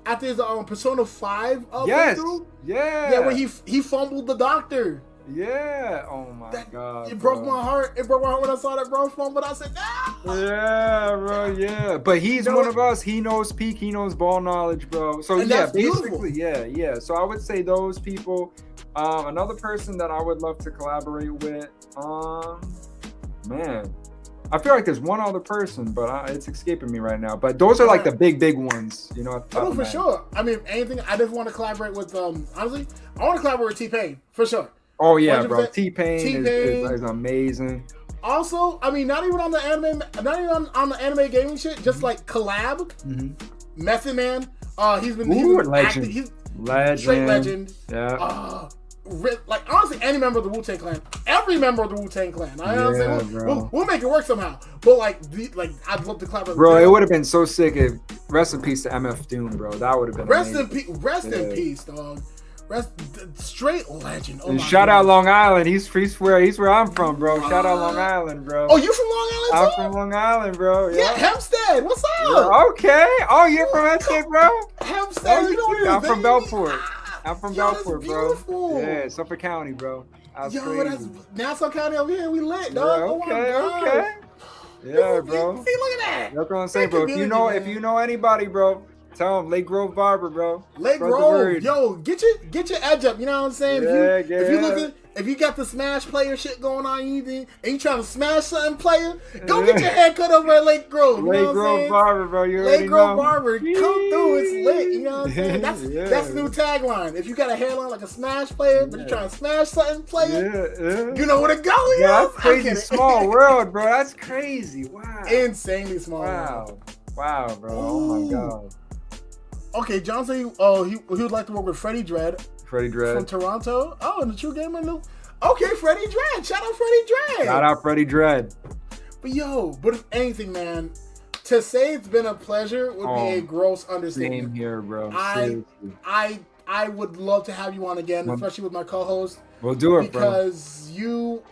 after his Persona 5
playthrough.
Yeah, where he fumbled the doctor.
Yeah. Oh my God.
It broke my heart. It broke my heart when I saw that bro fumble. I said, no.
Yeah, bro. Yeah. But he's one of us. He knows peak. He knows ball knowledge, bro. So basically, yeah. So I would say those people. Another person that I would love to collaborate with. Man. I feel like there's one other person, but it's escaping me right now. But those are like the big ones, you know.
Oh, for sure. I mean, anything. I just want to collaborate with. Honestly, I want to collaborate with T-Pain for sure.
Oh yeah, 100%. Bro. T-Pain is amazing.
Also, I mean, not even on the anime gaming shit. Just like collab. Mm-hmm. Method Man. He's been
legend.
He's
straight
legend.
Yeah.
Like honestly, any member of the Wu-Tang Clan, every member of the Wu-Tang Clan. We'll make it work somehow. But I'd love to collaborate.
Bro, it would have been so sick if rest in peace to MF Doom, bro. That would have been
rest in peace, dog. Straight legend.
Oh, and shout out Long Island. He's where I'm from, bro. Shout out Long Island, bro.
Oh, you from Long Island too?
I'm from Long Island, bro.
Yeah, Hempstead. What's up?
Yeah, okay. Oh, you're from Hempstead, bro.
Hempstead. You know what it is,
I'm from Belport. I'm from Belport,
bro.
Yeah, Suffolk County, bro. That's
Nassau County over here. We lit, dog.
Yeah, okay. Yeah, bro.
See, look at that.
That's what I'm saying, bro. If you know anybody, bro, Tell him Lake Grove Barber, bro.
Lake Grove, yo, get your edge up. You know what I'm saying? If you got the Smash player shit going on, and you trying to smash something, player, go get your hair cut over at Lake Grove.
Lake Grove Barber, bro. You already
Lake Grove
know.
Barber, come through. It's lit. You know what I'm saying? That's the new tagline. If you got a hairline like a Smash player, but you're trying to smash something, player, you know where to go.
Yeah, that's crazy. Small world, bro. That's crazy. Wow.
Insanely small world.
Wow, bro. Oh my god.
Okay, John said he would like to work with Freddie Dredd.
Freddie Dredd
from Toronto. Oh, and the True Gamer knew. Okay, Freddie Dredd. Shout out Freddie Dredd.
Shout out Freddie Dredd.
But if anything, man, to say it's been a pleasure would be a gross understatement.
Same here, bro.
I would love to have you on again, especially with my co-host.
We'll do it,
because you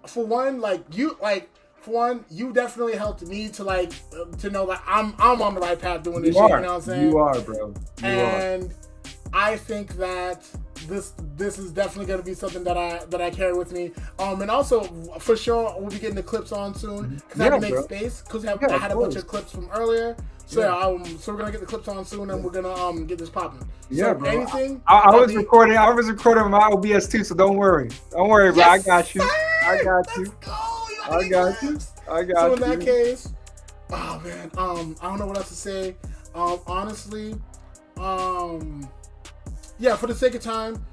for one, you definitely helped me to know that I'm on the right path doing this shit. You know what I'm saying?
You are, bro.
And I think that this is definitely going to be something that I carry with me. And also for sure we'll be getting the clips on soon because I have to make space because I had a bunch of clips from earlier. So so we're gonna get the clips on soon and we're gonna get this popping.
Yeah,
so
bro.
Anything?
I was recording my OBS too, so don't worry. Don't worry, bro.
Yes,
I got you.
Sir.
I got you. I got you.
So in that case, oh man, I don't know what else to say. Honestly, yeah, for the sake of time,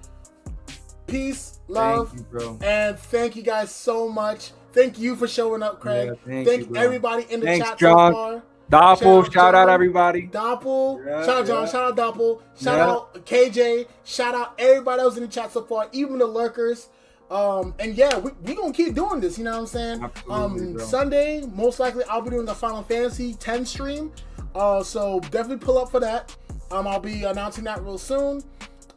peace, love,
thank you, bro.
And thank you guys so much. Thank you for showing up, Craig.
Yeah,
thank everybody in the chat
John.
so far.
Doppel, shout out everybody.
Doppel, shout out John, shout out Doppel, shout out KJ, shout out everybody else in the chat so far, even the lurkers. And yeah, we gonna keep doing this, you know what I'm saying?
Absolutely,
Sunday, most likely I'll be doing the Final Fantasy X stream. So definitely pull up for that. I'll be announcing that real soon.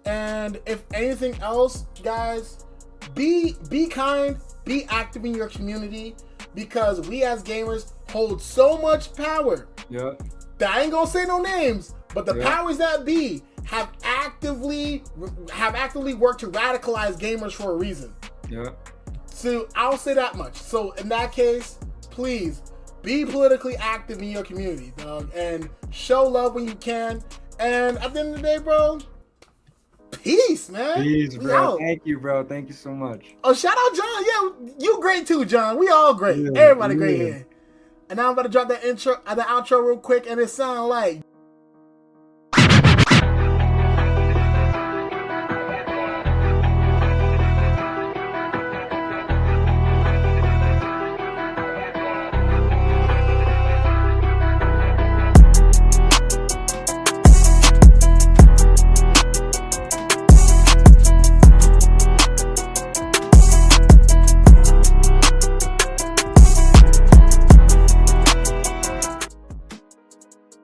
And if anything else, guys, be kind, be active in your community because we as gamers hold so much power.
Yeah.
That I ain't gonna say no names, but the powers that be have actively worked to radicalize gamers for a reason.
Yeah.
So I'll say that much. So in that case, please be politically active in your community, dog, and show love when you can. And at the end of the day, bro, peace, man.
Peace, bro. Thank you, bro. Thank you so much.
Oh, shout out John. Yeah, you great too, John. We all great. Everybody great here. And now I'm about to drop the outro real quick, and it sounds like